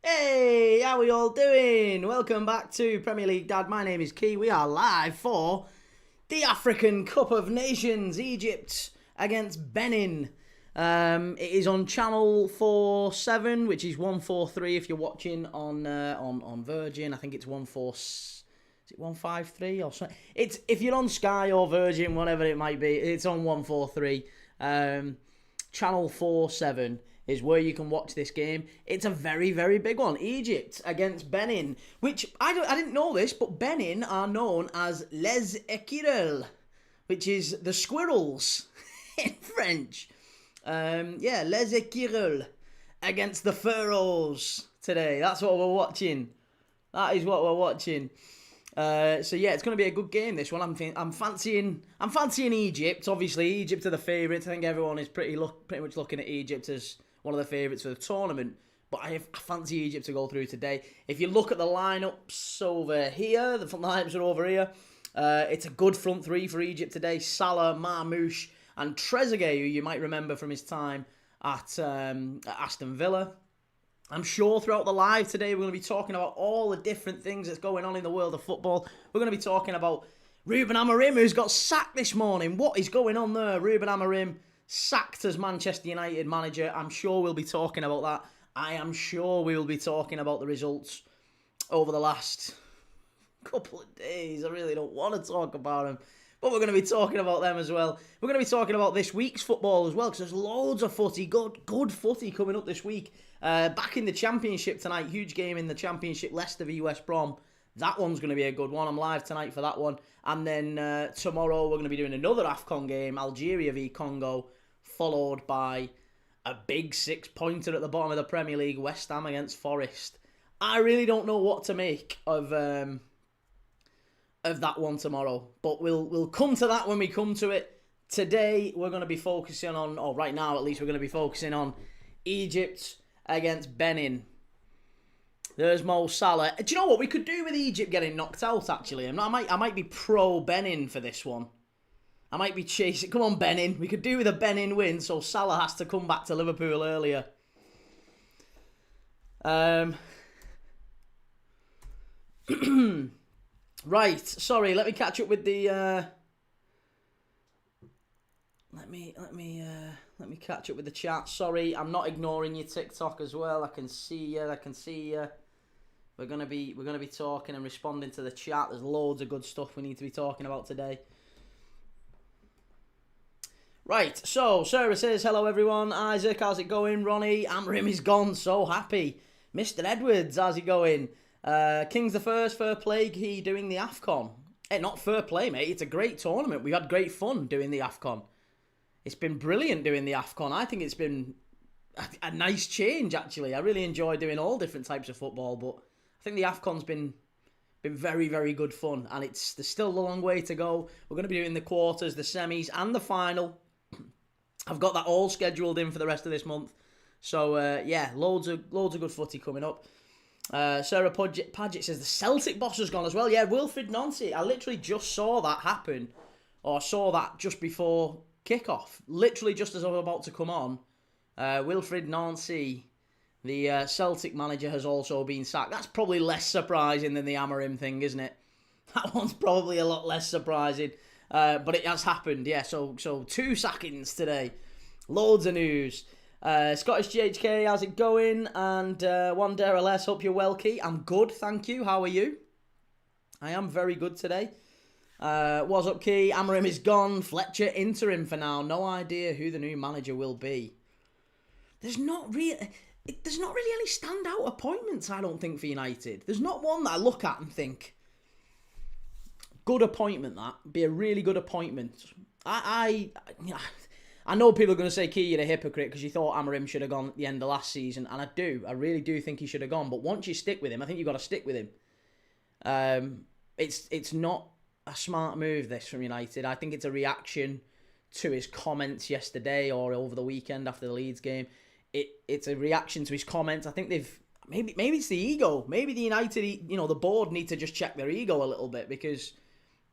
Hey, how are we all doing? Welcome back to Premier League Dad. My name is Key. We are live for the African Cup of Nations, Egypt against Benin. It is on channel 47, which is 143 if you're watching on Virgin. I think it's 153 or something. It's if you're on Sky or Virgin, whatever it might be. It's on 143. Channel 47 is where you can watch this game. It's a very, very big one. Egypt against Benin, which I didn't know this, but Benin are known as Les Écureuils, which is the Squirrels in French. Les Écureuils against the Pharaohs today. That's what we're watching. That is what we're watching. It's going to be a good game. This one, I'm fancying Egypt. Obviously, Egypt are the favourites. I think everyone is pretty much looking at Egypt as one of the favourites for the tournament. But I fancy Egypt to go through today. If you look at the lineups over here, the front lineups are over here. It's a good front three for Egypt today. Salah, Marmoush, and Trezeguet, who you might remember from his time at Aston Villa. I'm sure throughout the live today we're going to be talking about all the different things that's going on in the world of football. We're going to be talking about Ruben Amorim, who's got sacked this morning. What is going on there? Ruben Amorim sacked as Manchester United manager. I'm sure we'll be talking about that. I am sure we will be talking about the results over the last couple of days. I really don't want to talk about them, but we're going to be talking about them as well. We're going to be talking about this week's football as well, because there's loads of footy, good footy coming up this week. Back in the Championship tonight, huge game in the Championship, Leicester v West Brom. That one's going to be a good one. I'm live tonight for that one. And then tomorrow we're going to be doing another AFCON game, Algeria v Congo, followed by a big 6-pointer at the bottom of the Premier League, West Ham against Forest. I really don't know what to make of that one tomorrow, but we'll come to that when we come to it. Today we're going to be focusing on, or right now at least, we're going to be focusing on Egypt against Benin. There's Mo Salah. Do you know what we could do with Egypt getting knocked out, actually? I might be pro Benin for this one. I might be chasing. Come on, Benin. We could do with a Benin win, so Salah has to come back to Liverpool earlier. Right. Sorry. Let me catch up with the. Let me catch up with the chat. Sorry, I'm not ignoring your TikTok as well. I can see you. We're gonna be talking and responding to the chat. There's loads of good stuff we need to be talking about today. Right, so Sarah says, hello everyone. Isaac, how's it going? Ronnie, Amorim is gone, so happy. Mr. Edwards, how's it going? King's the first, fair play, he doing the AFCON. Not fair play, mate, it's a great tournament. We've had great fun doing the AFCON. It's been brilliant doing the AFCON. I think it's been a nice change, actually. I really enjoy doing all different types of football, but I think the AFCON's been very, very good fun, and there's still a long way to go. We're going to be doing the quarters, the semis, and the final. I've got that all scheduled in for the rest of this month. So, loads of good footy coming up. Sarah Paget says, the Celtic boss has gone as well. Yeah, Wilfried Nancy. I literally just saw that happen, or saw that just before kickoff. Literally just as I was about to come on, Wilfried Nancy, the Celtic manager, has also been sacked. That's probably less surprising than the Amorim thing, isn't it? That one's probably a lot less surprising. But it has happened, yeah. So 2 sackings today. Loads of news. Scottish GHK, how's it going? And one dare less, hope you're well, Key. I'm good, thank you. How are you? I am very good today. What's up, Key? Amorim is gone. Fletcher interim for now. No idea who the new manager will be. There's not really any standout appointments, I don't think, for United. There's not one that I look at and think, good appointment, that. Be a really good appointment. I know people are going to say, Key, you're a hypocrite because you thought Amorim should have gone at the end of last season. And I do. I really do think he should have gone. But once you stick with him, I think you've got to stick with him. It's not a smart move, this, from United. I think it's a reaction to his comments yesterday or over the weekend after the Leeds game. It's a reaction to his comments. I think they've... Maybe it's the ego. Maybe the United, the board need to just check their ego a little bit, because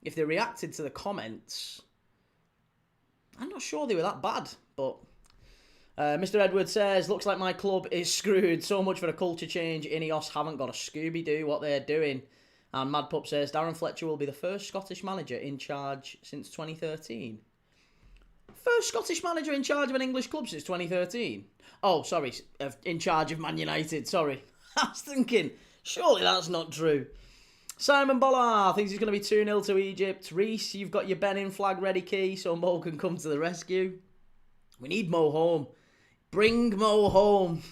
if they reacted to the comments, I'm not sure they were that bad, but Mr. Edwards says, looks like my club is screwed. So much for a culture change. Ineos haven't got a Scooby-Doo what they're doing. And Mad Pup says, Darren Fletcher will be the first Scottish manager in charge since 2013. First Scottish manager in charge of an English club since 2013. Oh, sorry, in charge of Man United, sorry. I was thinking, surely that's not true. Simon Bollard thinks he's going to be 2-0 to Egypt. Reese, you've got your Benin flag ready, Key, so Mo can come to the rescue. We need Mo home. Bring Mo home.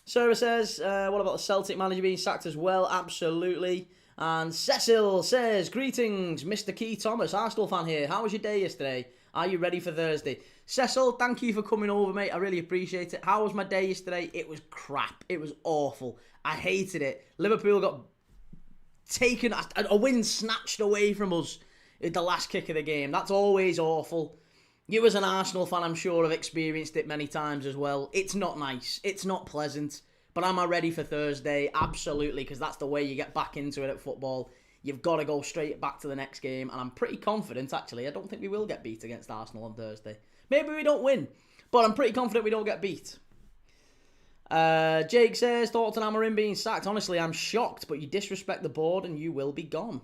Sarah says, what about the Celtic manager being sacked as well? Absolutely. And Cecil says, greetings, Mr. Key Thomas, Arsenal fan here. How was your day yesterday? Are you ready for Thursday? Cecil, thank you for coming over, mate. I really appreciate it. How was my day yesterday? It was crap. It was awful. I hated it. Liverpool got taken, a win snatched away from us at the last kick of the game. That's always awful. You as an Arsenal fan, I'm sure, have experienced it many times as well. It's not nice. It's not pleasant. But am I ready for Thursday? Absolutely, because that's the way you get back into it at football. You've got to go straight back to the next game. And I'm pretty confident, actually. I don't think we will get beat against Arsenal on Thursday. Maybe we don't win. But I'm pretty confident we don't get beat. Jake says, thoughts on Amorim being sacked? Honestly, I'm shocked. But you disrespect the board and you will be gone.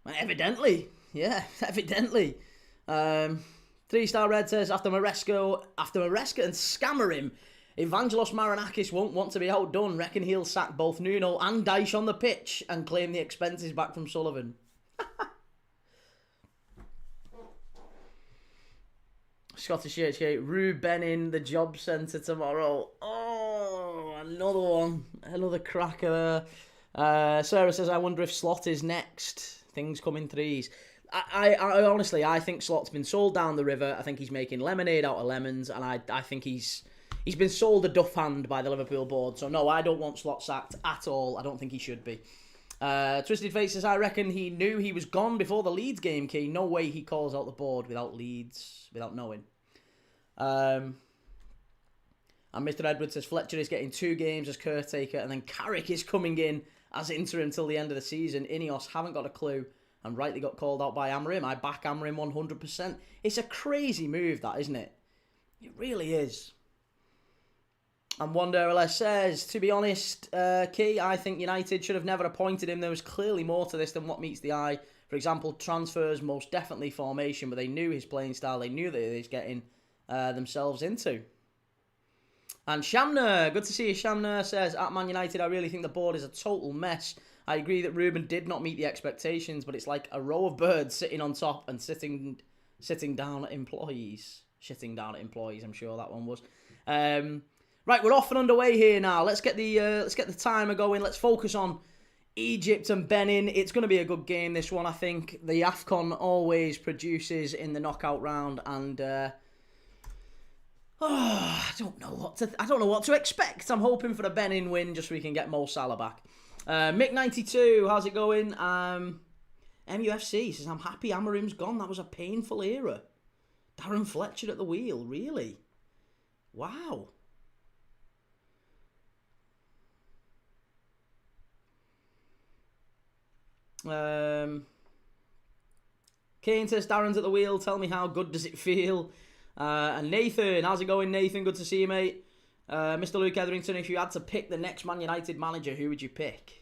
Well, evidently. Yeah, evidently. 3-star Red says, after Maresca and Scammer Evangelos Marinakis won't want to be outdone. Reckon he'll sack both Nuno and Dyche on the pitch and claim the expenses back from Sullivan. Scottish HK, Rue Benin, the job centre tomorrow. Oh, another one. Another cracker. Sarah says, I wonder if Slot is next. Things come in threes. I honestly, I think Slot's been sold down the river. I think he's making lemonade out of lemons, and I think he's been sold a duff hand by the Liverpool board. So no, I don't want Slot sacked at all. I don't think he should be. Twisted Face says, I reckon he knew he was gone before the Leeds game, Key. No way he calls out the board without knowing. And Mr. Edwards says, Fletcher is getting 2 games as caretaker, and then Carrick is coming in as interim till the end of the season. Ineos haven't got a clue and rightly got called out by Amorim. I back Amorim 100%. It's a crazy move, that, isn't it? It really is. And Wanderless says, to be honest, Key, I think United should have never appointed him. There was clearly more to this than what meets the eye. For example, transfers, most definitely formation, but they knew his playing style. They knew that he was getting themselves into. And Shamner, good to see you, Shamner, says, at Man United, I really think the board is a total mess. I agree that Ruben did not meet the expectations, but it's like a row of birds sitting on top and sitting down at employees. Shitting down at employees, I'm sure that one was. Right, we're off and underway here now. Let's get the timer going. Let's focus on Egypt and Benin. It's going to be a good game, this one, I think. The AFCON always produces in the knockout round, and I don't know what to expect. I'm hoping for a Benin win just so we can get Mo Salah back. Mick92, how's it going? MUFC says, I'm happy Amorim's gone. That was a painful era. Darren Fletcher at the wheel, really? Wow. Kane says, Darren's at the wheel. Tell me how good does it feel? And Nathan, how's it going, Nathan? Good to see you, mate. Mr. Luke Etherington, if you had to pick the next Man United manager, who would you pick?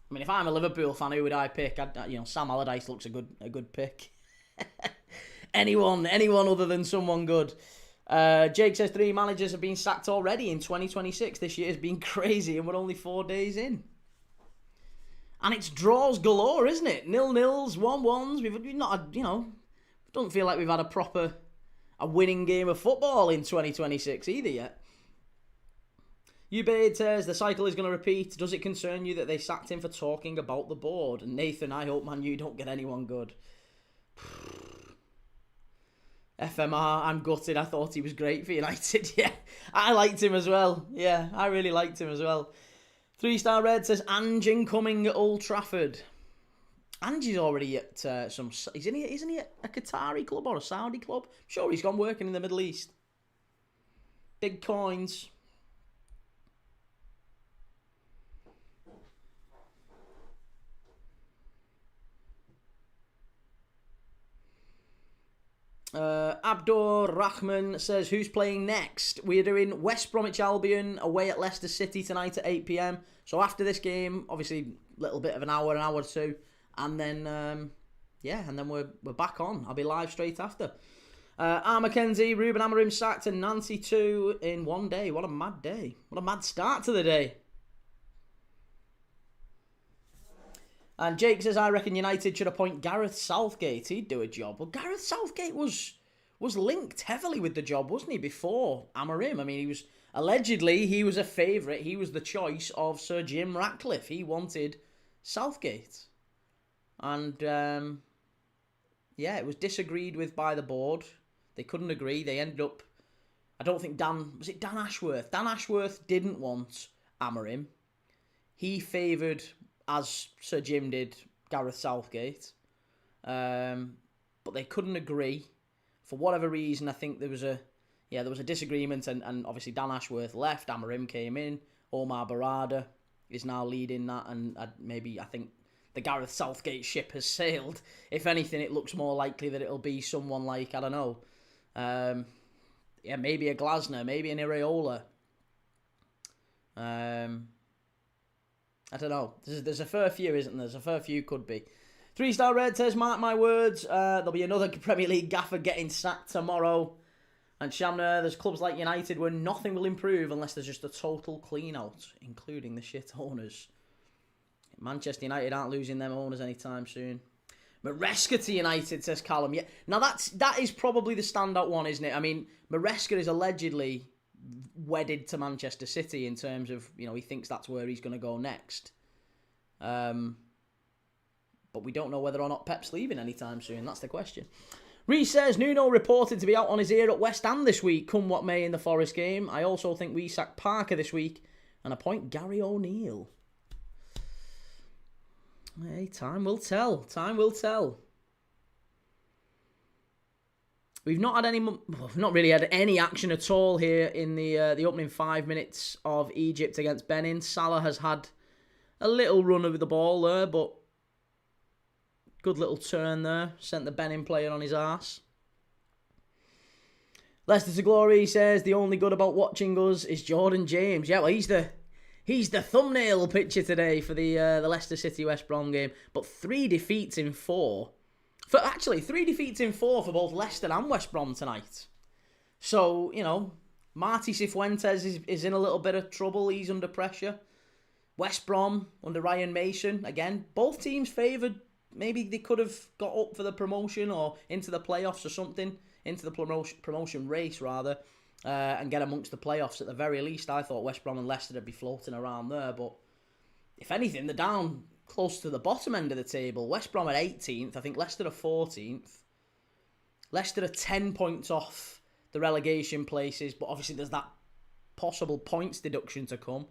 I mean, if I'm a Liverpool fan, who would I pick? Sam Allardyce looks a good pick. anyone other than someone good. Jake says 3 managers have been sacked already in 2026. This year has been crazy, and we're only 4 days in. And it's draws galore, isn't it? 0-0s, 1-1s. We've not, don't feel like we've had a winning game of football in 2026 either yet. Ubaid says, the cycle is going to repeat. Does it concern you that they sacked him for talking about the board? And Nathan, I hope, man, you don't get anyone good. FMR, I'm gutted. I thought he was great for United. Yeah, I liked him as well. Yeah, I really liked him as well. 3-star Red says, Ange incoming at Old Trafford. Ange is already at isn't he at a Qatari club or a Saudi club? Sure, he's gone working in the Middle East. Big coins. Abdur Rahman says, who's playing next? We're doing West Bromwich Albion away at Leicester City tonight at 8 p.m. So after this game, obviously a little bit of an hour or two. And then, and then we're back on. I'll be live straight after. Mackenzie, Ruben Amorim sacked and Nancy 2 in one day. What a mad day. What a mad start to the day. And Jake says, I reckon United should appoint Gareth Southgate. He'd do a job. Well, Gareth Southgate was linked heavily with the job, wasn't he, before Amorim? I mean, he was a favourite. He was the choice of Sir Jim Ratcliffe. He wanted Southgate. And, it was disagreed with by the board. They couldn't agree. They ended up, I don't think Dan Ashworth? Dan Ashworth didn't want Amorim. He favoured, as Sir Jim did, Gareth Southgate. But they couldn't agree. For whatever reason, I think there was a disagreement, and obviously Dan Ashworth left, Amorim came in, Omar Barada is now leading that, and I think the Gareth Southgate ship has sailed. If anything, it looks more likely that it'll be someone like, I don't know, maybe a Glasner, maybe an Iraola. I don't know. There's a fair few, isn't there? There's a fair few could be. 3-Star Red says, mark my words, there'll be another Premier League gaffer getting sacked tomorrow. And Shamner, there's clubs like United where nothing will improve unless there's just a total clean out, including the shit owners. Manchester United aren't losing them owners anytime soon. Maresca to United, says Callum. Yeah, now that is probably the standout one, isn't it? I mean, Maresca is allegedly wedded to Manchester City in terms of, he thinks that's where he's going to go next. But we don't know whether or not Pep's leaving anytime soon. That's the question. Reece says, Nuno reported to be out on his ear at West Ham this week, come what may in the Forest game. I also think we sack Parker this week and appoint Gary O'Neill. Hey, time will tell. Time will tell. We've not really had any action at all here in the opening 5 minutes of Egypt against Benin. Salah has had a little run over the ball there, but good little turn there. Sent the Benin player on his arse. Leicester to Glory says, the only good about watching us is Jordan James. Yeah, well, he's the thumbnail picture today for the Leicester City West Brom game. But 3 defeats in 4. 3 defeats in 4 for both Leicester and West Brom tonight. So, Marty Cifuentes is in a little bit of trouble. He's under pressure. West Brom under Ryan Mason. Again, both teams favoured. Maybe they could have got up for the promotion or into the playoffs or something. Into the promotion race, rather. And get amongst the playoffs at the very least. I thought West Brom and Leicester would be floating around there. But if anything, they're down close to the bottom end of the table. West Brom at 18th. I think Leicester are 14th. Leicester are 10 points off the relegation places. But obviously there's that possible points deduction to come.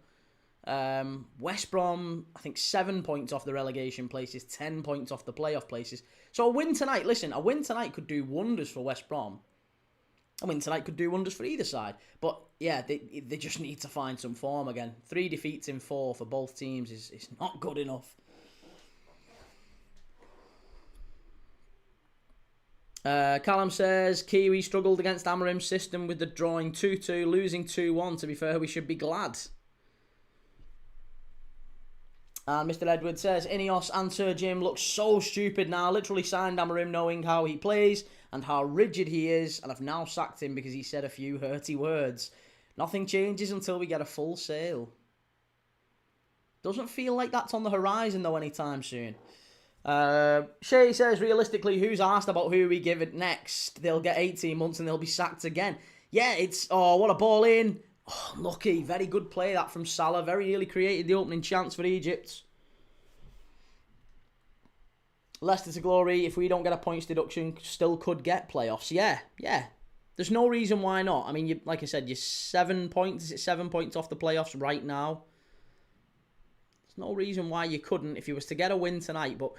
West Brom, I think 7 points off the relegation places. 10 points off the playoff places. So a win tonight could do wonders for West Brom. A win tonight could do wonders for either side. But yeah, they just need to find some form again. 3 defeats in 4 for both teams is not good enough. Callum says, Kiwi struggled against Amorim's system with the drawing 2-2, losing 2-1. To be fair, we should be glad. And Mr. Edward says, Ineos and Sir Jim look so stupid now. Literally signed Amorim knowing how he plays and how rigid he is, and I've now sacked him because he said a few hurty words. Nothing changes until we get a full sale. Doesn't feel like that's on the horizon, though, anytime soon. Shay says, realistically, who's asked about who we give it next? They'll get 18 months and they'll be sacked again. Yeah, what a ball in. Oh, lucky. Very good play, that from Salah. Very nearly created the opening chance for Egypt. Leicester to Glory, if we don't get a points deduction, still could get playoffs. Yeah. There's no reason why not. I mean, like I said, you're 7 points. Is it 7 points off the playoffs right now? There's no reason why you couldn't if you was to get a win tonight. But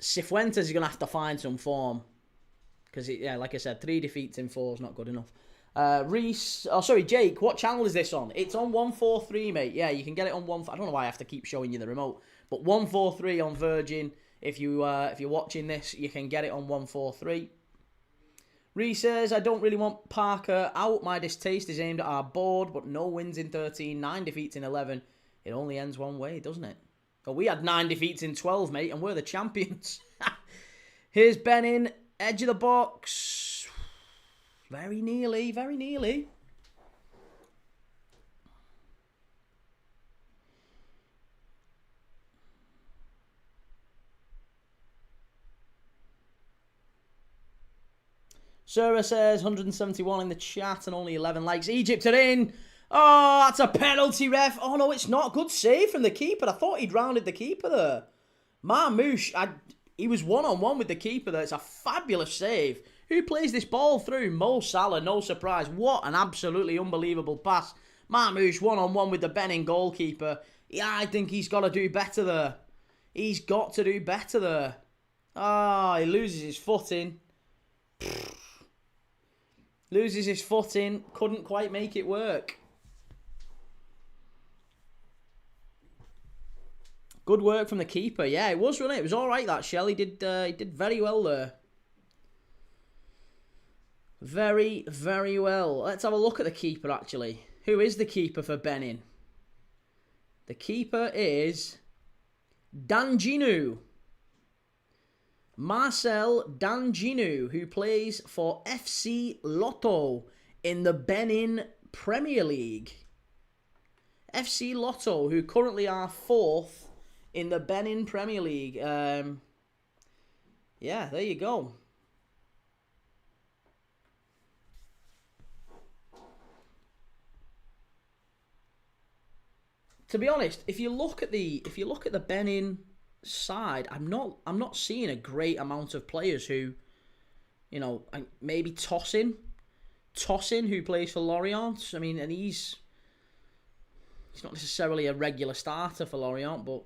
Cifuentes is going to have to find some form. Because, like I said, 3 defeats in 4 is not good enough. Jake, what channel is this on? It's on 143, mate. Yeah, you can get it on 1... I don't know why I have to keep showing you the remote. But 143 on Virgin. If you're watching this, you can get it on 143. Reece says, I don't really want Parker out. My distaste is aimed at our board, but no wins in 13, 9 defeats in 11. It only ends one way, doesn't it? Well, we had 9 defeats in 12, mate, and we're the champions. Here's Benin, edge of the box. Very nearly, very nearly. Sarah says 171 in the chat and only 11 likes. Egypt are in. Oh, that's a penalty, ref. Oh, no, it's not. Good save from the keeper. I thought he'd rounded the keeper there. Marmouche, he was one-on-one with the keeper there. It's a fabulous save. Who plays this ball through? Mo Salah, no surprise. What an absolutely unbelievable pass. Marmouche one-on-one with the Benin goalkeeper. Yeah, I think he's got to do better there. He's got to do better there. Ah, he loses his footing. Loses his footing. Couldn't quite make it work. Good work from the keeper. Yeah, it was, wasn't it? It was all right, that Shell. He did very well there. Very, very well. Let's have a look at the keeper, actually. Who is the keeper for Benin? The keeper is Danjinu. Marcel Danjinu, who plays for FC Lotto in the Benin Premier League. FC Lotto, who currently are 4th in the Benin Premier League. Yeah, there you go. To be honest, if you look at the Benin side, I'm not seeing a great amount of players who, you know, maybe Tossin, who plays for Lorient. I mean, and he's not necessarily a regular starter for Lorient, but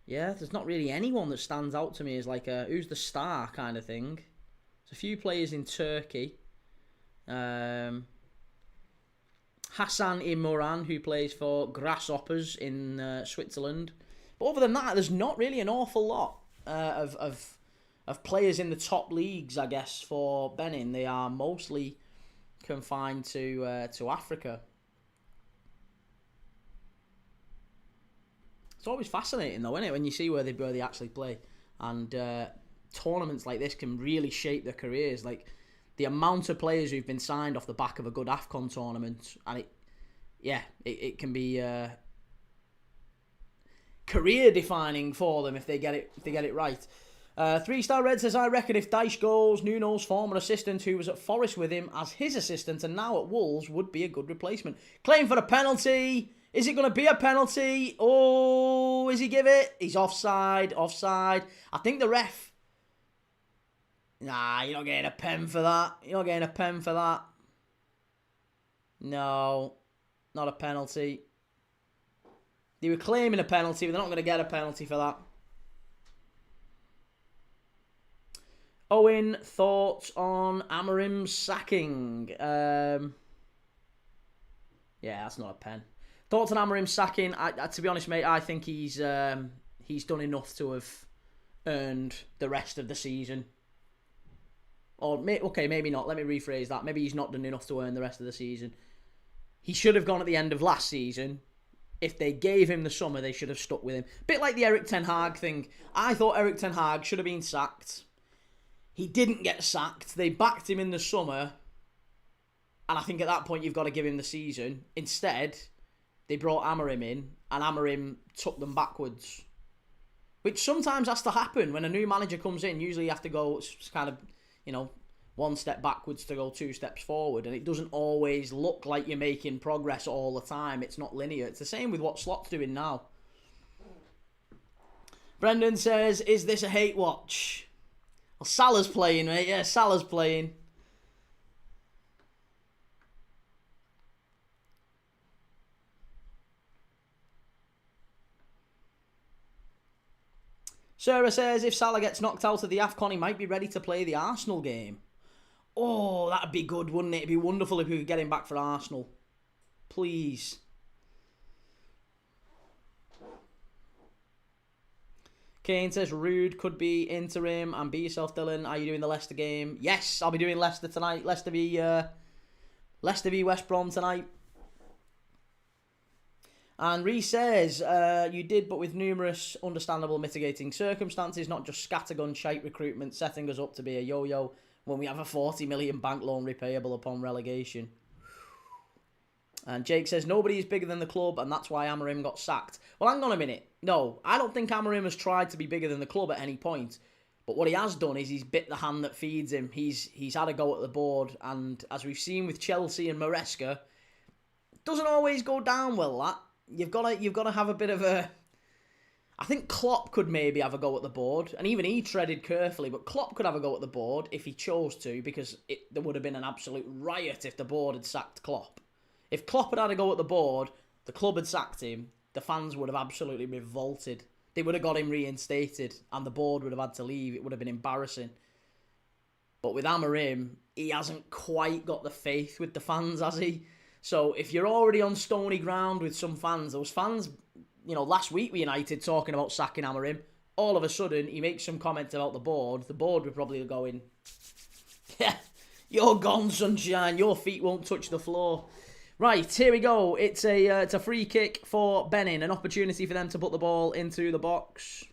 yeah, there's not really anyone that stands out to me as like a who's the star kind of thing. There's a few players in Turkey. Hassan Imran, who plays for Grasshoppers in Switzerland. But other than that, there's not really an awful lot of players in the top leagues, I guess, for Benin. They are mostly confined to Africa. It's always fascinating, though, isn't it, when you see where they actually play. And tournaments like this can really shape their careers. Like, the amount of players who've been signed off the back of a good AFCON tournament, and it can be career defining for them if they get it right. 3-star Red says, I reckon if Dyche goes, Nuno's former assistant who was at Forest with him as his assistant and now at Wolves would be a good replacement. Claim for a penalty. Is it going to be a penalty? Oh, is he give it? He's offside. I think the ref... Nah, you're not getting a pen for that. No, not a penalty. They were claiming a penalty, but they're not going to get a penalty for that. Owen, thoughts on Amorim's sacking? Yeah, that's not a pen. Thoughts on Amorim's sacking? To be honest, mate, I think he's done enough to have earned the rest of the season. Okay, maybe not. Let me rephrase that. Maybe he's not done enough to earn the rest of the season. He should have gone at the end of last season. If they gave him the summer, they should have stuck with him. Bit like the Erik ten Hag thing. I thought Erik ten Hag should have been sacked. He didn't get sacked. They backed him in the summer. And I think at that point, you've got to give him the season. Instead, they brought Amorim in, and Amorim took them backwards. Which sometimes has to happen when a new manager comes in. Usually you have to go kind of, you know, one step backwards to go 2 steps forward. And it doesn't always look like you're making progress all the time. It's not linear. It's the same with what Slot's doing now. Brendan says, is this a hate watch? Well, Salah's playing, mate. Yeah, Salah's playing. Sarah says, if Salah gets knocked out of the AFCON, he might be ready to play the Arsenal game. Oh, that'd be good, wouldn't it? It'd be wonderful if we could get him back for Arsenal. Please. Kane says Rude could be interim, and be yourself, Dylan. Are you doing the Leicester game? Yes, I'll be doing Leicester tonight. Leicester v West Brom tonight. And Reece says, you did, but with numerous understandable mitigating circumstances, not just scattergun shite recruitment, setting us up to be a yo-yo when we have a 40 million bank loan repayable upon relegation. And Jake says, nobody is bigger than the club, and that's why Amorim got sacked. Well, hang on a minute. No, I don't think Amorim has tried to be bigger than the club at any point. But what he has done is he's bit the hand that feeds him. He's had a go at the board, and as we've seen with Chelsea and Maresca, it doesn't always go down well, that. You've got to have a bit of a... I think Klopp could maybe have a go at the board, and even he treaded carefully, but Klopp could have a go at the board if he chose to, because there would have been an absolute riot if the board had sacked Klopp. If Klopp had a go at the board, the club had sacked him, the fans would have absolutely revolted. They would have got him reinstated, and the board would have had to leave. It would have been embarrassing. But with Amorim, he hasn't quite got the faith with the fans, has he? So if you're already on stony ground with some fans, those fans, last week with United talking about sacking Amorim, all of a sudden he makes some comments about the board would probably go in, yeah, you're gone, sunshine, your feet won't touch the floor. Right, here we go. It's a free kick for Benin, an opportunity for them to put the ball into the box.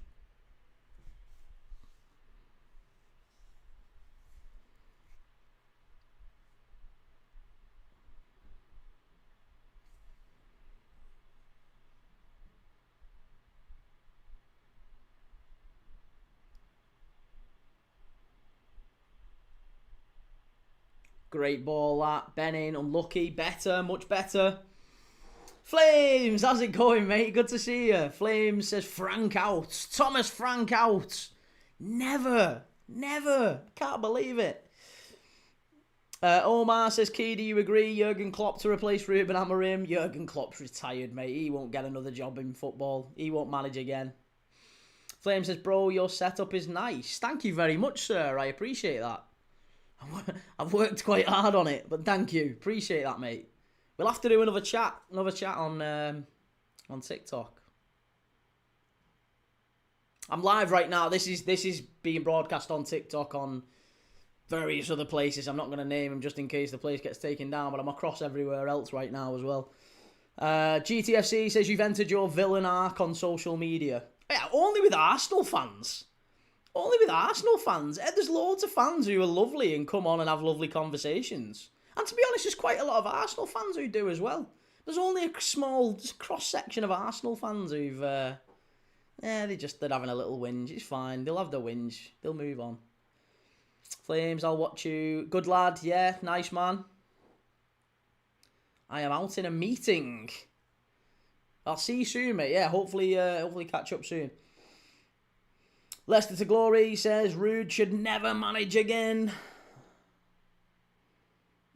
Great ball, that. Benin, unlucky. Better, much better. Flames, how's it going, mate? Good to see you. Flames says Frank out. Thomas Frank out. Never. Can't believe it. Omar says, Key, do you agree? Jurgen Klopp to replace Ruben Amorim? Jurgen Klopp's retired, mate. He won't get another job in football. He won't manage again. Flame says, bro, your setup is nice. Thank you very much, sir. I appreciate that. I've worked quite hard on it, but thank you. Appreciate that, mate. We'll have to do another chat on TikTok. I'm live right now. This is being broadcast on TikTok, on various other places. I'm not going to name them just in case the place gets taken down, but I'm across everywhere else right now as well. GTFC says you've entered your villain arc on social media. Yeah, only with Arsenal fans. Only with Arsenal fans. There's loads of fans who are lovely and come on and have lovely conversations. And to be honest, there's quite a lot of Arsenal fans who do as well. There's only a small cross-section of Arsenal fans who've... they're having a little whinge. It's fine. They'll have the whinge. They'll move on. Flames, I'll watch you. Good lad. Yeah, nice man. I am out in a meeting. I'll see you soon, mate. Yeah, hopefully catch up soon. Leicester to Glory says, Rude should never manage again.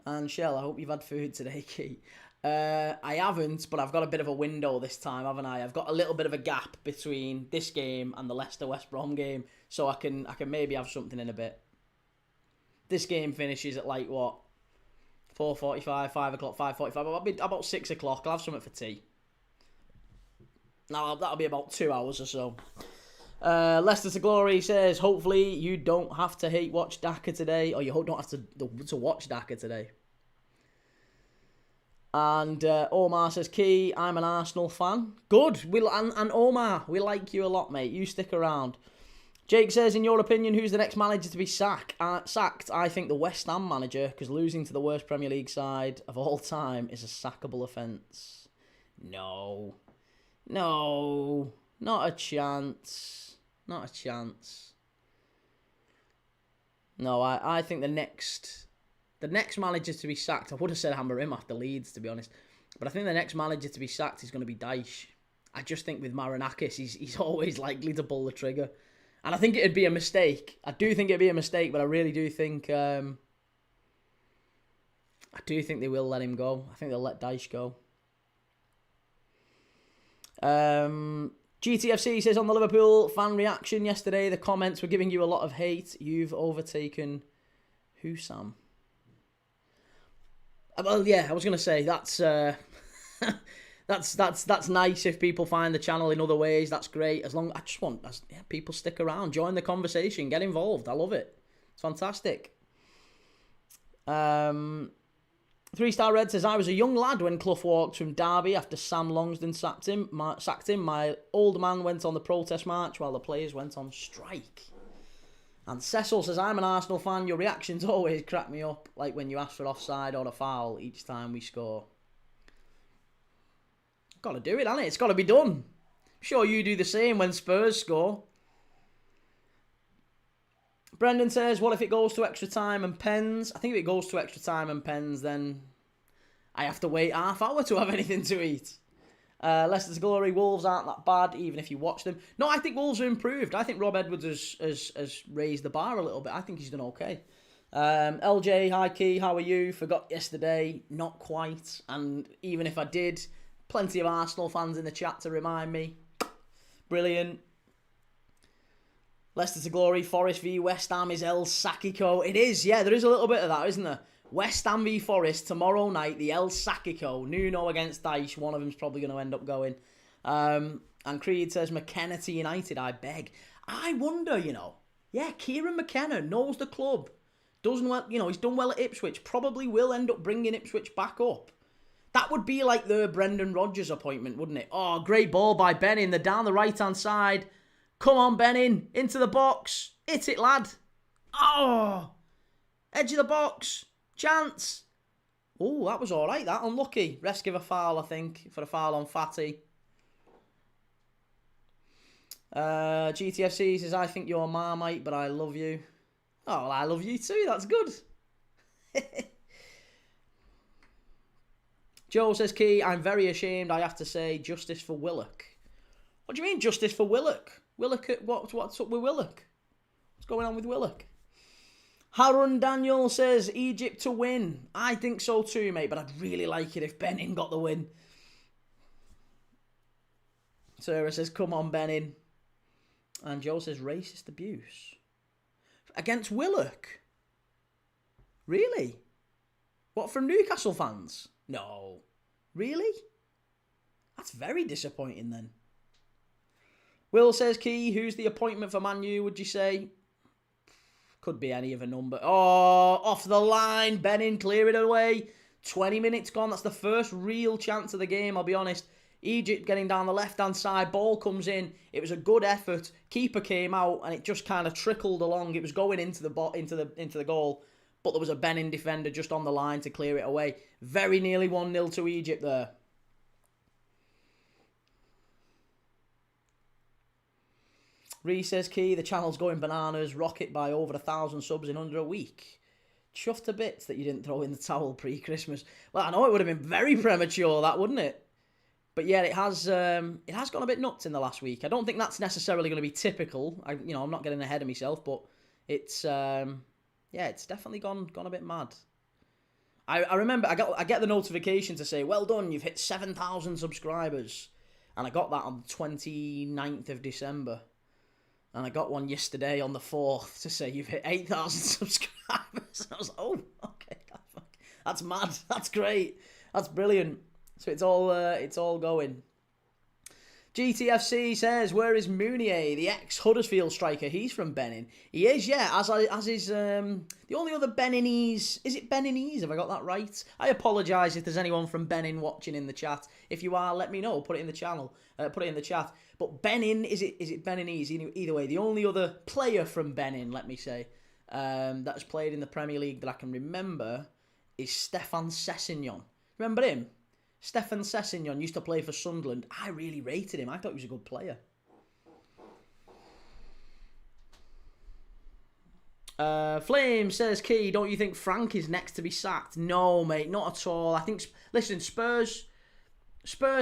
And Shell, I hope you've had food today, Key. I haven't, but I've got a bit of a window this time, haven't I? I've got a little bit of a gap between this game and the Leicester-West Brom game, so I can maybe have something in a bit. This game finishes at 4:45, 5 o'clock, 5:45. I'll be about 6 o'clock. I'll have something for tea. Now, that'll be about 2 hours or so. Leicester to Glory says, hopefully you don't have to watch Daka today, or you don't have to watch Daka today. And Omar says, Key, I'm an Arsenal fan. Good. And Omar, we like you a lot, mate. You stick around. Jake says, in your opinion, who's the next manager to be sacked? I think the West Ham manager, because losing to the worst Premier League side of all time is a sackable offence. No, not a chance. Not a chance. No, I think the next manager to be sacked, I would have said Amorim after Leeds, to be honest, but I think the next manager to be sacked is going to be Dyche. I just think with Marinakis, he's always likely to pull the trigger. And I think it'd be a mistake. I do think it'd be a mistake, but I really do think they will let him go. I think they'll let Dyche go. GTFC says, on the Liverpool fan reaction yesterday, the comments were giving you a lot of hate. You've overtaken who, Sam? Well, yeah, I was going to say, that's That's nice if people find the channel in other ways. That's great. I just want people stick around, join the conversation, get involved. I love it. It's fantastic. 3-star Red says, I was a young lad when Clough walked from Derby after Sam Longsdon sacked him. My old man went on the protest march while the players went on strike. And Cecil says, I'm an Arsenal fan. Your reactions always crack me up, like when you ask for offside or a foul each time we score. Got to do it, hasn't it? It's got to be done. I'm sure you do the same when Spurs score. Brendan says, what if it goes to extra time and pens? I think if it goes to extra time and pens, then I have to wait half hour to have anything to eat. Leicester's glory, Wolves aren't that bad, even if you watch them. No, I think Wolves are improved. I think Rob Edwards has raised the bar a little bit. I think he's done okay. LJ, hi Key, how are you? Forgot yesterday, not quite. And even if I did, plenty of Arsenal fans in the chat to remind me. Brilliant. Leicester to glory, Forest v West Ham is El Sacico. It is, yeah, there is a little bit of that, isn't there? West Ham v Forest tomorrow night, the El Sacico. Nuno against Dyche, one of them's probably going to end up going. And Creed says, McKenna to United, I beg. I wonder, Yeah, Kieran McKenna knows the club. Doesn't well, he's done well at Ipswich. Probably will end up bringing Ipswich back up. That would be like the Brendan Rodgers appointment, wouldn't it? Oh, great ball by Benin. They're down the right-hand side. Come on, Benin. Into the box. Hit it, lad. Oh! Edge of the box. Chance. Oh, that was all right, that. Unlucky. Refs give a foul, I think, for a foul on Fatty. GTFC says, I think you're Marmite, but I love you. Oh, well, I love you too. That's good. Joe says, Key, I'm very ashamed, I have to say, justice for Willock. What do you mean, justice for Willock? Willock, what's up with Willock? What's going on with Willock? Harun Daniel says, Egypt to win. I think so too, mate, but I'd really like it if Benin got the win. Sarah says, come on, Benin. And Joe says, racist abuse. Against Willock? Really? What, from Newcastle fans? No. Really? That's very disappointing then. Will says, Key, who's the appointment for Man U, would you say? Could be any of a number. Oh, off the line. Benin, clear it away. 20 minutes gone. That's the first real chance of the game, I'll be honest. Egypt getting down the left-hand side. Ball comes in. It was a good effort. Keeper came out and it just kind of trickled along. It was going into the goal. But there was a Benin defender just on the line to clear it away. Very nearly 1-0 to Egypt there. Ree says, Key, the channel's going bananas. Rocket by over 1,000 subs in under a week. Chuffed to bits that you didn't throw in the towel pre-Christmas. Well, I know it would have been very premature, that, wouldn't it? But yeah, it has gone a bit nuts in the last week. I don't think that's necessarily going to be typical. I'm not getting ahead of myself, but it's it's definitely gone a bit mad. I remember I get the notification to say, well done, you've hit 7,000 subscribers. And I got that on the 29th of December. And I got one yesterday on the 4th to say you've hit 8,000 subscribers. I was like, oh, okay, that's mad. That's great. That's brilliant. So it's all going. GTFC says, where is Mounier, the ex-Huddersfield striker? He's from Benin. He is, yeah, as is the only other Beninese. Is it Beninese? Have I got that right? I apologise if there's anyone from Benin watching in the chat. If you are, let me know. Put it in the channel. Put it in the chat. But Benin, is it Beninese? Either way, the only other player from Benin, let me say, that has played in the Premier League that I can remember is Stefan Sessignon. Remember him? Stefan Sessignon used to play for Sunderland. I really rated him. I thought he was a good player. Flame says, Key, don't you think Frank is next to be sacked? No, mate, not at all. I think, listen, Spurs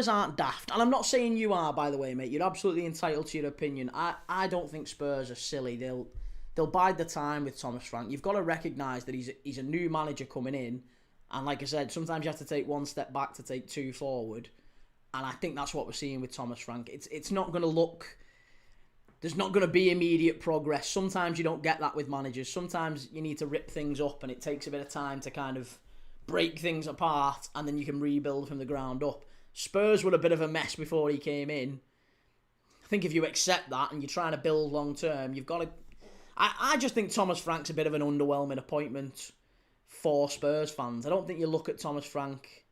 aren't daft. And I'm not saying you are, by the way, mate. You're absolutely entitled to your opinion. I don't think Spurs are silly. They'll bide the time with Thomas Frank. You've got to recognise that he's a new manager coming in. And like I said, sometimes you have to take one step back to take two forward. And I think that's what we're seeing with Thomas Frank. It's not going to look... There's not going to be immediate progress. Sometimes you don't get that with managers. Sometimes you need to rip things up and it takes a bit of time to kind of break things apart and then you can rebuild from the ground up. Spurs were a bit of a mess before he came in. I think if you accept that and you're trying to build long term, you've got to... I just think Thomas Frank's a bit of an underwhelming appointment for Spurs fans. I don't think you look at Thomas Frank...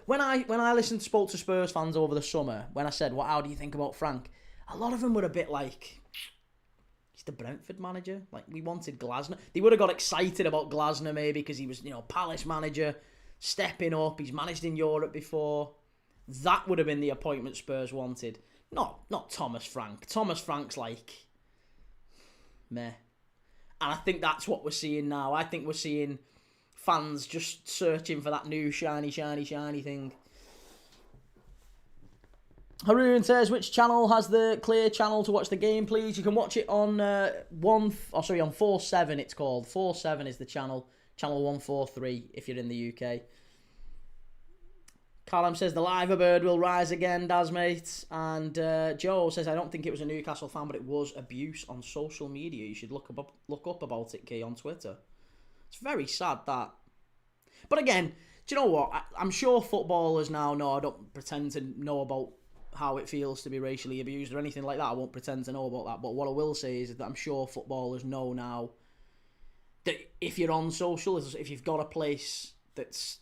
When I spoke to Spurs fans over the summer, when I said, how do you think about Frank? A lot of them were a bit like... He's the Brentford manager. Like, we wanted Glasner. They would have got excited about Glasner maybe because he was, Palace manager, stepping up. He's managed in Europe before. That would have been the appointment Spurs wanted. Not Thomas Frank. Thomas Frank's like, meh. And I think that's what we're seeing now. I think we're seeing fans just searching for that new shiny thing. Haroon says, which channel has the clear channel to watch the game, please? You can watch it on 4/7 it's called. 4/7 is the channel. Channel 143 if you're in the UK. Callum says, the liver bird will rise again, Daz, mate. And Joe says, I don't think it was a Newcastle fan, but it was abuse on social media. You should look up about it, Key, on Twitter. It's very sad, that. But again, do you know what? I'm sure footballers now know. I don't pretend to know about how it feels to be racially abused or anything like that. I won't pretend to know about that. But what I will say is that I'm sure footballers know now that if you're on social, if you've got a place that's...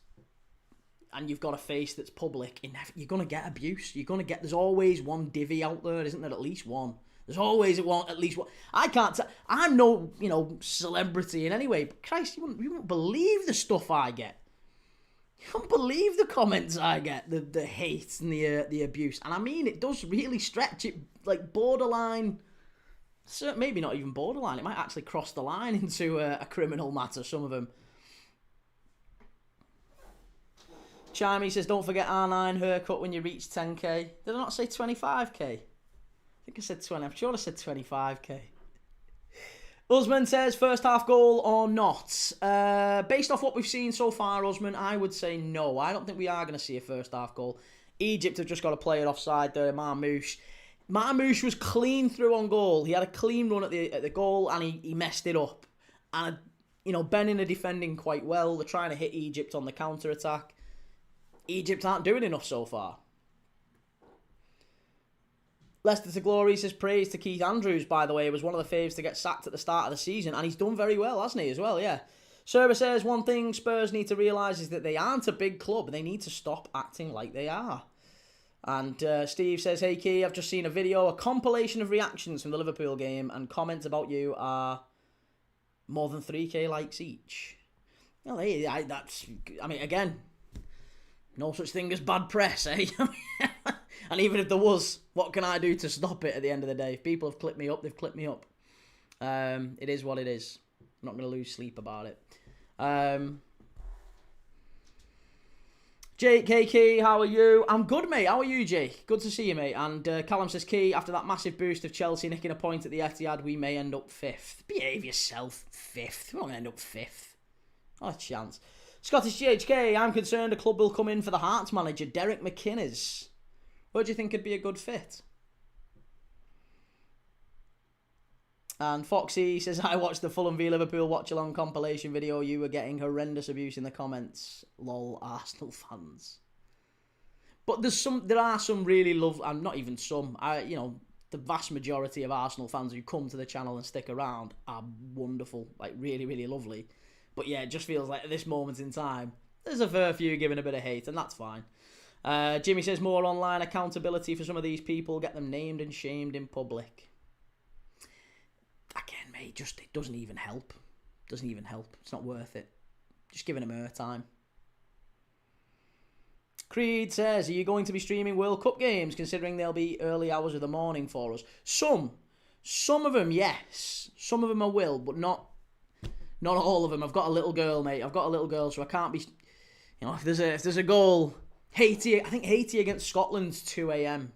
and you've got a face that's public, you're going to get abuse. There's always one divvy out there, isn't there? At least one. There's always at least one. I'm no, celebrity in any way, but Christ, you wouldn't believe the stuff I get. You wouldn't believe the comments I get, the hate and the abuse. And I mean, it does really stretch it, like borderline, maybe not even borderline, it might actually cross the line into a criminal matter, some of them. Chimey says, don't forget R9 haircut when you reach 10k. Did I not say 25k? I think I said 20. I'm sure I said 25k. Usman says, first half goal or not? Based off what we've seen so far, Usman, I would say no. I don't think we are going to see a first half goal. Egypt have just got to play it offside there. Marmouche was clean through on goal. He had a clean run at the goal and he messed it up. And, Benin are defending quite well. They're trying to hit Egypt on the counter-attack. Egypt aren't doing enough so far. Leicester to Glory says, praise to Keith Andrews, by the way. He was one of the faves to get sacked at the start of the season, and he's done very well, hasn't he, as well, yeah. Serba says, one thing Spurs need to realise is that they aren't a big club. They need to stop acting like they are. And Steve says, hey, Key, I've just seen a video, a compilation of reactions from the Liverpool game, and comments about you are more than 3k likes each. Well, again, no such thing as bad press, eh? And even if there was, what can I do to stop it at the end of the day? If people have clipped me up, they've clipped me up. It is what it is. I'm not going to lose sleep about it. Jake, KK, how are you? I'm good, mate. How are you, Jake? Good to see you, mate. And Callum says, Key, after that massive boost of Chelsea nicking a point at the Etihad, we may end up 5th. Behave yourself, 5th. We're not going to end up 5th. Not a chance. Scottish GHK, I'm concerned a club will come in for the Hearts manager, Derek McInnes. Where do you think could be a good fit? And Foxy says, I watched the Fulham v Liverpool watch-along compilation video. You were getting horrendous abuse in the comments. Lol, Arsenal fans. But there are some really and not even some. The vast majority of Arsenal fans who come to the channel and stick around are wonderful, like really, really lovely. But yeah, it just feels like at this moment in time, there's a fair few giving a bit of hate, and that's fine. Jimmy says, more online accountability for some of these people. Get them named and shamed in public. Again, mate, it doesn't even help. Doesn't even help. It's not worth it. Just giving them airtime. Creed says, are you going to be streaming World Cup games, considering they'll be early hours of the morning for us? Some of them, yes. Some of them I will, but not all of them. I've got a little girl, mate. I've got a little girl, so I can't be... if there's a goal... Haiti, I think Haiti against Scotland's 2 a.m.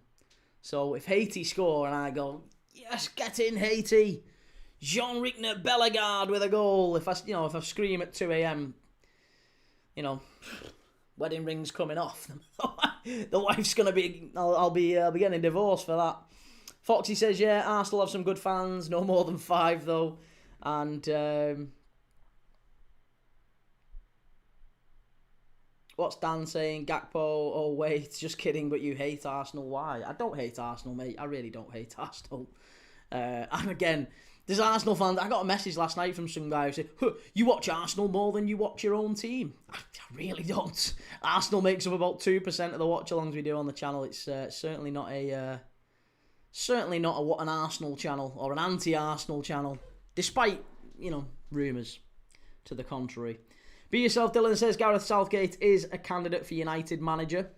So if Haiti score and I go, yes, get in Haiti, Jean-Luc Bellegarde with a goal. If I scream at 2 a.m, wedding ring's coming off. The wife's gonna be, I'll be getting a divorce for that. Foxy says, yeah, Arsenal have some good fans, no more than 5 though, and. What's Dan saying? Gakpo, oh wait, just kidding, but you hate Arsenal. Why? I don't hate Arsenal, mate. I really don't hate Arsenal. And again, there's Arsenal fans. I got a message last night from some guy who said, huh, you watch Arsenal more than you watch your own team. I really don't. Arsenal makes up about 2% of the watch-alongs we do on the channel. It's certainly not an Arsenal channel or an anti-Arsenal channel, despite, rumours to the contrary. Be Yourself Dylan says Gareth Southgate is a candidate for United manager.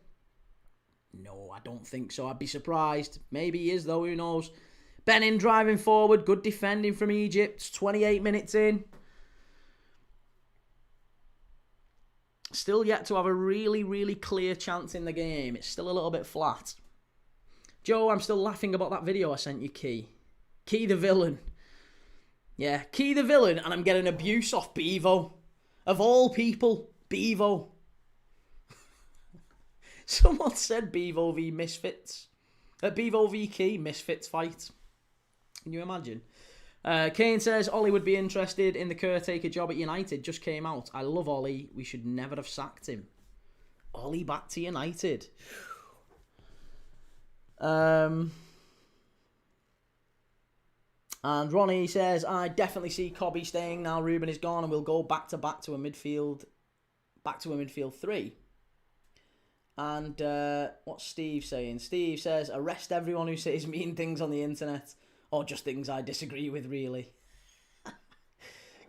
No, I don't think so. I'd be surprised. Maybe he is, though. Who knows? Benin driving forward. Good defending from Egypt. 28 minutes in. Still yet to have a really, really clear chance in the game. It's still a little bit flat. Joe, I'm still laughing about that video I sent you, Key. Key the villain. Yeah, Key the villain, and I'm getting abuse off Bevo. Of all people, Bevo. Someone said Bevo v Misfits. Bevo v Key, Misfits fight. Can you imagine? Kane says, Ollie would be interested in the caretaker job at United. Just came out. I love Ollie. We should never have sacked him. Ollie back to United. And Ronnie says, I definitely see Cobby staying now Ruben is gone and we'll go back to a midfield 3. And what's Steve saying? Steve says, arrest everyone who says mean things on the internet or just things I disagree with, really.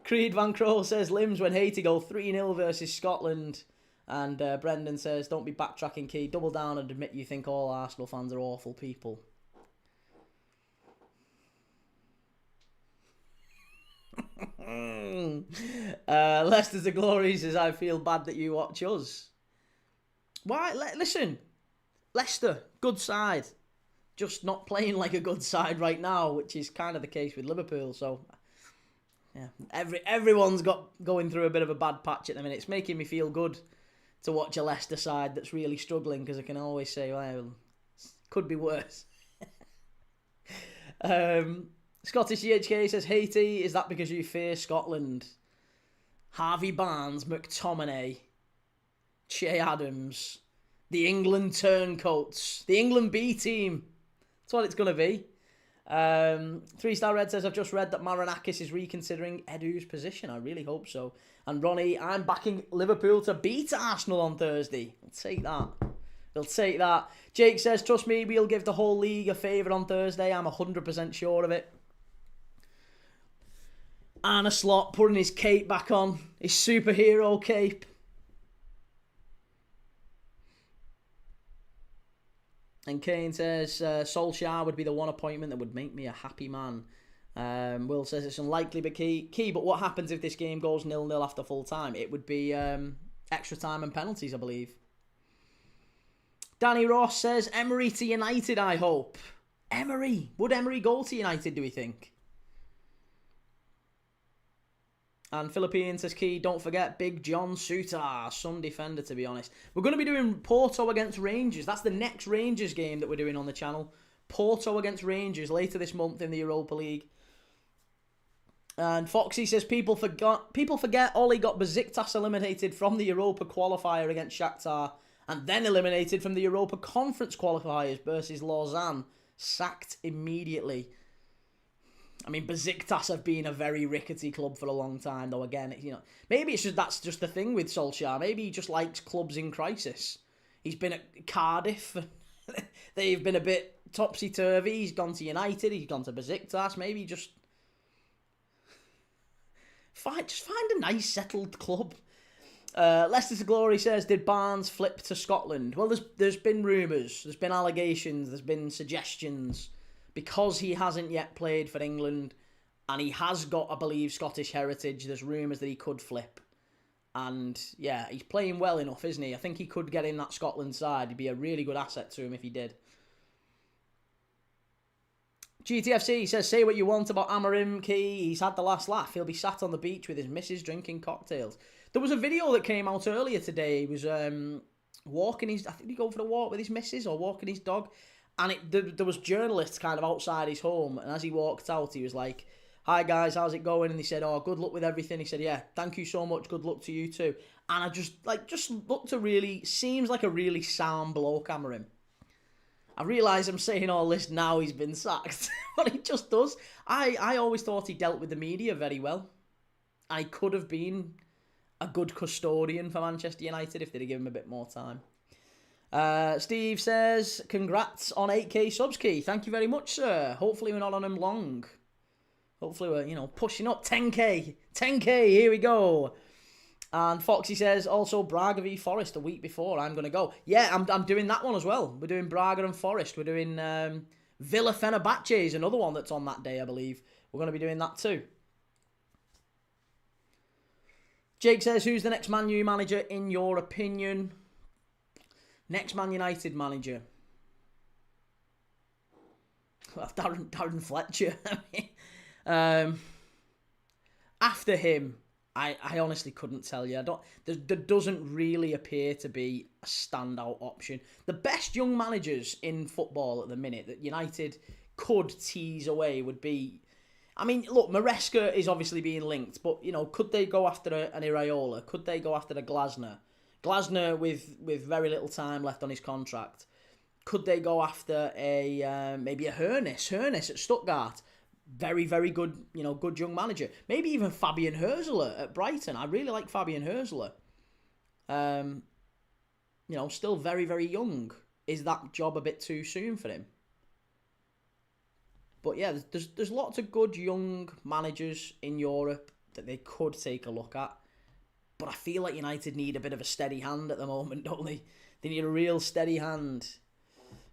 Creed Van Crow says, Limbs when Haiti go 3-0 versus Scotland. And Brendan says, don't be backtracking, Key. Double down and admit you think all Arsenal fans are awful people. Leicester's the Glory says, I feel bad that you watch us. Why? Listen, Leicester, good side. Just not playing like a good side right now, which is kind of the case with Liverpool. So, yeah, everyone's going through a bit of a bad patch at the minute. It's making me feel good to watch a Leicester side that's really struggling because I can always say, well, could be worse. Scottish GHK says, Haiti, is that because you fear Scotland? Harvey Barnes, McTominay, Che Adams, the England turncoats, the England B team. That's what it's going to be. 3-Star Red says, I've just read that Marinakis is reconsidering Edu's position. I really hope so. And Ronnie, I'm backing Liverpool to beat Arsenal on Thursday. I'll take that. They'll take that. Jake says, trust me, we'll give the whole league a favour on Thursday. I'm 100% sure of it. Arne Slot putting his cape back on. His superhero cape. And Kane says, Solskjaer would be the one appointment that would make me a happy man. Will says it's unlikely, but key. But what happens if this game goes 0-0 after full time? It would be extra time and penalties, I believe. Danny Ross says, Emery to United, I hope. Emery? Would Emery go to United, do we think? And Philippine says, Key, don't forget Big John Suter, some defender, to be honest. We're going to be doing Porto against Rangers. That's the next Rangers game that we're doing on the channel. Porto against Rangers later this month in the Europa League. And Foxy says, people forget Ollie got Besiktas eliminated from the Europa qualifier against Shakhtar and then eliminated from the Europa Conference qualifiers versus Lausanne. Sacked immediately. I mean, Besiktas have been a very rickety club for a long time, though. Again, maybe that's just the thing with Solskjaer. Maybe he just likes clubs in crisis. He's been at Cardiff. They've been a bit topsy-turvy. He's gone to United. He's gone to Besiktas. Maybe just find a nice, settled club. Leicester's Glory says, did Barnes flip to Scotland? Well, there's been rumours. There's been allegations. There's been suggestions. Because he hasn't yet played for England and he has got, I believe, Scottish heritage, there's rumours that he could flip. And, yeah, he's playing well enough, isn't he? I think he could get in that Scotland side. He'd be a really good asset to him if he did. GTFC says, say what you want about Amarim Key. He's had the last laugh. He'll be sat on the beach with his missus drinking cocktails. There was a video that came out earlier today. He was walking I think he go for a walk with his missus or walking his dog. And there was journalists kind of outside his home. And as he walked out, he was like, hi guys, how's it going? And they said, oh, good luck with everything. He said, yeah, thank you so much. Good luck to you too. And I just looked to really, seems like a really sound bloke, Amarim. I realise I'm saying all this now he's been sacked, but he just does. I always thought he dealt with the media very well. And he could have been a good custodian for Manchester United if they'd have given him a bit more time. Steve says, congrats on 8k subs, Key. Thank you very much, sir. Hopefully we're not on him long. Hopefully we're, pushing up 10k. 10k, here we go. And Foxy says, also Braga v Forest the week before. I'm going to go. Yeah, I'm doing that one as well. We're doing Braga and Forest. We're doing Villa Fenerbahce is another one that's on that day, I believe. We're going to be doing that too. Jake says, who's the next Man U manager in your opinion? Next Man United manager. Well, Darren Fletcher. After him, I honestly couldn't tell you. There doesn't really appear to be a standout option. The best young managers in football at the minute that United could tease away would be... I mean, look, Maresca is obviously being linked, but, could they go after an Iraola? Could they go after a Glasner? Glasner with very little time left on his contract. Could they go after maybe a Hoeneß at Stuttgart? Very, very good, good young manager. Maybe even Fabian Hürzeler at Brighton. I really like Fabian Hürzeler. Still very, very young. Is that job a bit too soon for him? But yeah, there's lots of good young managers in Europe that they could take a look at. But I feel like United need a bit of a steady hand at the moment, don't they? They need a real steady hand.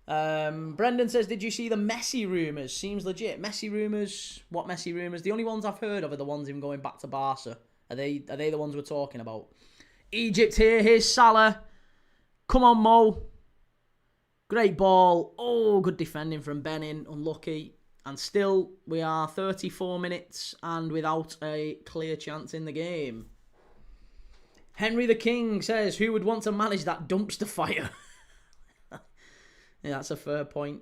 Brendan says, did you see the Messi rumours? Seems legit. Messi rumours? What Messi rumours? The only ones I've heard of are the ones him going back to Barca. Are they the ones we're talking about? Egypt here. Here's Salah. Come on, Mo. Great ball. Oh, good defending from Benin. Unlucky. And still, we are 34 minutes and without a clear chance in the game. Henry the King says, who would want to manage that dumpster fire? Yeah, that's a fair point.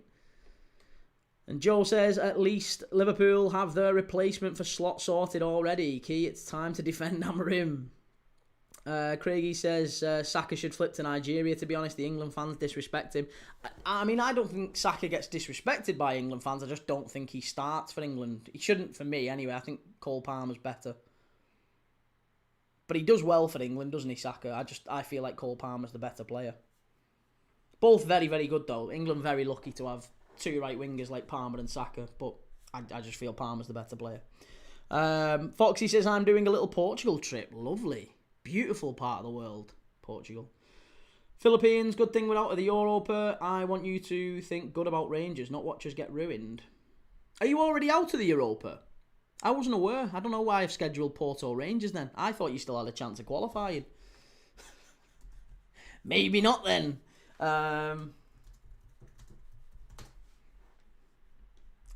And Joe says, at least Liverpool have their replacement for Slot sorted already. Key, it's time to defend Amarim. Craigie says, Saka should flip to Nigeria. To be honest, the England fans disrespect him. I mean, I don't think Saka gets disrespected by England fans. I just don't think he starts for England. He shouldn't for me, anyway. I think Cole Palmer's better. But he does well for England, doesn't he, Saka? I feel like Cole Palmer's the better player. Both very, very good, though. England very lucky to have two right wingers like Palmer and Saka. But I just feel Palmer's the better player. Foxy says, I'm doing a little Portugal trip. Lovely. Beautiful part of the world, Portugal. Philippines, good thing we're out of the Europa. I want you to think good about Rangers, not watch us get ruined. Are you already out of the Europa? I wasn't aware. I don't know why I've scheduled Porto Rangers then. I thought you still had a chance of qualifying. Maybe not then. Are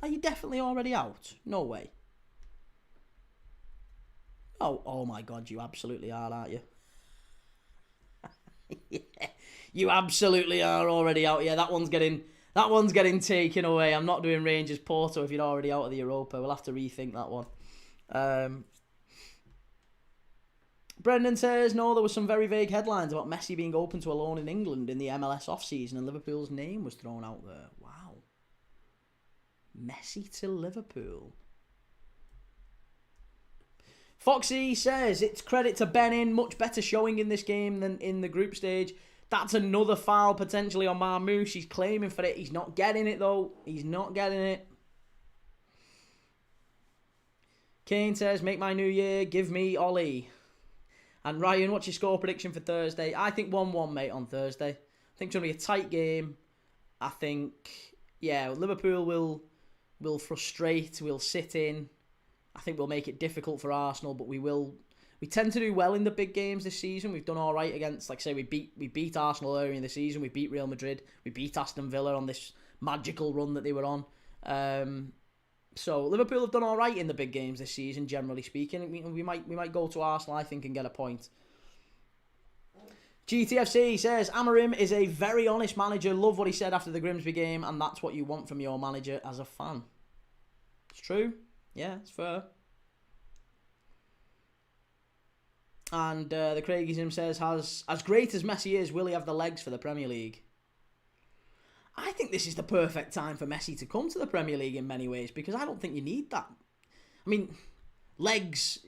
you definitely already out? No way. Oh my God, you absolutely are, aren't you? Yeah, you absolutely are already out. Yeah, that one's getting taken away. I'm not doing Rangers Porto if you're already out of the Europa. We'll have to rethink that one. Brendan says, no, there was some very vague headlines about Messi being open to a loan in England in the MLS off-season and Liverpool's name was thrown out there. Wow. Messi to Liverpool. Foxy says, it's credit to Benin, much better showing in this game than in the group stage. That's another foul potentially on Marmouche. He's claiming for it. He's not getting it, though. He's not getting it. Kane says, make my new year, give me Ollie. And Ryan, what's your score prediction for Thursday? I think 1-1, mate, on Thursday. I think it's going to be a tight game. I think, yeah, Liverpool will frustrate, will sit in. I think we'll make it difficult for Arsenal, but we tend to do well in the big games this season. We've done all right against, like I say, we beat Arsenal earlier in the season. We beat Real Madrid. We beat Aston Villa on this magical run that they were on. So Liverpool have done all right in the big games this season, generally speaking. We might go to Arsenal, I think, and get a point. GTFC says, Amarim is a very honest manager. Love what he said after the Grimsby game, and that's what you want from your manager as a fan. It's true. Yeah, it's fair. And the Craigism says, as great as Messi is, will he have the legs for the Premier League? I think this is the perfect time for Messi to come to the Premier League in many ways, because I don't think you need that. I mean, legs.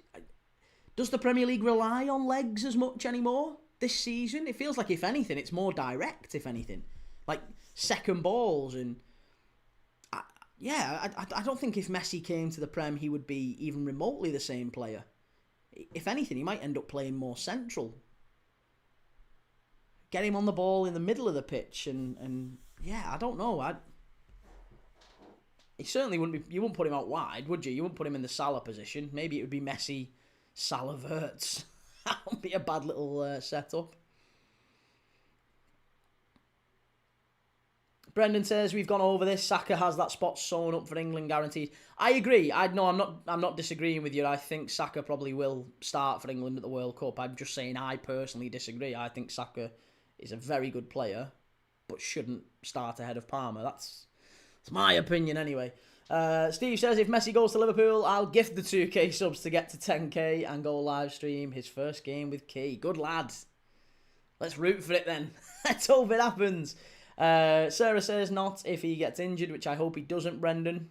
Does the Premier League rely on legs as much anymore this season? It feels like, if anything, it's more direct, if anything. Like, second balls and... I don't think if Messi came to the Prem, he would be even remotely the same player. If anything, he might end up playing more central. Get him on the ball in the middle of the pitch and I don't know. He certainly wouldn't be... You wouldn't put him out wide, would you? You wouldn't put him in the Salah position. Maybe it would be Messi, Salah, Wirtz. That would be a bad little setup. Brendan says, we've gone over this. Saka has that spot sewn up for England, guaranteed. I agree. I'm not disagreeing with you. I think Saka probably will start for England at the World Cup. I'm just saying I personally disagree. I think Saka is a very good player, but shouldn't start ahead of Palmer. That's my opinion anyway. Steve says, if Messi goes to Liverpool, I'll gift the 2K subs to get to 10K and go live stream his first game with Key. Good lad. Let's root for it then. Let's hope it happens. Sarah says not if he gets injured, which I hope he doesn't, Brendan.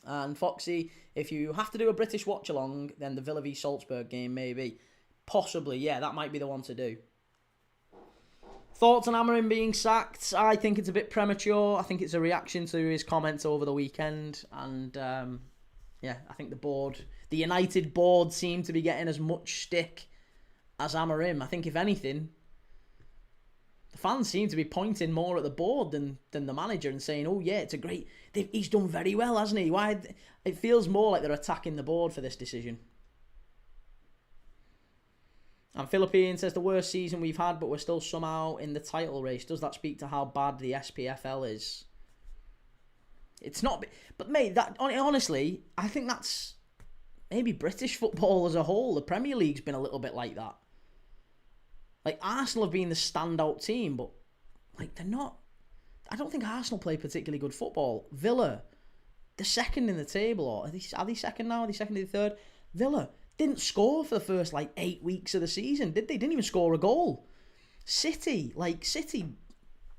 And Foxy, if you have to do a British watch-along, then the Villa v Salzburg game maybe. Possibly, yeah, that might be the one to do. Thoughts on Amorim being sacked? I think it's a bit premature. I think it's a reaction to his comments over the weekend. And, I think the United board seem to be getting as much stick as Amorim. I think, if anything, the fans seem to be pointing more at the board than the manager and saying, oh, yeah, it's a great... He's done very well, hasn't he? Why? It feels more like they're attacking the board for this decision. And Philippine says, the worst season we've had, but we're still somehow in the title race. Does that speak to how bad the SPFL is? It's not... But, mate, honestly, I think that's maybe British football as a whole. The Premier League's been a little bit like that. Like, Arsenal have been the standout team, but, like, they're not... I don't think Arsenal play particularly good football. Villa, they're second in the table, or are they second now? Are they second or third? Villa didn't score for the first, 8 weeks of the season, did they? Didn't even score a goal. City,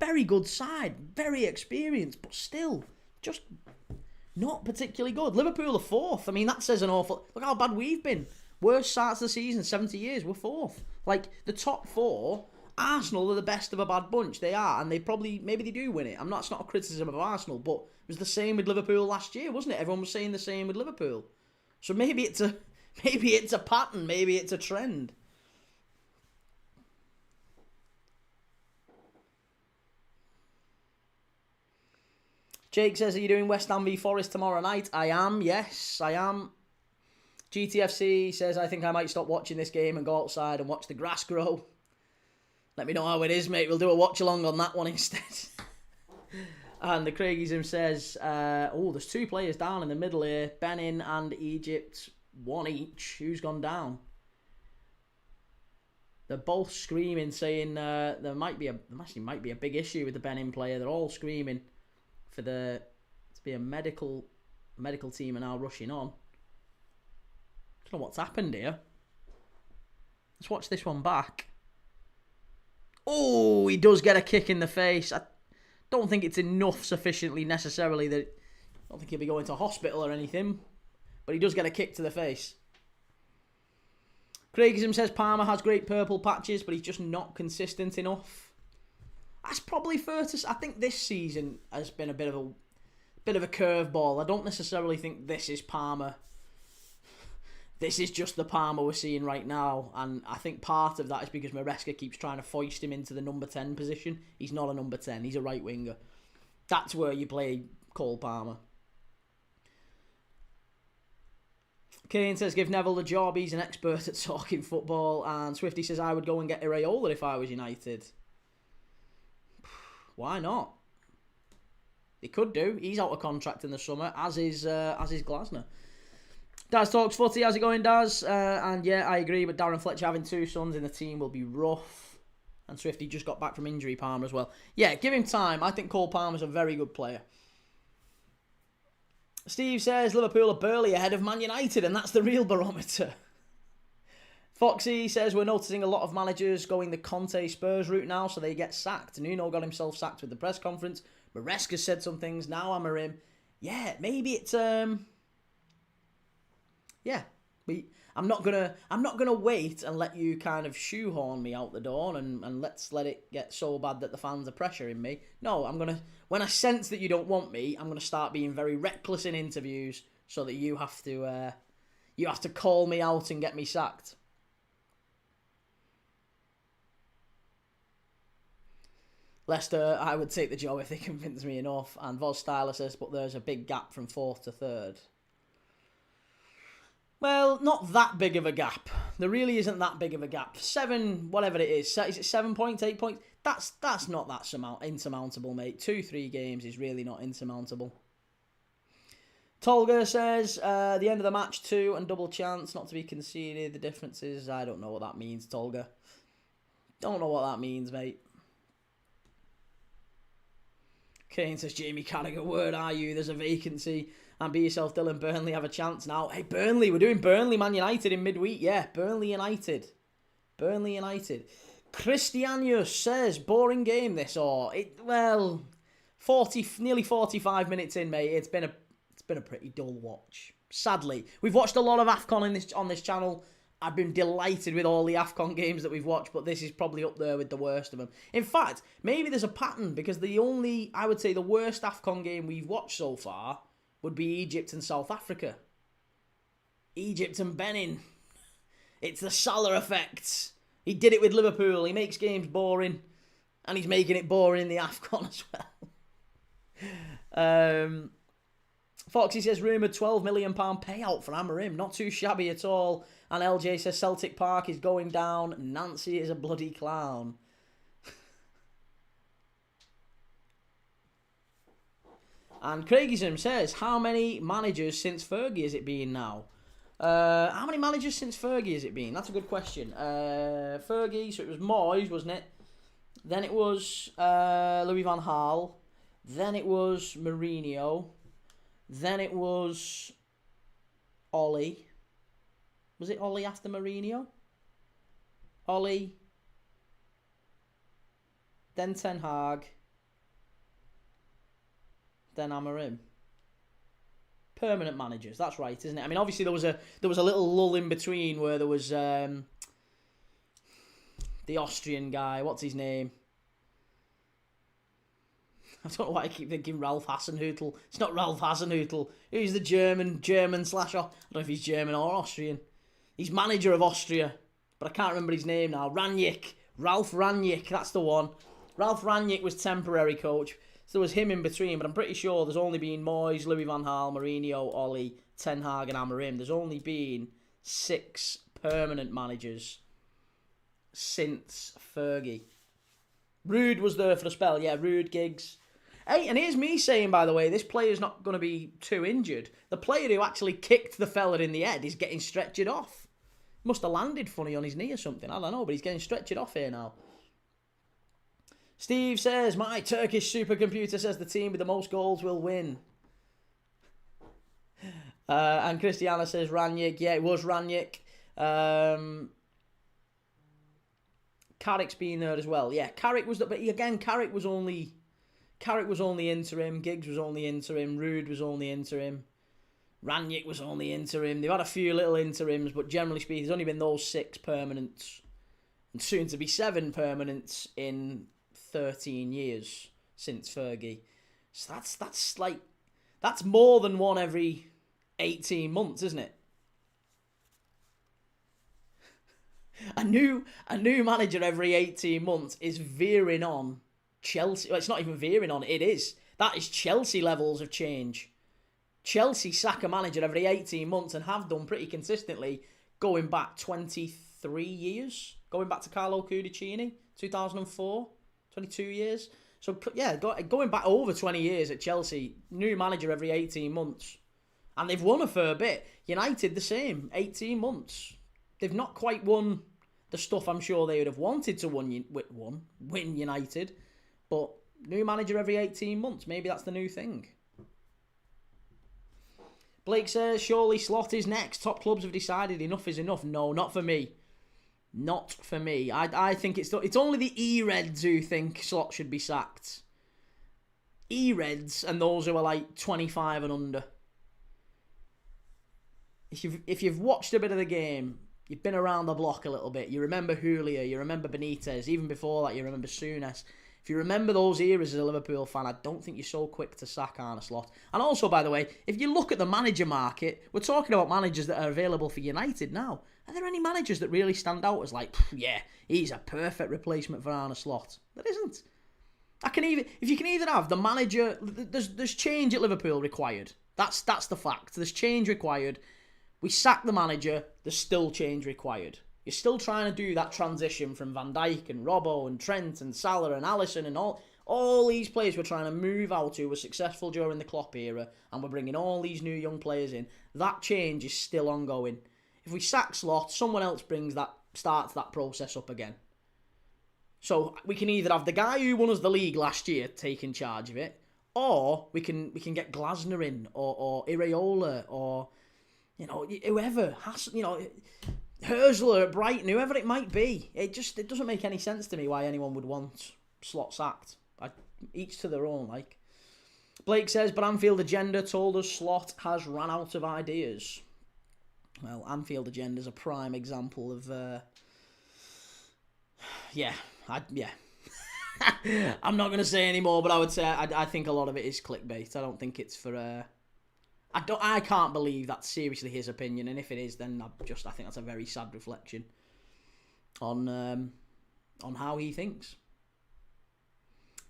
very good side, very experienced, but still, just not particularly good. Liverpool are fourth. I mean, that says an awful... Look how bad we've been. Worst starts of the season, 70 years, we're fourth. The top four, Arsenal are the best of a bad bunch. They are, and maybe they do win it. It's not a criticism of Arsenal, but it was the same with Liverpool last year, wasn't it? Everyone was saying the same with Liverpool. So maybe it's a pattern, maybe it's a trend. Jake says, are you doing West Ham v Forest tomorrow night? I am, yes, I am. GTFC says, I think I might stop watching this game and go outside and watch the grass grow. Let me know how it is, mate. We'll do a watch-along on that one instead. And the Craigism says, there's 2 players down in the middle here. Benin and Egypt, 1 each. Who's gone down? They're both screaming, saying there might be a big issue with the Benin player. They're all screaming for to be a medical team are now rushing on. I don't know what's happened here. Let's watch this one back. Oh, he does get a kick in the face. I don't think it's enough sufficiently necessarily that... I don't think he'll be going to hospital or anything. But he does get a kick to the face. Craigism says Palmer has great purple patches, but he's just not consistent enough. That's probably fair to say. I think this season has been a bit of a curveball. I don't necessarily think this is Palmer. This is just the Palmer we're seeing right now, and I think part of that is because Maresca keeps trying to foist him into the number 10 position. He's not a number 10, he's a right winger. That's where you play Cole Palmer. Kane says, give Neville the job, he's an expert at talking football. And Swifty says, I would go and get Iraola if I was United. Why not? He could do. He's out of contract in the summer, as is Glasner. Daz talks footy. How's it going, Daz? And yeah, I agree. But Darren Fletcher having 2 sons in the team will be rough. And Swifty just got back from injury, Palmer as well. Yeah, give him time. I think Cole Palmer's a very good player. Steve says Liverpool are barely ahead of Man United, and that's the real barometer. Foxy says we're noticing a lot of managers going the Conte Spurs route now, so they get sacked. Nuno got himself sacked with the press conference. Maresca said some things. Now Amorim. Yeah, maybe it's yeah. I'm not gonna wait and let you kind of shoehorn me out the door and let's let it get so bad that the fans are pressuring me. No, when I sense that you don't want me, I'm gonna start being very reckless in interviews so that you have to call me out and get me sacked. Leicester, I would take the job if they convince me enough. And Vos Styler says, but there's a big gap from 4th to 3rd. Well, not that big of a gap. There really isn't that big of a gap. 7, whatever it is it 7 points, 8 points? That's not that insurmountable, mate. 2-3 games is really not insurmountable. Tolga says, the end of the match 2 and double chance, not to be conceded. The difference is, I don't know what that means, Tolga. Don't know what that means, mate. Kane says, Jamie Carragher, where are you? There's a vacancy. And be yourself, Dylan. Burnley have a chance now. Hey, Burnley. We're doing Burnley Man United in midweek. Yeah, Burnley United. Burnley United. Christianius says, boring game this, or... nearly 45 minutes in, mate. It's been a pretty dull watch. Sadly. We've watched a lot of AFCON on this channel. I've been delighted with all the AFCON games that we've watched, but this is probably up there with the worst of them. In fact, maybe there's a pattern, because I would say the worst AFCON game we've watched so far would be Egypt and South Africa. Egypt and Benin. It's the Salah effect. He did it with Liverpool. He makes games boring, and he's making it boring in the AFCON as well. Foxy says, rumoured £12 million payout for Amorim. Not too shabby at all. And LJ says, Celtic Park is going down. Nancy is a bloody clown. And Craigism says, how many managers since Fergie has it been now? How many managers since Fergie has it been? That's a good question. Fergie, so it was Moyes, wasn't it? Then it was Louis van Gaal. Then it was Mourinho. Then it was Ollie. Was it Ollie after Mourinho? Ollie. Then Ten Hag. Then Amorim. Permanent managers. That's right, isn't it? I mean, obviously there was a little lull in between where there was the Austrian guy. What's his name? I don't know why I keep thinking Ralph Hasenhüttl. It's not Ralph Hasenhüttl. Who's the German slash... I don't know if he's German or Austrian. He's manager of Austria, but I can't remember his name now. Rangnick. Ralph Rangnick, that's the one. Ralph Rangnick was temporary coach. So there was him in between, but I'm pretty sure there's only been Moyes, Louis van Gaal, Mourinho, Ollie, Ten Hag and Amorim. There's only been 6 permanent managers since Fergie. Rude was there for a spell. Yeah, Rude, Giggs. Hey, and here's me saying, by the way, this player's not going to be too injured. The player who actually kicked the fella in the head is getting stretchered off. Must have landed funny on his knee or something. I don't know, but he's getting stretchered off here now. Steve says, my Turkish supercomputer says the team with the most goals will win. And Christiana says Rangnick. Yeah, it was Rangnick. Carrick's been there as well. Yeah, Carrick was... But again, Carrick was only interim. Giggs was only interim. Rude was only interim. Rangnick was only interim. They've had a few little interims, but generally speaking, there's only been those 6 permanents. And soon to be 7 permanents in 13 years since Fergie. So that's more than one every 18 months, isn't it? A new manager every 18 months is veering on Chelsea. Well, it's not even veering on, it is. That is Chelsea levels of change. Chelsea sack a manager every 18 months and have done pretty consistently going back 23 years. Going back to Carlo Cudicini, 2004, 22 years. So, yeah, going back over 20 years at Chelsea, new manager every 18 months. And they've won a fair bit. United, the same, 18 months. They've not quite won the stuff I'm sure they would have wanted to win United. But new manager every 18 months, maybe that's the new thing. Blake says, surely Slot is next. Top clubs have decided enough is enough. No, not for me. Not for me. I think it's only the E-Reds who think Slot should be sacked. E-Reds and those who are like 25 and under. If you've watched a bit of the game, you've been around the block a little bit, you remember Julia, you remember Benitez, even before that you remember Souness. If you remember those eras as a Liverpool fan, I don't think you're so quick to sack Arne Slot. And also, by the way, if you look at the manager market, we're talking about managers that are available for United now. Are there any managers that really stand out as like, yeah, he's a perfect replacement for Arne Slot? There isn't. If you can either have the manager, there's change at Liverpool required. That's the fact. There's change required. We sack the manager, there's still change required. You're still trying to do that transition from Van Dijk and Robbo and Trent and Salah and Alisson and all these players we're trying to move out who were successful during the Klopp era, and we're bringing all these new young players in. That change is still ongoing. If we sack Slot, someone else starts that process up again. So we can either have the guy who won us the league last year taking charge of it, or we can get Glasner in, or Iraola, or whoever has, Herzler at Brighton, whoever it might be. It doesn't make any sense to me why anyone would want Slot sacked. Each to their own, like. Blake says, but Anfield Agenda told us Slot has run out of ideas. Well, Anfield Agenda is a prime example of, I'm not going to say any more, but I would say I think a lot of it is clickbait. I don't think it's for... I can't believe that's seriously his opinion, and if it is, then I think that's a very sad reflection on how he thinks.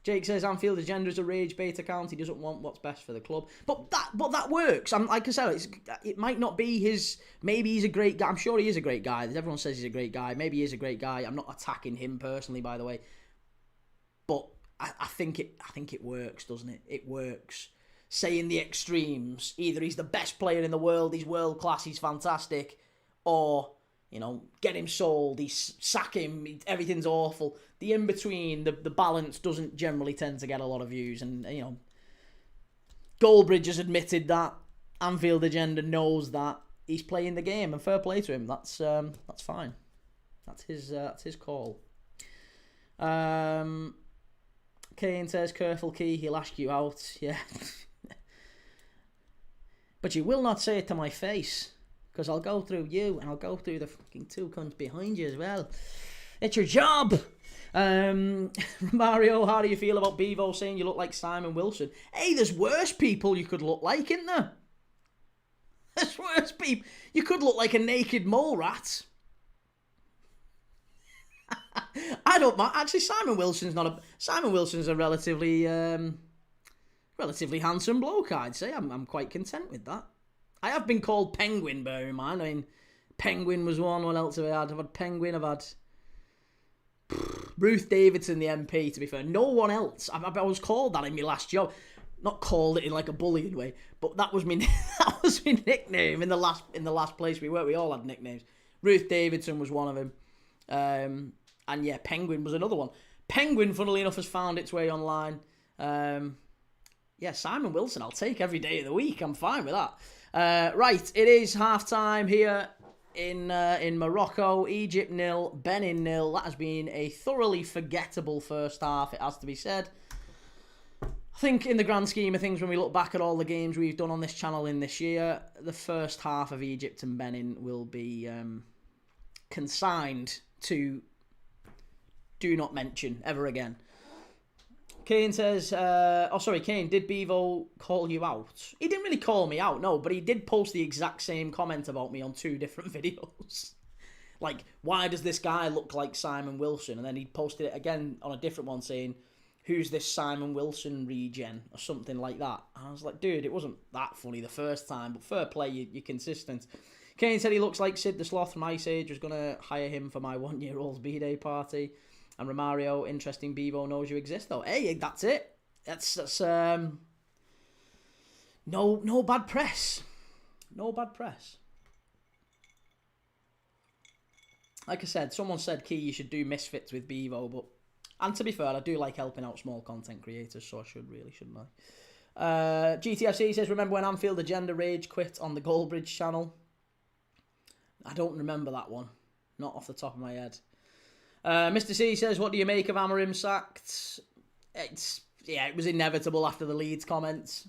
Jake says Anfield Agenda is a rage bait account. He doesn't want what's best for the club, but that works. Like I said, it might not be his. Maybe he's a great guy. I'm sure he is a great guy. Everyone says he's a great guy. Maybe he is a great guy. I'm not attacking him personally, by the way, but I think it works, doesn't it? It works. Saying the extremes, either he's the best player in the world, he's world class, he's fantastic, or get him sold, sack him, everything's awful. The in between, the balance doesn't generally tend to get a lot of views, and Goldbridge has admitted that. Anfield Agenda knows that. He's playing the game, and fair play to him. That's fine. That's his call. Kane says, careful, Key, he'll ask you out. Yeah. But you will not say it to my face, because I'll go through you, and I'll go through the fucking two cunts behind you as well. It's your job. Mario, how do you feel about Bevo saying you look like Simon Wilson? Hey, there's worse people you could look like, isn't there? There's worse people. You could look like a naked mole rat. I don't mind. Actually, Simon Wilson's a relatively handsome bloke, I'd say. I'm quite content with that. I have been called Penguin, bear in mind. I mean, Penguin was one. What else have I had? I've had Penguin. I've had Ruth Davidson, the MP, to be fair. No one else. I was called that in my last job. Not called it in like a bullying way, but that was my nickname in the last place we worked. We all had nicknames. Ruth Davidson was one of them. And yeah, Penguin was another one. Penguin, funnily enough, has found its way online. Yeah, Simon Wilson, I'll take every day of the week. I'm fine with that. Right, it is half-time here in Morocco. Egypt 0, Benin 0. That has been a thoroughly forgettable first half, it has to be said. I think in the grand scheme of things, when we look back at all the games we've done on this channel in this year, the first half of Egypt and Benin will be consigned to do not mention ever again. Kane says, Kane, did Bevo call you out? He didn't really call me out, no, but he did post the exact same comment about me on 2 different videos. Like, why does this guy look like Simon Wilson? And then he posted it again on a different one saying, who's this Simon Wilson regen? Or something like that. And I was like, dude, it wasn't that funny the first time, but fair play, you're consistent. Kane said he looks like Sid the Sloth from Ice Age, was going to hire him for my 1-year-old's B-Day party. And Romario, interesting, Bevo knows you exist though. Hey, that's it. That's no bad press. No bad press. Like I said, someone said, Key, you should do Misfits with Bevo, and to be fair, I do like helping out small content creators, so I should really, shouldn't GTFC says, remember when Anfield Agenda Rage quit on the Goldbridge channel? I don't remember that one. Not off the top of my head. Mr. C says, what do you make of Amorim sacked? It was inevitable after the Leeds comments.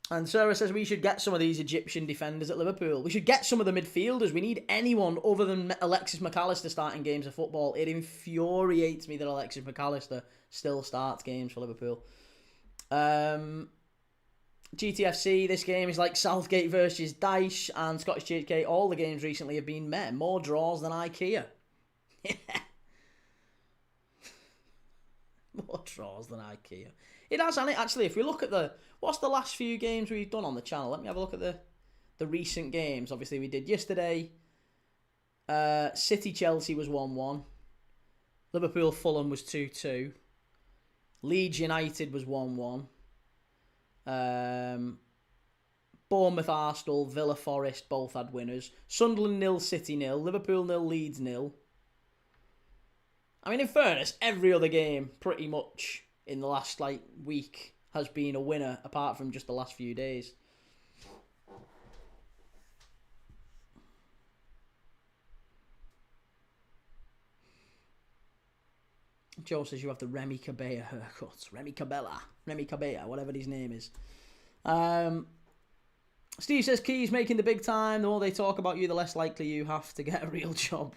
And Sarah says we should get some of these Egyptian defenders at Liverpool. We should get some of the midfielders. We need anyone other than Alexis McAllister starting games of football. It infuriates me that Alexis McAllister still starts games for Liverpool. GTFC, this game is like Southgate versus Dyche and Scottish HK. All the games recently have been more draws than IKEA. More draws than IKEA. It has, and actually, if we look at what's the last few games we've done on the channel? Let me have a look at the recent games. Obviously, we did yesterday. City-Chelsea was 1-1. Liverpool-Fulham was 2-2. Leeds United was 1-1. Bournemouth-Arsenal, Villa-Forest both had winners. Sunderland 0, City 0. Liverpool 0, Leeds 0. I mean, in fairness, every other game, pretty much, in the last, week, has been a winner, apart from just the last few days. Joe says you have the Remy Cabella haircut. Remy Cabella, whatever his name is. Steve says, Keys making the big time. The more they talk about you, the less likely you have to get a real job.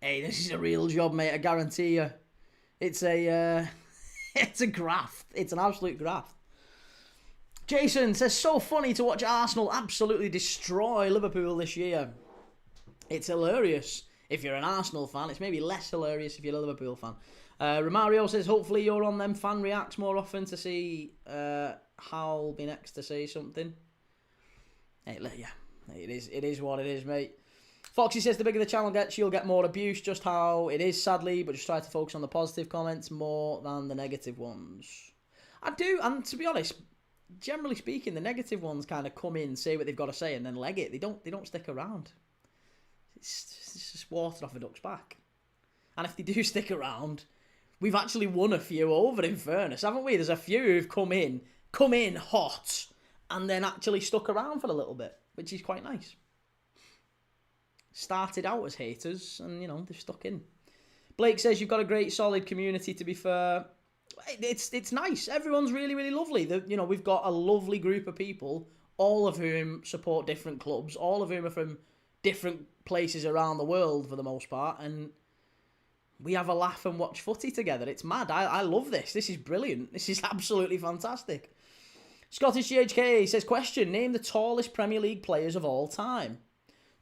Hey, this is a real job, mate. I guarantee you. It's a graft. It's an absolute graft. Jason says, so funny to watch Arsenal absolutely destroy Liverpool this year. It's hilarious if you're an Arsenal fan. It's maybe less hilarious if you're a Liverpool fan. Romario says, hopefully you're on them fan reacts more often to see Howell be next to say something. Hey, yeah, it is what it is, mate. Foxy says the bigger the channel gets, you'll get more abuse. Just how it is, sadly, but just try to focus on the positive comments more than the negative ones. I do, and to be honest, generally speaking, the negative ones kind of come in, say what they've got to say, and then leg it. They don't stick around. It's just water off a duck's back. And if they do stick around, we've actually won a few over, in fairness, haven't we? There's a few who've come in hot, and then actually stuck around for a little bit, which is quite nice. Started out as haters, and, they've stuck in. Blake says, you've got a great, solid community, to be fair. It's nice. Everyone's really, really lovely. We've got a lovely group of people, all of whom support different clubs, all of whom are from different places around the world, for the most part, and we have a laugh and watch footy together. It's mad. I love this. This is brilliant. This is absolutely fantastic. Scottish GHK says, question, name the tallest Premier League players of all time.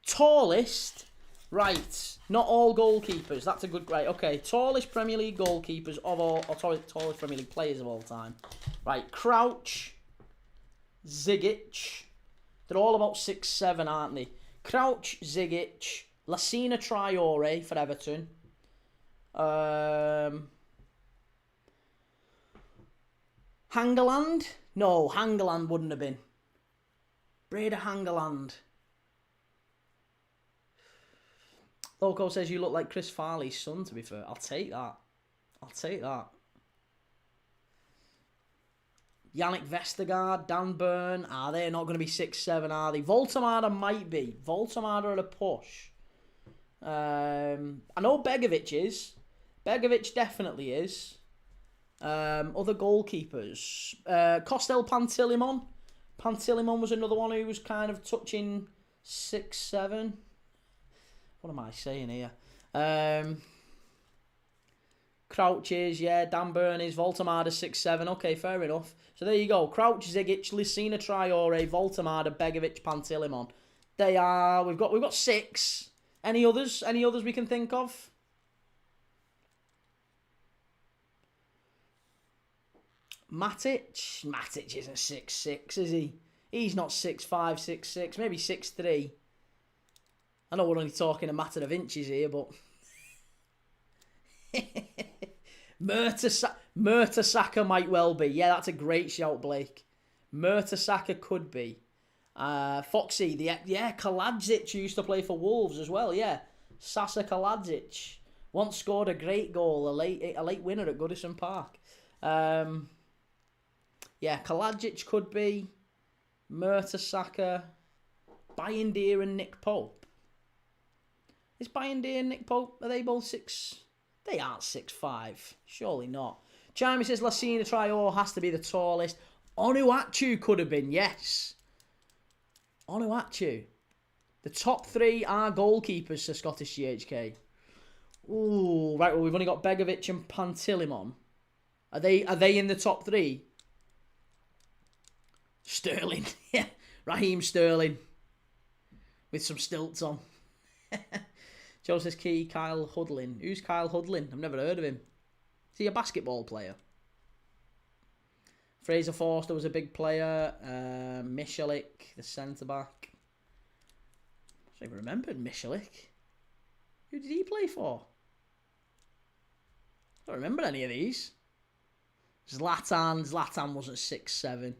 Tallest, right, not all goalkeepers. That's a good, right, okay. Tallest Premier League goalkeepers of all, or tallest Premier League players of all time. Right, Crouch, Zigic. They're all about 6'7", aren't they? Crouch, Zigic, Lassina Traore for Everton. Hangeland? No, Hangeland wouldn't have been. Breda Hangeland. Loco says you look like Chris Farley's son, to be fair. I'll take that. Yannick Vestergaard, Dan Burn. They're not going to be 6'7", are they? Voltemada might be. Voltemada at a push. I know Begovic is. Begovic definitely is. Other goalkeepers. Costel Pantilimon. Pantilimon was another one who was kind of touching 6'7". What am I saying here? Crouch is, yeah. Dan Burn is. Voltemada 6'7". Okay, fair enough. So there you go. Crouch, Zigic, Lassina Traore, Voltemada, Begovic, Pantilimon. They are. We've got 6. Any others? Any others we can think of? Matic? Matic isn't 6'6", is he? He's not 6'5", 6'6", maybe 6'3". I know we're only talking a matter of inches here, but... Mertesacker might well be. Yeah, that's a great shout, Blake. Mertesacker could be. Foxy, Kaladzic used to play for Wolves as well, yeah. Sasa Kaladzic. Once scored a great goal, a late winner at Goodison Park. Yeah, Kalajic could be. Mertesacker. Bayindir and Nick Pope. Is Bayindir and Nick Pope, are they both 6? They aren't 6'5". Surely not. Chimey says Lassina Traore has to be the tallest. Onuachu could have been, yes. Onuachu. The top 3 are goalkeepers, says Scottish GHK. Ooh, right, well, we've only got Begovic and Pantilimon. Are they in the top 3? Sterling. Yeah, Raheem Sterling. With some stilts on. Joe says Kyle Hudlin. Who's Kyle Hudlin? I've never heard of him. Is he a basketball player? Fraser Forster was a big player. Michalik, the centre-back. I don't even remember Michalik. Who did he play for? I don't remember any of these. Zlatan wasn't 6'7".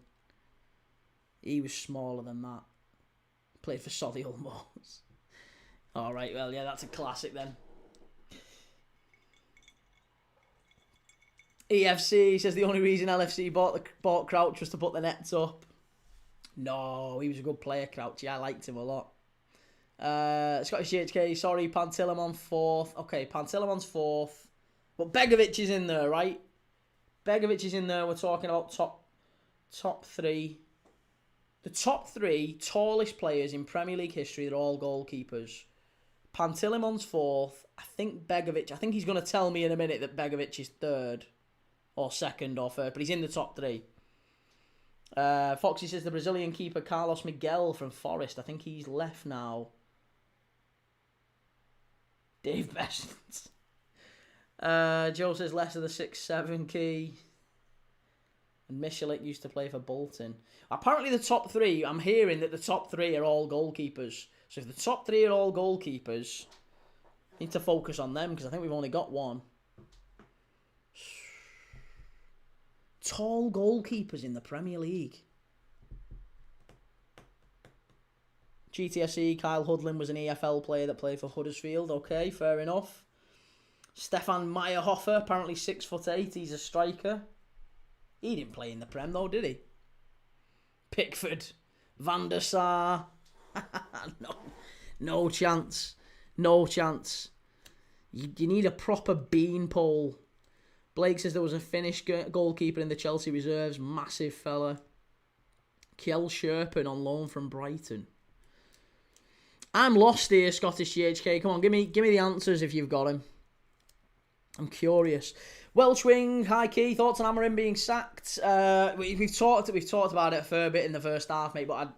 He was smaller than that. Played for Solihull Moors. Alright, well, yeah, that's a classic then. EFC says the only reason LFC bought Crouch was to put the nets up. No, he was a good player, Crouch. Yeah, I liked him a lot. Scottish GHK, sorry, Pantilimon 4th. Okay, Pantilimon's 4th. But Begovic is in there, right? Begovic is in there. We're talking about top 3. The top 3 tallest players in Premier League history, they're all goalkeepers. Pantilimon's 4th. I think he's going to tell me in a minute that Begovic is 3rd. Or 2nd or 3rd. But he's in the top 3. Foxy says the Brazilian keeper Carlos Miguel from Forest. I think he's left now. Dave Best. Joe says less of the 6'7" key. And Michalik used to play for Bolton. Apparently the top 3, I'm hearing that the top 3 are all goalkeepers. So if the top 3 are all goalkeepers, need to focus on them because I think we've only got one. Tall goalkeepers in the Premier League. GTSE, Kyle Hudlin was an EFL player that played for Huddersfield. Okay, fair enough. Stefan Meyerhofer, apparently 6'8". He's a striker. He didn't play in the Prem though, did he? Pickford, Van der Sar. No chance. No chance. You need a proper beanpole. Blake says there was a Finnish goalkeeper in the Chelsea reserves. Massive fella. Kjell Sherpen on loan from Brighton. I'm lost here, Scottish GHK. Come on, give me the answers if you've got them. I'm curious. Welsh Wing, hi Key. Thoughts on Amorim being sacked? We've talked about it a fair bit in the first half, mate. But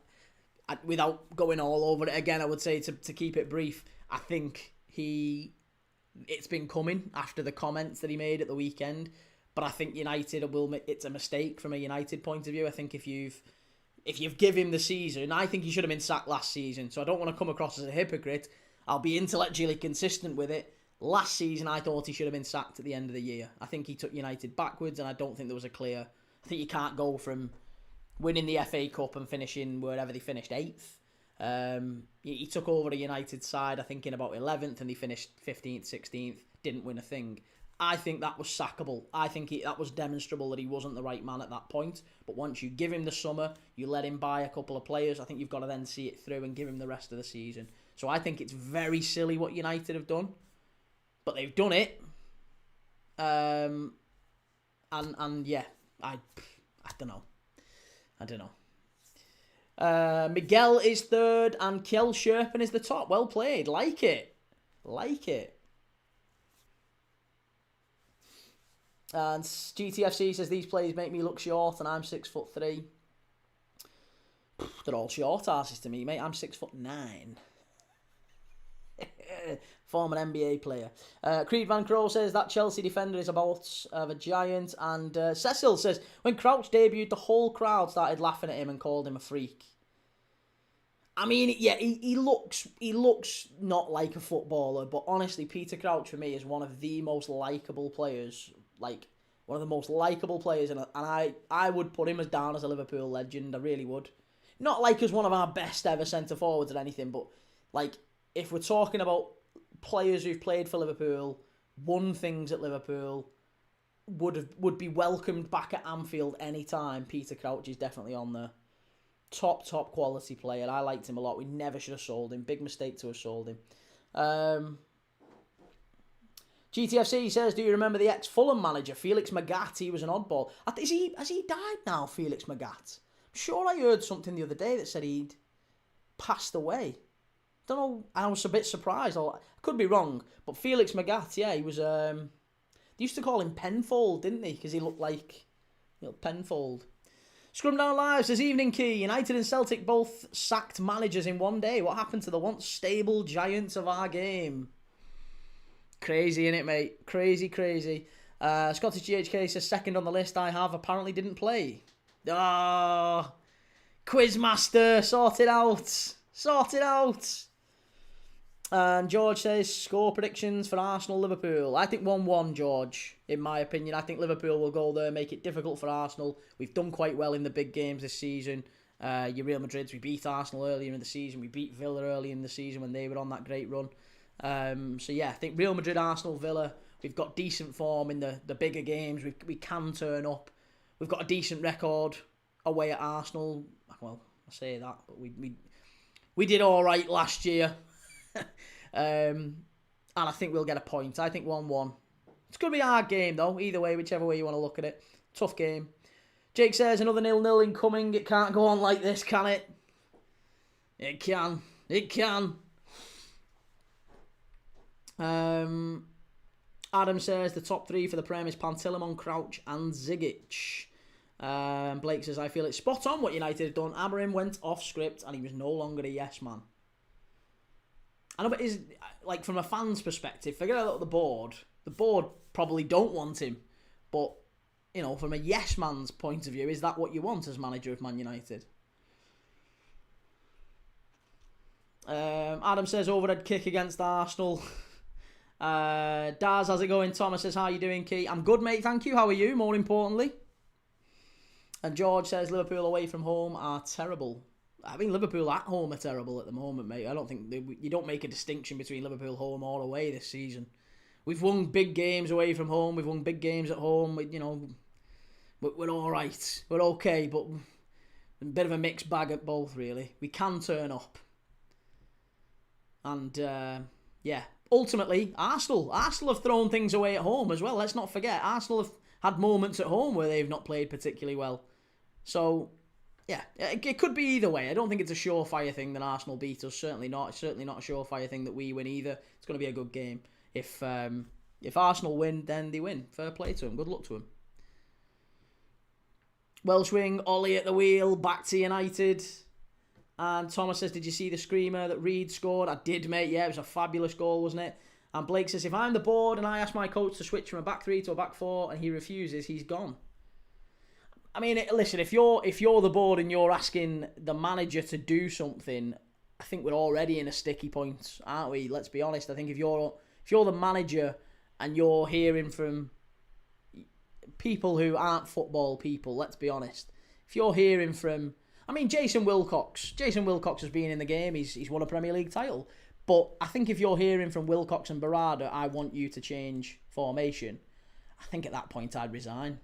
without going all over it again, I would say to keep it brief. I think it's been coming after the comments that he made at the weekend. But I think United it's a mistake from a United point of view. I think if you've given him the season, I think he should have been sacked last season. So I don't want to come across as a hypocrite. I'll be intellectually consistent with it. Last season, I thought he should have been sacked at the end of the year. I think he took United backwards, and I don't think there was a clear... I think you can't go from winning the FA Cup and finishing wherever they finished 8th. He took over the United side, I think, in about 11th, and they finished 15th, 16th, didn't win a thing. I think that was sackable. I think that was demonstrable that he wasn't the right man at that point. But once you give him the summer, you let him buy a couple of players, I think you've got to then see it through and give him the rest of the season. So I think it's very silly what United have done. But they've done it. And yeah, I don't know. Miguel is 3rd and Kjell Sherpen is the top. Well played. Like it. And GTFC says these players make me look short and I'm 6'3". They're all short asses to me, mate. I'm 6'9". Former NBA player. Creed Van Crow says that Chelsea defender is about of a giant. And Cecil says when Crouch debuted, the whole crowd started laughing at him and called him a freak. I mean, yeah, he looks not like a footballer, but honestly, Peter Crouch for me is one of the most likeable players. Like one of the most likeable players, and I would put him down as a Liverpool legend. I really would. Not like as one of our best ever centre forwards or anything, but like if we're talking about players who've played for Liverpool, won things at Liverpool, would be welcomed back at Anfield anytime. Peter Crouch is definitely on there. Top quality player. I liked him a lot. We never should have sold him. Big mistake to have sold him. GTFC says, do you remember the ex-Fulham manager, Felix Magath? He was an oddball. Has he died now, Felix Magath? I'm sure I heard something the other day that said he'd passed away. Don't know. I was a bit surprised. I could be wrong. But Felix Magath, yeah, he was... they used to call him Penfold, didn't they? Because he looked like Penfold. Scrum Down Live says, evening Key. United and Celtic both sacked managers in one day. What happened to the once stable giants of our game? Crazy, innit, mate? Crazy. Scottish GHK says, second on the list I have apparently didn't play. Ah, Quizmaster, sort it out. And George says, score predictions for Arsenal-Liverpool. I think 1-1, George, in my opinion. I think Liverpool will go there, make it difficult for Arsenal. We've done quite well in the big games this season. Your Real Madrids, we beat Arsenal earlier in the season. We beat Villa early in the season when they were on that great run. So yeah, I think Real Madrid, Arsenal, Villa, we've got decent form in the bigger games. We can turn up. We've got a decent record away at Arsenal. Well, I say that, but we did all right last year. And I think we'll get a point. I think 1-1. It's going to be a hard game, though. Either way, whichever way you want to look at it. Tough game. Jake says, another 0-0 incoming. It can't go on like this, can it? It can. Adam says, the top three for the Prem is Pantilimon, Crouch and Zigic. Blake says, I feel it's spot on what United have done. Amorim went off script and he was no longer a yes man. I know, but is like from a fan's perspective, forget about the board probably don't want him. But, you know, from a yes man's point of view, is that what you want as manager of Man United? Adam says, overhead kick against Arsenal. Daz, how's it going? Thomas says, how you doing, Key? I'm good, mate, thank you. How are you, more importantly? And George says, Liverpool away from home are terrible. I mean, Liverpool at home are terrible at the moment, mate. I don't think... you don't make a distinction between Liverpool home or away this season. We've won big games away from home. We've won big games at home. We're all right. We're okay, but a bit of a mixed bag at both, really. We can turn up. And, yeah... Ultimately, Arsenal have thrown things away at home as well. Let's not forget, Arsenal have had moments at home where they've not played particularly well. So, yeah, it could be either way. I don't think it's a surefire thing that Arsenal beat us. Certainly not. It's certainly not a surefire thing that we win either. It's going to be a good game. If Arsenal win, then they win. Fair play to them. Good luck to them. Welsh wing, Ollie at the wheel, back to United. And Thomas says, did you see the screamer that Reed scored? I did, mate. Yeah, it was a fabulous goal, wasn't it? And Blake says, if I'm the board and I ask my coach to switch from a back three to a back four and he refuses, he's gone. I mean, listen, if you're the board and you're asking the manager to do something, I think we're already in a sticky point, aren't we? Let's be honest. I think if you're the manager and you're hearing from people who aren't football people, let's be honest. If you're hearing from... I mean, Jason Wilcox has been in the game. He's won a Premier League title. But I think if you're hearing from Wilcox and Barada, I want you to change formation, I think at that point I'd resign.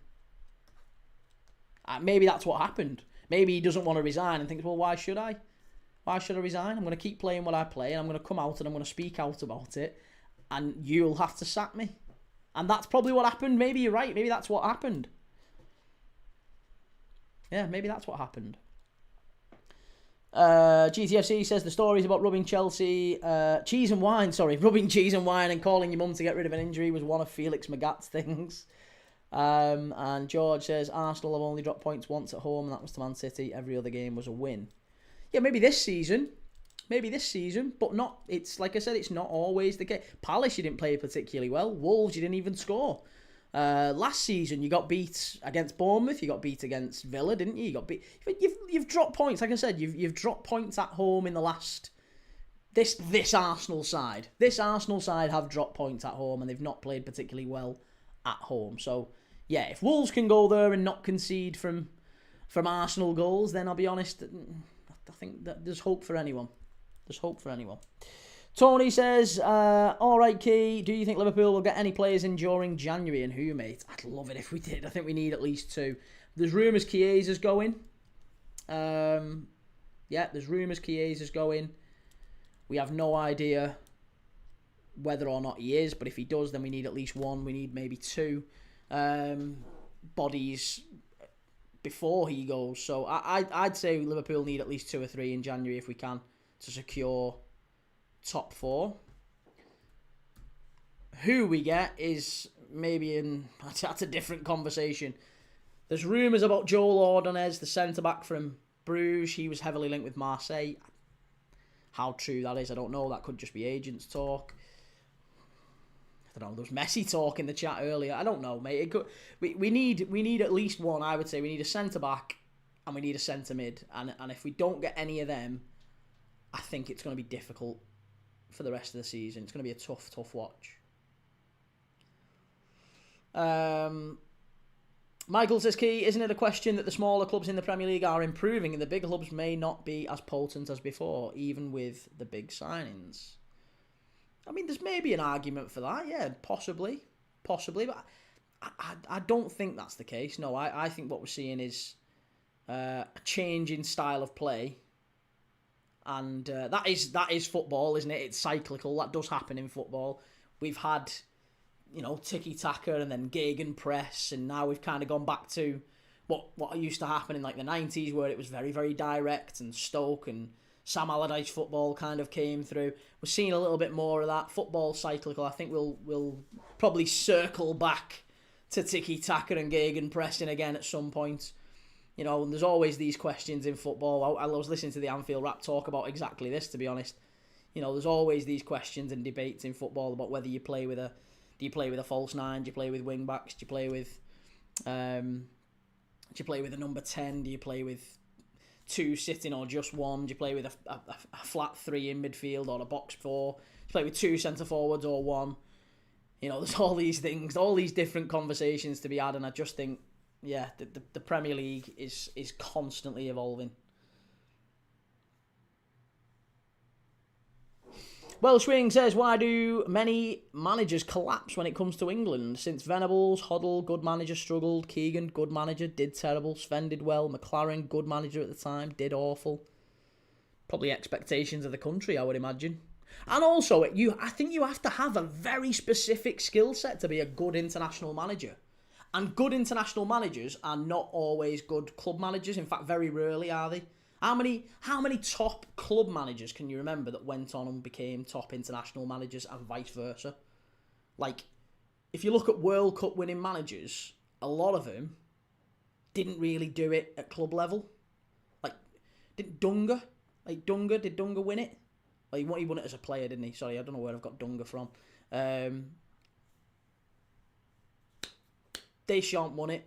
Maybe that's what happened. Maybe he doesn't want to resign and thinks, well, why should I? Why should I resign? I'm going to keep playing what I play and I'm going to come out and I'm going to speak out about it and you'll have to sack me. And that's probably what happened. Maybe you're right. Maybe that's what happened. Yeah, maybe that's what happened. GTFC says the stories about rubbing cheese and wine and calling your mum to get rid of an injury was one of Felix Magath's things. And George says Arsenal have only dropped points once at home and that was to Man City. Every other game was a win. Yeah, maybe this season, but not. It's like I said, it's not always the case. Palace, you didn't play particularly well. Wolves, you didn't even score. Last season, you got beat against Bournemouth. You got beat against Villa, didn't you? You got beat. You've dropped points. Like I said, you've dropped points at home in the last. This Arsenal side. This Arsenal side have dropped points at home, and they've not played particularly well at home. So yeah, if Wolves can go there and not concede from Arsenal goals, then I'll be honest. I think that there's hope for anyone. There's hope for anyone. Tony says, all right, Key, do you think Liverpool will get any players in during January, and who, mate? I'd love it if we did. I think we need at least 2. There's rumours Chiesa's going. There's rumours Chiesa's going. We have no idea whether or not he is, but if he does, then we need at least 1. We need maybe 2 bodies before he goes. So I'd say Liverpool need at least 2 or 3 in January if we can to secure top 4. Who we get is maybe that's a different conversation. There's rumours about Joel Ordonez, the centre-back from Bruges. He was heavily linked with Marseille. How true that is, I don't know. That could just be agents talk. I don't know. There was Messi talk in the chat earlier. I don't know, mate. We need at least 1. I would say we need a centre back and we need a centre mid. And if we don't get any of them, I think it's going to be difficult for the rest of the season. It's going to be a tough watch. Michael says, Key, isn't it a question that the smaller clubs in the Premier League are improving and the big clubs may not be as potent as before, even with the big signings? I mean, there's maybe an argument for that, yeah, possibly, but I don't think that's the case. No, I think what we're seeing is a change in style of play, and that is football, isn't it? It's cyclical. That does happen in football. We've had, tiki-taka and then gegenpress, and now we've kind of gone back to what used to happen in like the 90s, where it was very, very direct, and Stoke and Sam Allardyce football kind of came through. We're seeing a little bit more of that. Football cyclical. I think we'll probably circle back to tiki-taka and gegenpressing again at some point. And there's always these questions in football. I was listening to the Anfield Rap talk about exactly this, to be honest. There's always these questions and debates in football about whether you play with a false 9, do you play with wing backs, do you play with a number 10, do you play with 2 sitting or just 1, do you play with a flat 3 in midfield or a box 4, do you play with 2 centre forwards or 1? There's all these things, all these different conversations to be had, and I just think, the Premier League is constantly evolving. Welshwing says, why do many managers collapse when it comes to England? Since Venables, Hoddle, good manager, struggled. Keegan, good manager, did terrible. Sven did well. McLaren, good manager at the time, did awful. Probably expectations of the country, I would imagine. And also, I think you have to have a very specific skill set to be a good international manager. And good international managers are not always good club managers. In fact, very rarely are they. How many top club managers can you remember that went on and became top international managers and vice versa? Like, if you look at World Cup winning managers, a lot of them didn't really do it at club level. Like, did Dunga win it? Well, he won it as a player, didn't he? Sorry, I don't know where I've got Dunga from. Deschamps won it,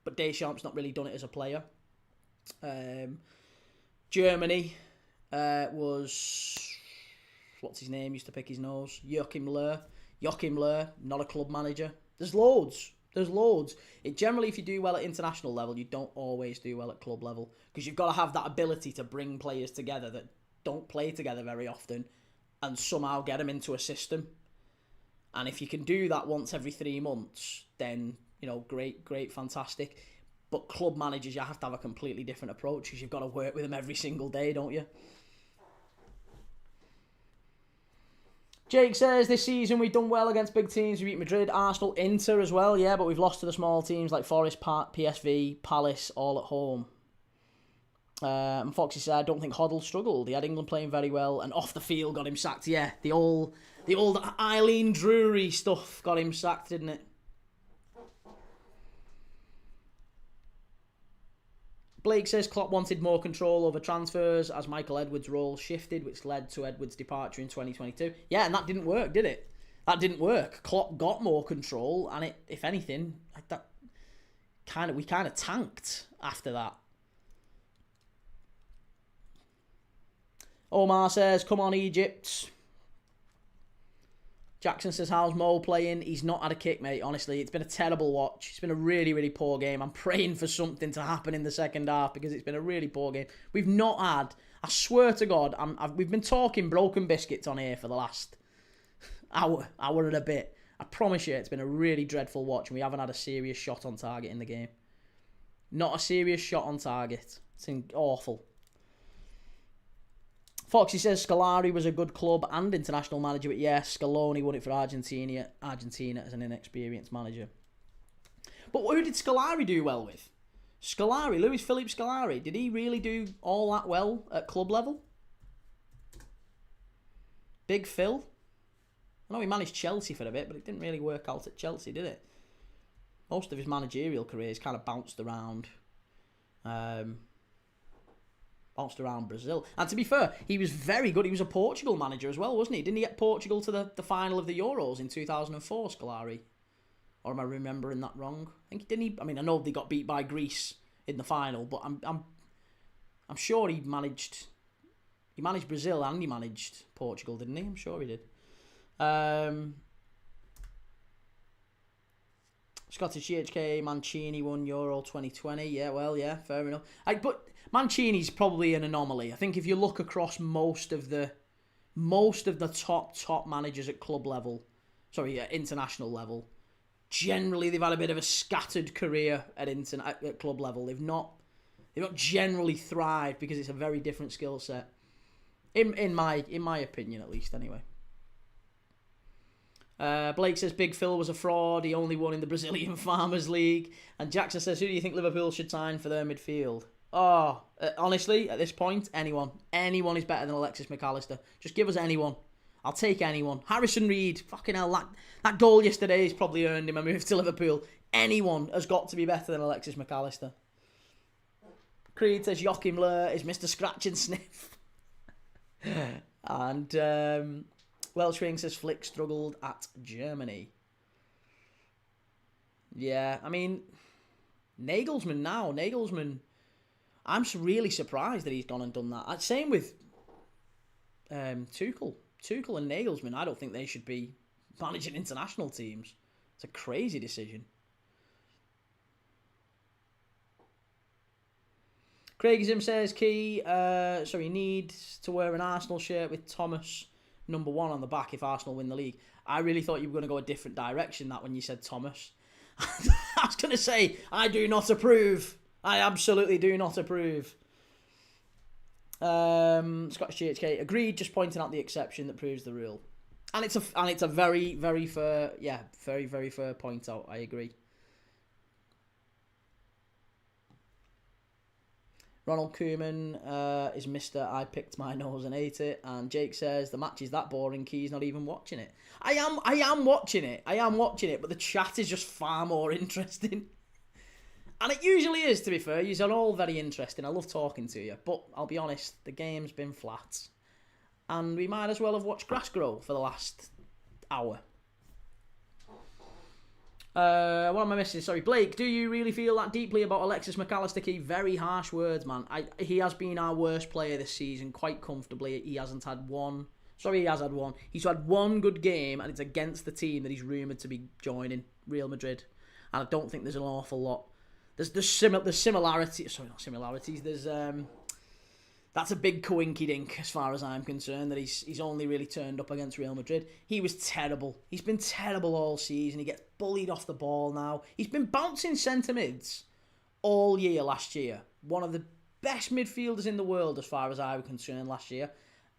but Deschamps not really done it as a player. Germany was, what's his name, used to pick his nose, Joachim Löw, not a club manager. There's loads. Generally, if you do well at international level, you don't always do well at club level, because you've got to have that ability to bring players together that don't play together very often and somehow get them into a system. And if you can do that once every 3 months, then, great, fantastic. But club managers, you have to have a completely different approach, because you've got to work with them every single day, don't you? Jake says, this season we've done well against big teams. We beat Madrid, Arsenal, Inter as well, yeah, but we've lost to the small teams like Forest, PSV, Palace, all at home. And Foxy said, I don't think Hoddle struggled. He had England playing very well, and off the field got him sacked. Yeah, the old Eileen Drury stuff got him sacked, didn't it? Blake says Klopp wanted more control over transfers as Michael Edwards' role shifted, which led to Edwards' departure in 2022. Yeah, and that didn't work, did it? That didn't work. Klopp got more control, and if anything, we kind of tanked after that. Omar says, come on, Egypt. Jackson says, how's Mo playing? He's not had a kick, mate, honestly. It's been a terrible watch. It's been a really, really poor game. I'm praying for something to happen in the second half, because it's been a really poor game. We've not had I swear to God, we've been talking broken biscuits on here for the last hour and a bit. I promise you, it's been a really dreadful watch, and we haven't had a serious shot on target in the game. Not a serious shot on target. It's awful. Foxy says Scolari was a good club and international manager, but yes, Scaloni won it for Argentina as an inexperienced manager. But who did Scolari do well with? Luis Philippe Scolari, did he really do all that well at club level? Big Phil? I know he managed Chelsea for a bit, but it didn't really work out at Chelsea, did it? Most of his managerial career has kind of bounced around Brazil. And to be fair, he was very good. He was a Portugal manager as well, wasn't he? Didn't he get Portugal to the final of the Euros in 2004, Scolari? Or am I remembering that wrong? I think didn't he? I mean, I know they got beat by Greece in the final, but I'm sure he managed Brazil and he managed Portugal, didn't he? I'm sure he did. Scottish GHK Mancini won Euro 2020. Yeah, well, yeah, fair enough. But Mancini's probably an anomaly. I think if you look across most of the top managers at club level, international level, generally they've had a bit of a scattered career at club level. They've not generally thrived because it's a very different skill set. In my opinion, at least, anyway. Blake says Big Phil was a fraud. He only won in the Brazilian Farmers League. And Jackson says, who do you think Liverpool should sign for their midfield? Honestly, at this point, anyone. Anyone is better than Alexis McAllister. Just give us anyone. I'll take anyone. Harrison Reed, fucking hell, that goal yesterday has probably earned him a move to Liverpool. Anyone has got to be better than Alexis McAllister. Creed says Joachim Löw is Mr. Scratch and Sniff. And Welsh Ring says Flick struggled at Germany. Yeah, I mean, Nagelsmann, I'm really surprised that he's gone and done that. Same with Tuchel and Nagelsmann. I don't think they should be managing international teams. It's a crazy decision. Craigism says he needs to wear an Arsenal shirt with Thomas number 1 on the back if Arsenal win the league. I really thought you were going to go a different direction when you said Thomas. I was going to say, I do not approve. I absolutely do not approve. Scottish GHK agreed, just pointing out the exception that proves the rule. And it's a very, very fair, very, very fair point out. I agree. Ronald Koeman is Mr. I picked my nose and ate it. And Jake says, the match is that boring, Key's not even watching it. I am watching it, but the chat is just far more interesting. And it usually is, to be fair. You're all very interesting. I love talking to you. But I'll be honest, the game's been flat. And we might as well have watched grass grow for the last hour. What am I missing? Sorry, Blake, do you really feel that deeply about Alexis McAllister? Key? Very harsh words, man. He has been our worst player this season quite comfortably. He has had one. He's had one good game, and it's against the team that he's rumoured to be joining, Real Madrid. And I don't think there's an awful lot. There's similarities. Sorry, not similarities. That's a big coinky-dink as far as I'm concerned, that he's only really turned up against Real Madrid. He was terrible. He's been terrible all season. He gets bullied off the ball now. He's been bouncing centre-mids all year last year. One of the best midfielders in the world as far as I was concerned last year.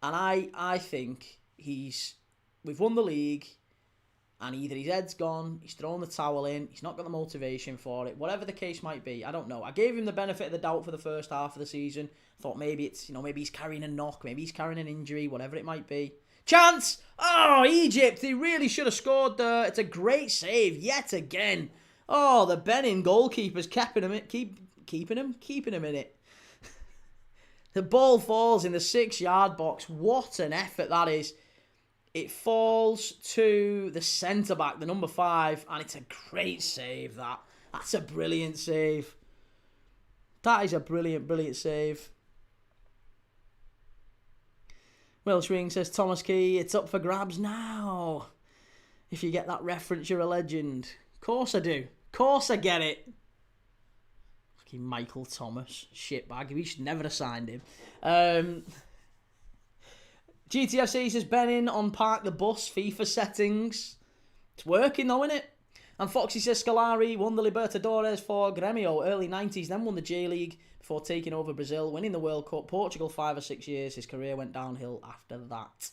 And I think we've won the league, and either his head's gone, he's thrown the towel in, he's not got the motivation for it, whatever the case might be. I don't know. I gave him the benefit of the doubt for the first half of the season. Thought maybe maybe he's carrying a knock, maybe he's carrying an injury, whatever it might be. Chance! Oh, Egypt! He really should have scored there. It's a great save yet again. Oh, the Benin goalkeeper's keeping him in it. The ball falls in the 6-yard box. What an effort that is. It falls to the centre-back, the number 5, and it's a great save, that. That's a brilliant save. That is a brilliant, brilliant save. Welsh Ring says, Thomas Key, it's up for grabs now. If you get that reference, you're a legend. Of course I do. Of course I get it. Fucking Michael Thomas. Shitbag. We should never have signed him. GTFC says Benin on Park the Bus FIFA settings. It's working though, isn't it? And Foxy says Scolari won the Libertadores for Gremio early 90s, then won the J-League before taking over Brazil, winning the World Cup. Portugal 5 or 6 years. His career went downhill after that.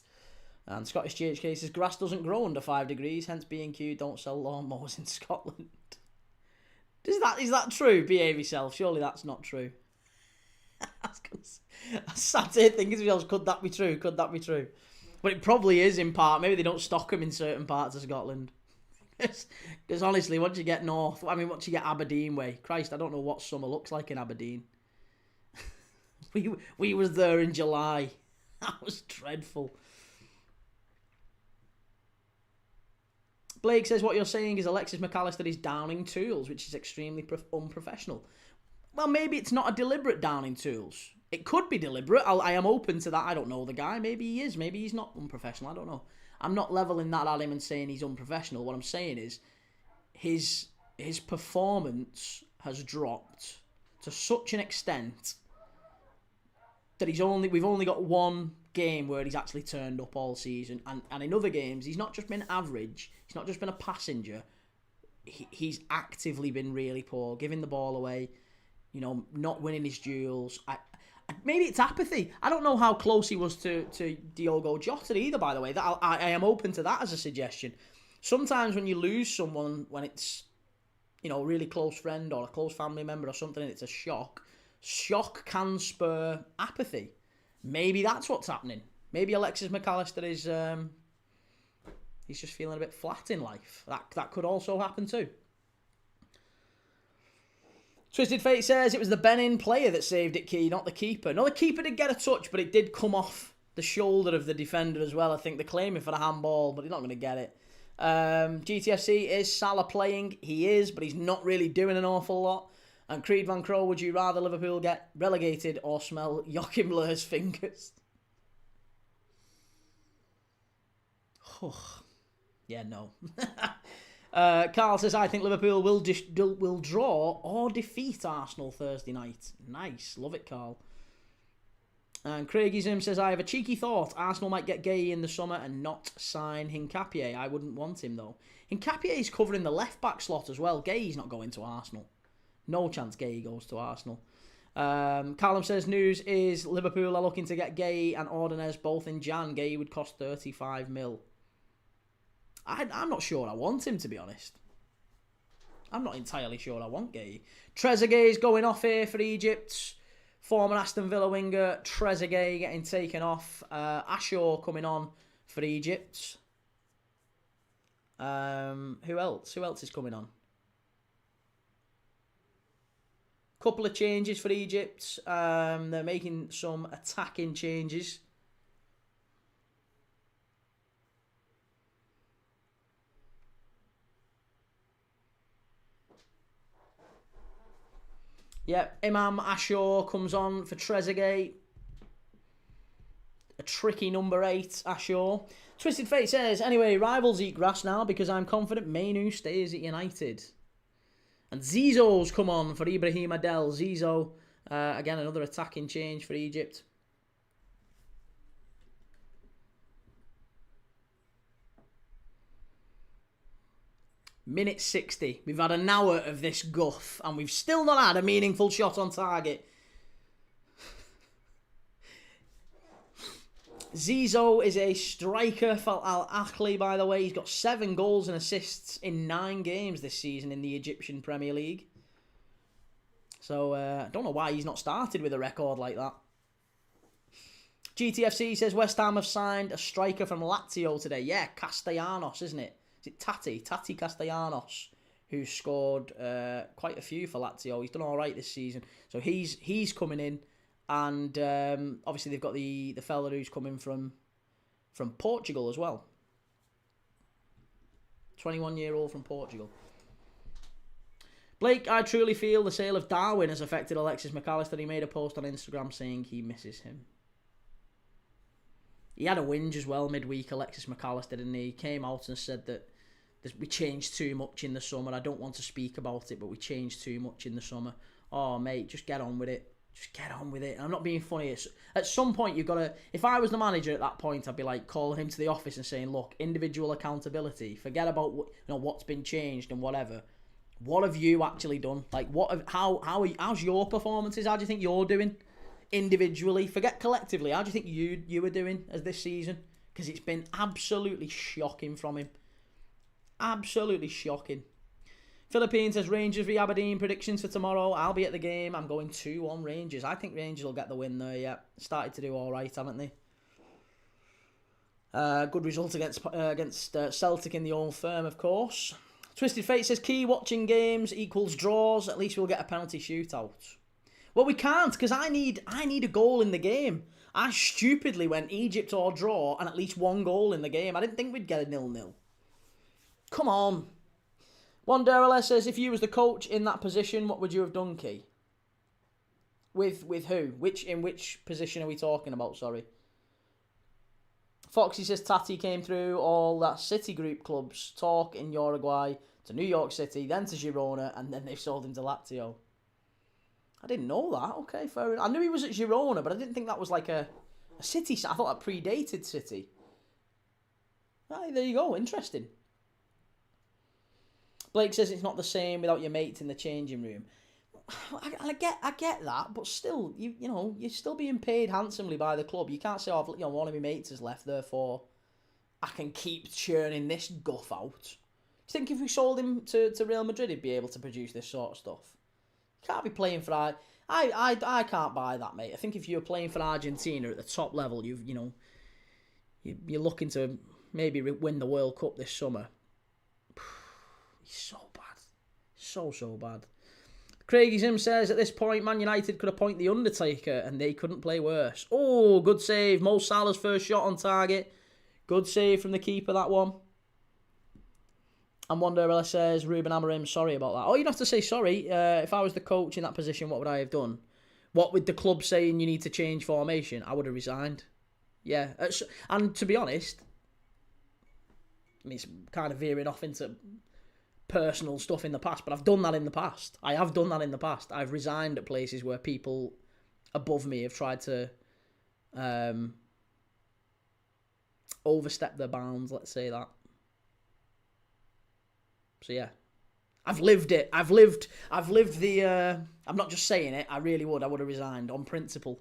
And Scottish GHK says grass doesn't grow under 5 degrees, hence B&Q don't sell lawnmowers in Scotland. Is that true? Behave yourself. Surely that's not true. I sat here thinking to myself, could that be true? Could that be true? But it probably is in part. Maybe they don't stock them in certain parts of Scotland. Because honestly, once you get north, once you get Aberdeen way, Christ, I don't know what summer looks like in Aberdeen. we was there in July. That was dreadful. Blake says what you're saying is Alexis McAllister is downing tools, which is extremely unprofessional. Well, maybe it's not a deliberate downing tools. It could be deliberate. I am open to that. I don't know the guy. Maybe he is. Maybe he's not unprofessional. I don't know. I'm not leveling that at him and saying he's unprofessional. What I'm saying is his performance has dropped to such an extent that we've only got one game where he's actually turned up all season. And in other games, he's not just been average. He's not just been a passenger. He's actively been really poor, giving the ball away, not winning his duels. Maybe it's apathy. I don't know how close he was to Diogo Jota either, by the way. I am open to that as a suggestion. Sometimes when you lose someone, when it's, a really close friend or a close family member or something, and it's a shock can spur apathy. Maybe that's what's happening. Maybe Alexis McAllister is he's just feeling a bit flat in life. That could also happen too. Twisted Fate says it was the Benin player that saved it, Key, not the keeper. No, the keeper did get a touch, but it did come off the shoulder of the defender as well. I think they're claiming for the handball, but he's not going to get it. GTFC, is Salah playing? He is, but he's not really doing an awful lot. And Creed Van Crow, would you rather Liverpool get relegated or smell Joachim Löw's fingers? Yeah, no. Carl says, I think Liverpool will draw or defeat Arsenal Thursday night. Nice. Love it, Carl. And Craigism says, I have a cheeky thought. Arsenal might get Gay in the summer and not sign Hincapié. I wouldn't want him, though. Hincapié is covering the left-back slot as well. Gay's not going to Arsenal. No chance Gay goes to Arsenal. Callum says, news is Liverpool are looking to get Gay and Ordonez both in Jan. Gay would cost 35 mil. I'm not sure I want him, to be honest. I'm not entirely sure I want Gay. Trezeguet is going off here for Egypt. Former Aston Villa winger Trezeguet getting taken off. Ashaw coming on for Egypt. Who else? Who else is coming on? Couple of changes for Egypt. They're making some attacking changes. Yep, Imam Ashaw comes on for Trezeguet. A tricky number 8, Ashaw. Twisted Fate says, anyway, rivals eat grass now because I'm confident Mainu stays at United. And Zizo's come on for Ibrahim Adel. Zizo, again, another attacking change for Egypt. Minute 60. We've had an hour of this guff and we've still not had a meaningful shot on target. Zizo is a striker for Al Ahly, by the way. He's got 7 goals and assists in 9 games this season in the Egyptian Premier League. So, I don't know why he's not started with a record like that. GTFC says West Ham have signed a striker from Lazio today. Yeah, Castellanos, isn't it? Is it Tati Castellanos, who scored quite a few for Lazio. He's done all right this season. So he's coming in. And obviously they've got the fella who's coming from Portugal as well. 21-year-old from Portugal. Blake, I truly feel the sale of Darwin has affected Alexis McAllister. He made a post on Instagram saying he misses him. He had a whinge as well midweek, Alexis McAllister, didn't he? He came out and said that we changed too much in the summer. I don't want to speak about it, but we changed too much in the summer. Oh, mate, just get on with it. Just get on with it. And I'm not being funny. At some point, you've got to... If I was the manager at that point, I'd be like calling him to the office and saying, look, individual accountability. Forget about what's been changed and whatever. What have you actually done? Like, how's your performances? How do you think you're doing individually? Forget collectively. How do you think you were doing as this season? Because it's been absolutely shocking from him. Absolutely shocking. Philippines says Rangers v Aberdeen predictions for tomorrow. I'll be at the game. I'm going 2-1 Rangers. I think Rangers will get the win there, yeah. Started to do all right, haven't they? Good result against Celtic in the Old Firm, of course. Twisted Fate says key watching games equals draws. At least we'll get a penalty shootout. Well, we can't, because I need a goal in the game. I stupidly went Egypt or draw and at least one goal in the game. I didn't think we'd get a 0-0. Come on. Wanderala says, if you was the coach in that position, what would you have done, Key? With who? In which position are we talking about, sorry? Foxy says Tati came through all that City group clubs talk in Uruguay to New York City, then to Girona, and then they've sold him to Lazio. I didn't know that. Okay, fair enough. I knew he was at Girona, but I didn't think that was like a City. I thought that predated City. Right, there you go. Interesting. Blake says it's not the same without your mates in the changing room. I get that, but still, you're still being paid handsomely by the club. You can't say, one of my mates has left, therefore I can keep churning this guff out. Do you think if we sold him to Real Madrid, he'd be able to produce this sort of stuff? You can't be playing for... I can't buy that, mate. I think if you're playing for Argentina at the top level, you're looking to maybe win the World Cup this summer. He's so bad. So bad. Craigie Sim says, at this point, Man United could appoint The Undertaker and they couldn't play worse. Oh, good save. Mo Salah's first shot on target. Good save from the keeper, that one. And Wanderella says, Ruben Amorim, sorry about that. Oh, you don't have to say sorry. If I was the coach in that position, what would I have done? What with the club saying you need to change formation? I would have resigned. Yeah. And to be honest, I mean, it's kind of veering off into personal stuff in the past, but I've done that in the past. I have done that in the past. I've resigned at places where people above me have tried to overstep their bounds, let's say that. So yeah, I've lived it. I've lived the, I'm not just saying it, I really would. I would have resigned on principle.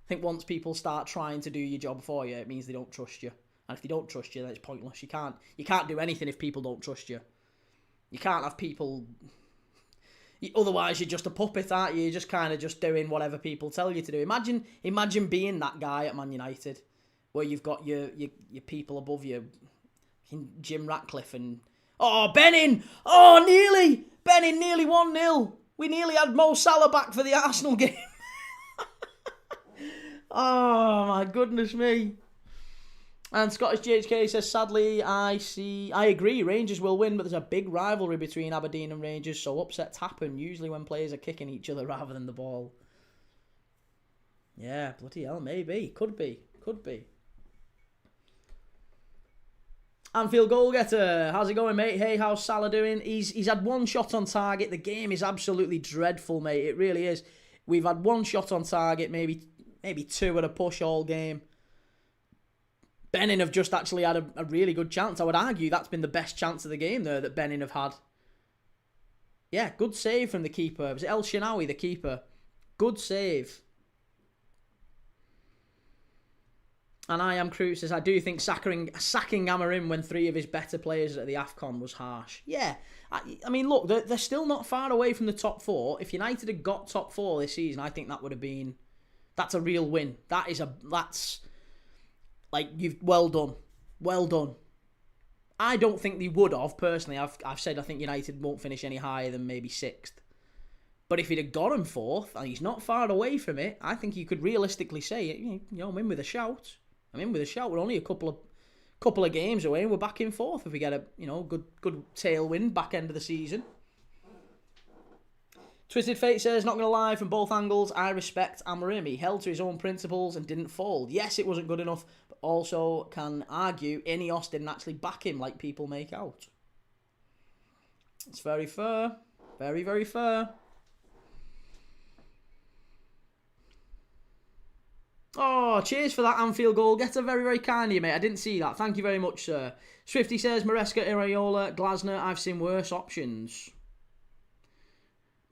I think once people start trying to do your job for you, it means they don't trust you. And if they don't trust you, then it's pointless. You can't do anything if people don't trust you. You can't have people... Otherwise, you're just a puppet, aren't you? You're just kind of just doing whatever people tell you to do. Imagine being that guy at Man United, where you've got your people above you, Jim Ratcliffe and... Oh, Benin! Oh, nearly! Benin nearly 1-0. We nearly had Mo Salah back for the Arsenal game. Oh, my goodness me. And Scottish GHK says, sadly, I agree, Rangers will win, but there's a big rivalry between Aberdeen and Rangers, so upsets happen, usually when players are kicking each other rather than the ball. Yeah, bloody hell, maybe. Could be. Anfield goal getter, how's it going, mate? Hey, how's Salah doing? He's had one shot on target. The game is absolutely dreadful, mate. It really is. We've had one shot on target, maybe two at a push all game. Benin have just actually had a really good chance. I would argue that's been the best chance of the game there that Benin have had. Yeah, good save from the keeper. Was it El Shinawi, the keeper? Good save. And I Am Crew says, I do think sacking Amorim when three of his better players at the AFCON was harsh. Yeah, I mean, look, they're still not far away from the top four. If United had got top four this season, I think that would have been... That's a real win. That's... Like, well done. I don't think they would have, personally. I've said I think United won't finish any higher than maybe 6th. But if he'd have got him 4th, and he's not far away from it, I think you could realistically say, I'm in with a shout. We're only a couple of games away, and we're back in 4th if we get a good tailwind back end of the season. Twisted Fate says, not going to lie, from both angles, I respect Amorim. He held to his own principles and didn't fold. Yes, it wasn't good enough, but also can argue Ineos didn't actually back him like people make out. It's very fair. Very, very fair. Oh, cheers for that Anfield goal. Get a very, very kind of you, mate. I didn't see that. Thank you very much, sir. Swifty says, Maresca, Iraola, Glasner. I've seen worse options.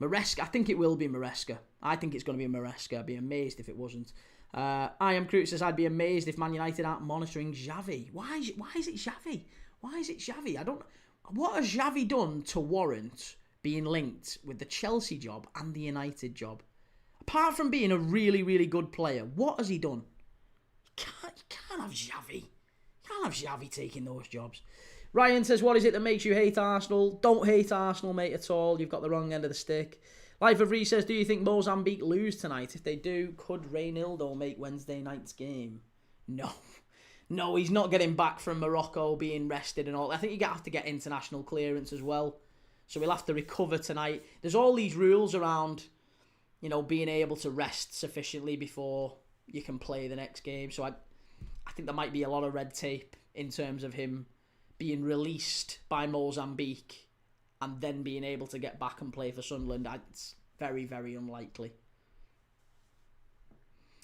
Maresca. I think it will be Maresca. I think it's going to be Maresca. I'd be amazed if it wasn't. I am Crute says, I'd be amazed if Man United aren't monitoring Xavi. Why is it Xavi? Why is it Xavi? I don't... What has Xavi done to warrant being linked with the Chelsea job and the United job? Apart from being a really, really good player, what has he done? You can't have Xavi. You can't have Xavi taking those jobs. Ryan says, what is it that makes you hate Arsenal? Don't hate Arsenal, mate, at all. You've got the wrong end of the stick. Life of Ree says, do you think Mozambique lose tonight? If they do, could Reynildo make Wednesday night's game? No. No, he's not getting back from Morocco being rested and all. I think you have to get international clearance as well. So we'll have to recover tonight. There's all these rules around, you know, being able to rest sufficiently before you can play the next game. So I think there might be a lot of red tape in terms of him being released by Mozambique and then being able to get back and play for Sunderland. It's very, very unlikely.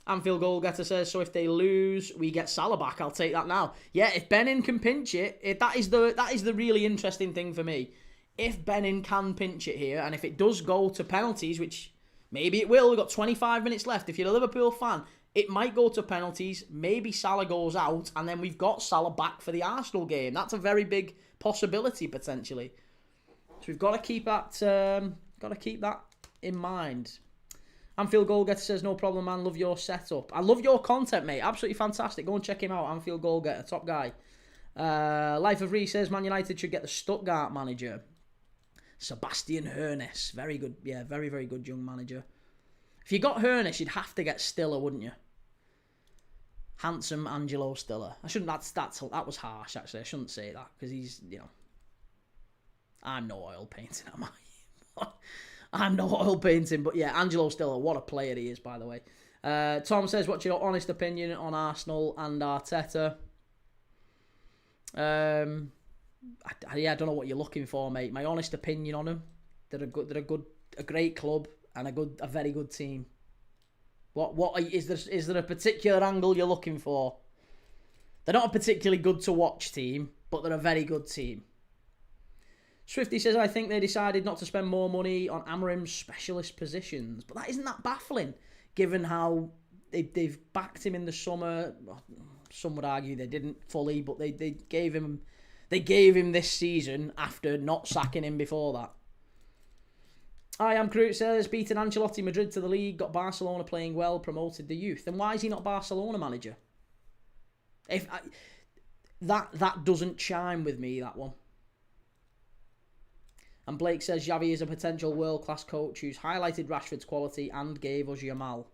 Anfield goal getter says, so if they lose, we get Salah back. I'll take that now. Yeah, if Benin can pinch it, that is the really interesting thing for me. If Benin can pinch it here, and if it does go to penalties, which maybe it will, we've got 25 minutes left. If you're a Liverpool fan, it might go to penalties. Maybe Salah goes out, and then we've got Salah back for the Arsenal game. That's a very big possibility, potentially. So we've got to keep that in mind. Anfield Goalgetter says, no problem, man. Love your setup. I love your content, mate. Absolutely fantastic. Go and check him out. Anfield Goalgetter, top guy. Life of Ree says, Man United should get the Stuttgart manager. Sebastian Hoeneß. Very good. Yeah, very, very good young manager. If you got Hoeneß, you'd have to get Stiller, wouldn't you? Handsome Angelo Stiller. I shouldn't. That was harsh, actually. I shouldn't say that because he's, you know, I'm no oil painting, am I? I'm no oil painting, but yeah, Angelo Stiller, what a player he is, by the way. Tom says, what's your honest opinion on Arsenal and Arteta? I don't know what you're looking for, mate. My honest opinion on them, they're a great club and a very good team. What is there a particular angle you're looking for? They're not a particularly good to watch team, but they're a very good team. Swifty says, I think they decided not to spend more money on Amorim's specialist positions. But that isn't that baffling, given how they've backed him in the summer. Well, some would argue they didn't fully, but they gave him this season after not sacking him before that. I am Crute says, beaten Ancelotti Madrid to the league, got Barcelona playing well, promoted the youth. Then why is he not Barcelona manager? That doesn't chime with me, that one. And Blake says, Xavi is a potential world-class coach who's highlighted Rashford's quality and gave us Yamal.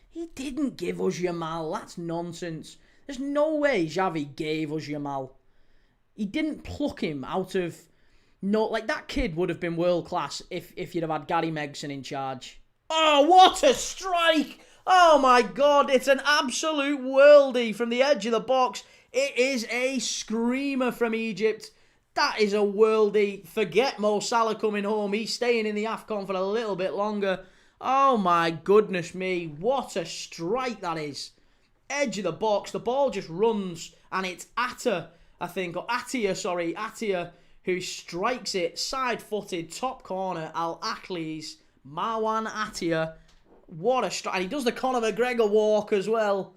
He didn't give us Yamal. That's nonsense. There's no way Xavi gave us Yamal. He didn't pluck him out of... No, like, that kid would have been world-class if you'd have had Gary Megson in charge. Oh, what a strike! Oh, my God. It's an absolute worldie from the edge of the box. It is a screamer from Egypt. That is a worldie. Forget Mo Salah coming home. He's staying in the AFCON for a little bit longer. Oh my goodness me. What a strike that is. Edge of the box. The ball just runs. And it's Attia, who strikes it. Side-footed. Top corner. Al-Akhli's. Marwan Attia. What a strike. And he does the Conor McGregor walk as well.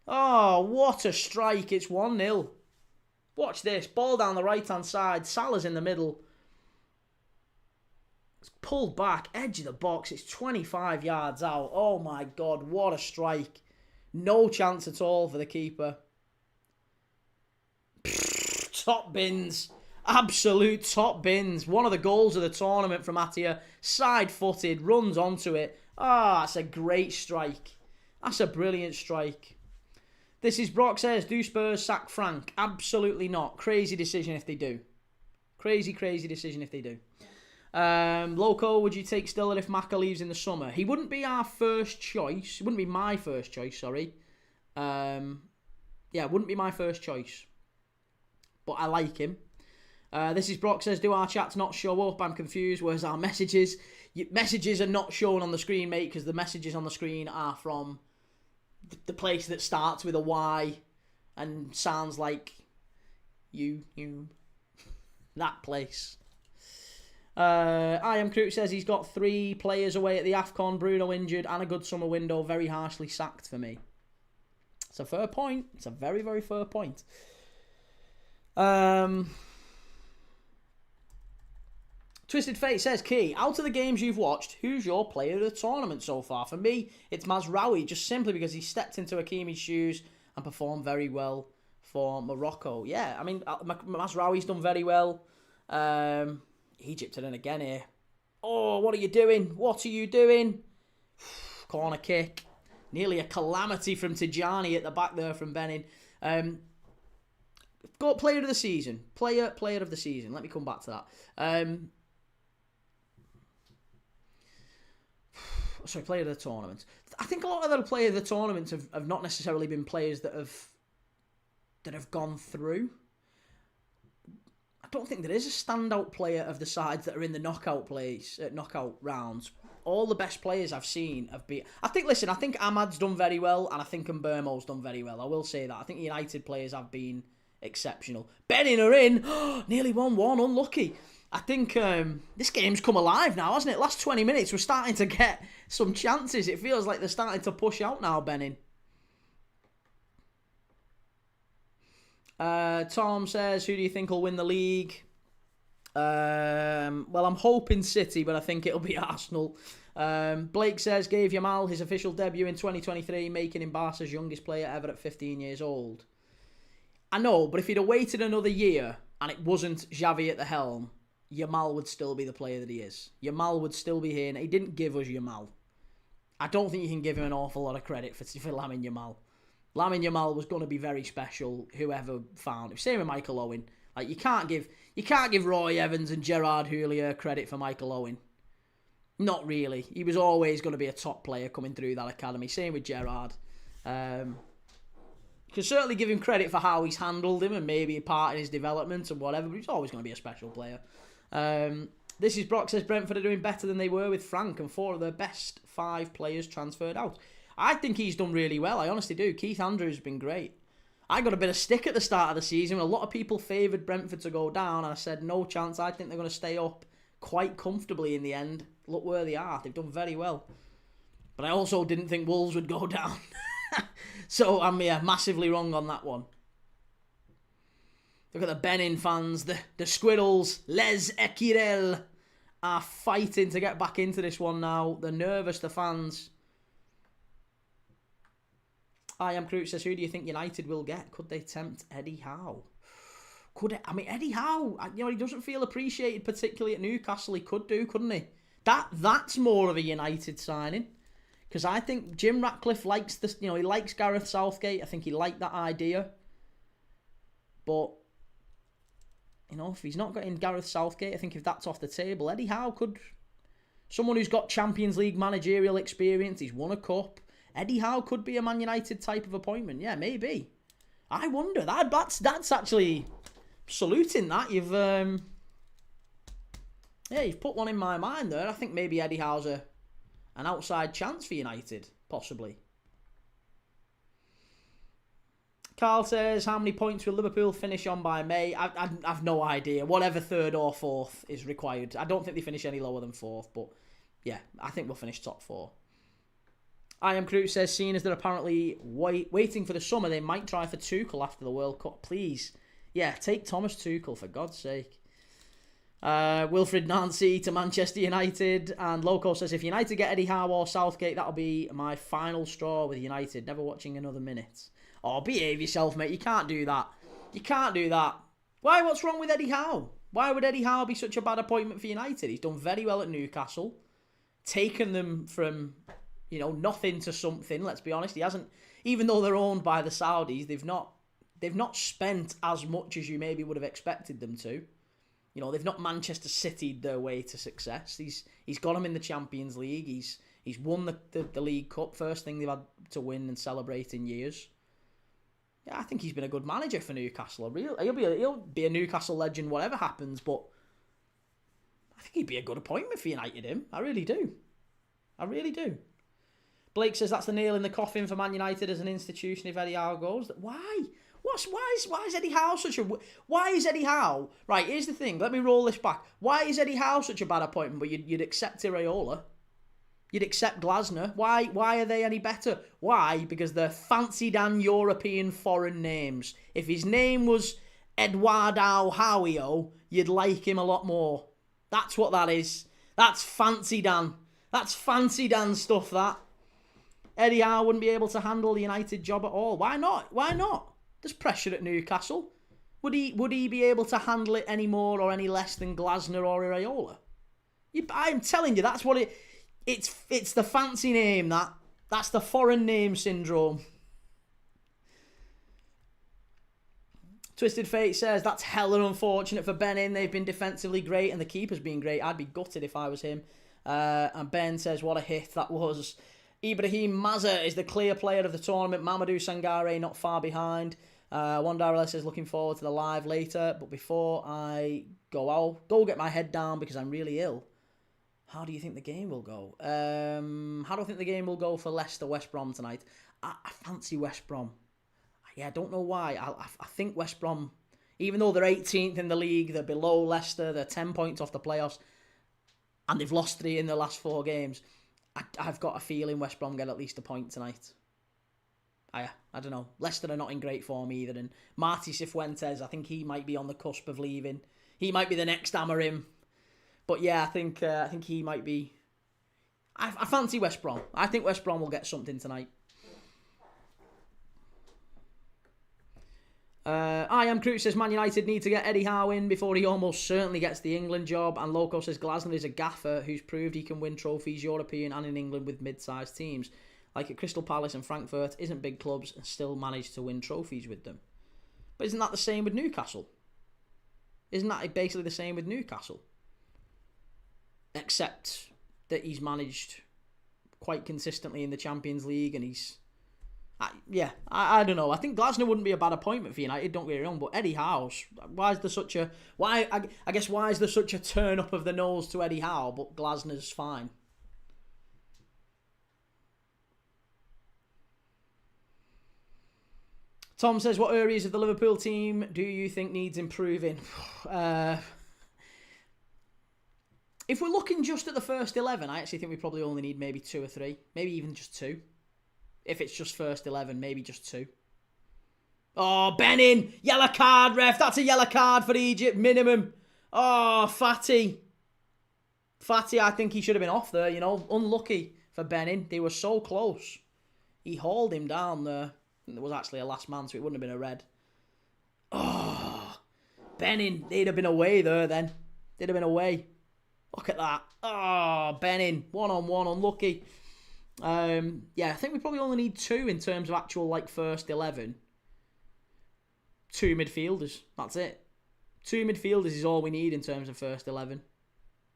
Oh, what a strike. It's 1-0. Watch this. Ball down the right-hand side. Salah's in the middle. It's pulled back. Edge of the box. It's 25 yards out. Oh, my God. What a strike. No chance at all for the keeper. Top bins. Absolute top bins. One of the goals of the tournament from Attia. Side-footed. Runs onto it. Ah, that's a great strike. That's a brilliant strike. This is Brock says, do Spurs sack Frank? Absolutely not. Crazy decision if they do. Crazy decision if they do. Loco, would you take Stiller if Maka leaves in the summer? He wouldn't be our first choice. He wouldn't be my first choice, sorry. Yeah, it wouldn't be my first choice. But I like him. This is Brock says, do our chats not show up? I'm confused. Where's our messages? Messages are not shown on the screen, mate, because the messages on the screen are from the place that starts with a Y and sounds like you that place. I Am Crew says he's got 3 players away at the AFCON, Bruno injured, and a good summer window, very harshly sacked for me. It's a fair point. It's a very, very fair point. Twisted Fate says, Key, out of the games you've watched, who's your player of the tournament so far? For me, it's Mazraoui, just simply because he stepped into Hakimi's shoes and performed very well for Morocco. Yeah, I mean, Mazraoui's done very well. Egypt are in again here. Oh, what are you doing? What are you doing? Corner kick. Nearly a calamity from Tijani at the back there from Benin. Got player of the season. Player of the season. Let me come back to that. Sorry, player of the tournament. I think a lot of the players of the tournament have not necessarily been players that have gone through. I don't think there is a standout player of the sides that are in the knockout rounds. All the best players I've seen have been... I think Ahmad's done very well, and I think Mbermo's done very well. I will say that. I think United players have been exceptional. Benin are in. Nearly 1-1. Unlucky. I think this game's come alive now, hasn't it? Last 20 minutes, we're starting to get some chances. It feels like they're starting to push out now, Benin. Tom says, who do you think will win the league? Well, I'm hoping City, but I think it'll be Arsenal. Blake says, gave Yamal his official debut in 2023, making him Barca's youngest player ever at 15 years old. I know, but if he'd have waited another year and it wasn't Xavi at the helm, Yamal would still be the player that he is. Yamal would still be here, and he didn't give us Yamal. I don't think you can give him an awful lot of credit for Lamine Yamal. Lamine Yamal was going to be very special, whoever found him. Same with Michael Owen. Like you can't give Roy Evans and Gerard Houllier credit for Michael Owen. Not really. He was always going to be a top player coming through that academy. Same with Gerard. You can certainly give him credit for how he's handled him and maybe a part in his development and whatever, but he's always going to be a special player. This is Brock says Brentford are doing better than they were with Frank and 4 of their best 5 players transferred out. I think he's done really well. I honestly do. Keith Andrews has been great. I got a bit of stick at the start of the season when a lot of people favoured Brentford to go down, and I said no chance. I think they're going to stay up quite comfortably in the end. Look where they are. They've done very well. But I also didn't think Wolves would go down. So I'm massively wrong on that one. Look at the Benin fans. The Squirrels, Les Equirel, are fighting to get back into this one now. They're nervous, the fans. I Am Crew says, who do you think United will get? Could they tempt Eddie Howe? Eddie Howe, he doesn't feel appreciated particularly at Newcastle. He could do, couldn't he? That's more of a United signing. Because I think Jim Ratcliffe likes this, he likes Gareth Southgate. I think he liked that idea. But, if he's not getting Gareth Southgate, I think if that's off the table, Eddie Howe could... Someone who's got Champions League managerial experience, he's won a cup. Eddie Howe could be a Man United type of appointment. Yeah, maybe. I wonder. That's actually saluting that. You've put one in my mind there. I think maybe Eddie Howe's an outside chance for United, possibly. Carl says, how many points will Liverpool finish on by May? I've no idea. Whatever 3rd or 4th is required. I don't think they finish any lower than 4th, but yeah, I think we'll finish top 4. I Am Crew says, seeing as they're apparently waiting for the summer, they might try for Tuchel after the World Cup. Please. Yeah, take Thomas Tuchel, for God's sake. Wilfred Nancy to Manchester United. And Loco says, if United get Eddie Howe or Southgate, that'll be my final straw with United. Never watching another minute. Oh, behave yourself, mate. You can't do that. You can't do that. Why? What's wrong with Eddie Howe? Why would Eddie Howe be such a bad appointment for United? He's done very well at Newcastle. Taken them from... nothing to something, let's be honest. He hasn't, even though they're owned by the Saudis, they've not spent as much as you maybe would have expected them to. They've not Manchester City'd their way to success. He's got them in the Champions League. He's won the League Cup, first thing they've had to win and celebrate in years. Yeah, I think he's been a good manager for Newcastle. He'll be a Newcastle legend whatever happens, but I think he'd be a good appointment for United, him. I really do. I really do. Blake says that's the nail in the coffin for Man United as an institution if Eddie Howe goes. Why? Why is Eddie Howe such a... Why is Eddie Howe... Right, here's the thing. Let me roll this back. Why is Eddie Howe such a bad appointment, but you'd accept Iraola? You'd accept Glasner. Why are they any better? Why? Because they're fancy-dan European foreign names. If his name was Eduardo Howio, you'd like him a lot more. That's what that is. That's fancy-dan. That's fancy-dan stuff, that. Eddie Howe wouldn't be able to handle the United job at all. Why not? Why not? There's pressure at Newcastle. Would he be able to handle it any more or any less than Glasner or Iraola? I'm telling you, that's what it's the fancy name, that's the foreign name syndrome. Twisted Fate says that's hella unfortunate for Benin. They've been defensively great and the keeper's been great. I'd be gutted if I was him. And Ben says what a hit that was. Ibrahim Mazza is the clear player of the tournament. Mamadou Sangare not far behind. Wandarella says looking forward to the live later. But before I go, I'll go get my head down because I'm really ill. How do you think the game will go? How do I think the game will go for Leicester West Brom tonight? I fancy West Brom. Yeah, I don't know why. I think West Brom, even though they're 18th in the league, they're below Leicester, they're 10 points off the playoffs, and they've lost 3 in the last 4 games. I've got a feeling West Brom get at least a point tonight. I don't know. Leicester are not in great form either, and Marty Cifuentes, I think he might be on the cusp of leaving. He might be the next Amorim. But yeah, I think he might be... I fancy West Brom. I think West Brom will get something tonight. I Am Crute says Man United need to get Eddie Howe in before he almost certainly gets the England job. And Loco says Glasner is a gaffer who's proved he can win trophies European and in England with mid-sized teams. Like at Crystal Palace and Frankfurt, isn't big clubs and still managed to win trophies with them. But isn't that the same with Newcastle? Isn't that basically the same with Newcastle? Except that he's managed quite consistently in the Champions League and he's... I don't know. I think Glasner wouldn't be a bad appointment for United, don't get me wrong, but Eddie Howe, why is there such a... why is there such a turn up of the nose to Eddie Howe, but Glasner's fine? Tom says, what areas of the Liverpool team do you think needs improving? If we're looking just at the first 11, I actually think we probably only need maybe 2 or 3. Maybe even just 2. If it's just first 11, maybe just 2. Oh, Benin! Yellow card, ref! That's a yellow card for Egypt, minimum. Oh, Fatty. Fatty, I think he should have been off there, you know. Unlucky for Benin. They were so close. He hauled him down there. There was actually a last man, so it wouldn't have been a red. Oh, Benin. They'd have been away there then. They'd have been away. Look at that. Oh, Benin. 1-on-1, unlucky. Yeah, I think we probably only need 2 in terms of actual, like, first 11. 2 midfielders. That's it. 2 midfielders is all we need in terms of first 11.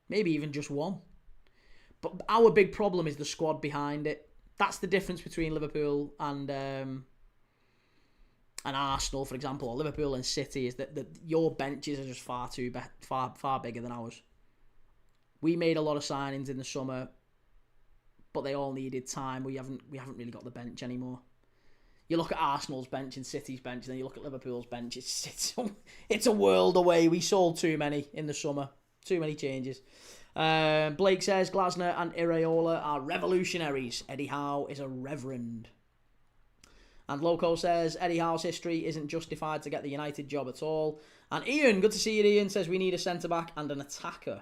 Maybe even just 1. But our big problem is the squad behind it. That's the difference between Liverpool and Arsenal, for example, or Liverpool and City, is that your benches are just far bigger than ours. We made a lot of signings in the summer, but they all needed time. We haven't really got the bench anymore. You look at Arsenal's bench and City's bench, and then you look at Liverpool's bench. It's a world away. We sold too many in the summer. Too many changes. Blake says Glasner and Iraola are revolutionaries. Eddie Howe is a reverend. And Loco says Eddie Howe's history isn't justified to get the United job at all. And Ian, good to see you, Ian, says we need a centre-back and an attacker.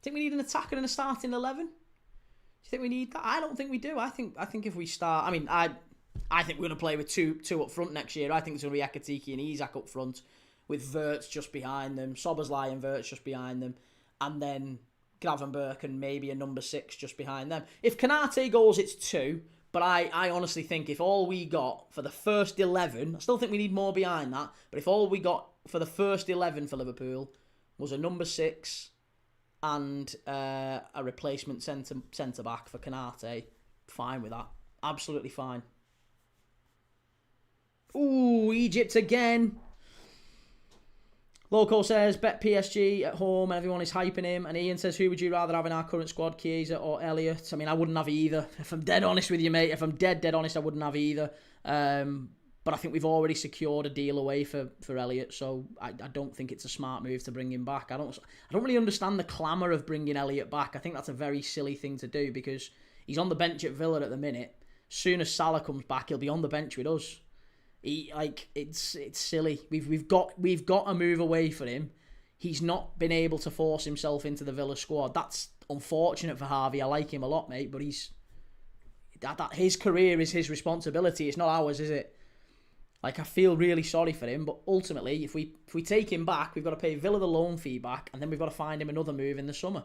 Think we need an attacker and a starting 11? Do you think we need that? I don't think we do. I think if we start... I mean, I think we're going to play with two up front next year. I think it's going to be Ekatike and Isak up front with Wirtz just behind them. Szoboszlai and Wirtz just behind them. And then Gravenberch and maybe a number 6 just behind them. If Konate goes, it's 2. But I honestly think if all we got for the first 11... I still think we need more behind that. But if all we got for the first 11 for Liverpool was a number 6... and a replacement centre-back for Konate, fine with that. Absolutely fine. Ooh, Egypt again. Loco says, bet PSG at home and everyone is hyping him. And Ian says, who would you rather have in our current squad, Chiesa or Elliott? I mean, I wouldn't have either. If I'm dead honest with you, mate, if I'm dead honest, I wouldn't have either. But I think we've already secured a deal away for Elliott, so I don't think it's a smart move to bring him back. I don't really understand the clamour of bringing Elliott back. I think that's a very silly thing to do because he's on the bench at Villa at the minute. Soon as Salah comes back, he'll be on the bench with us. It's silly. We've got to move away from him. He's not been able to force himself into the Villa squad. That's unfortunate for Harvey. I like him a lot, mate, but his career is his responsibility. It's not ours, is it? Like, I feel really sorry for him, but ultimately, if we take him back, we've got to pay Villa the loan fee back, and then we've got to find him another move in the summer.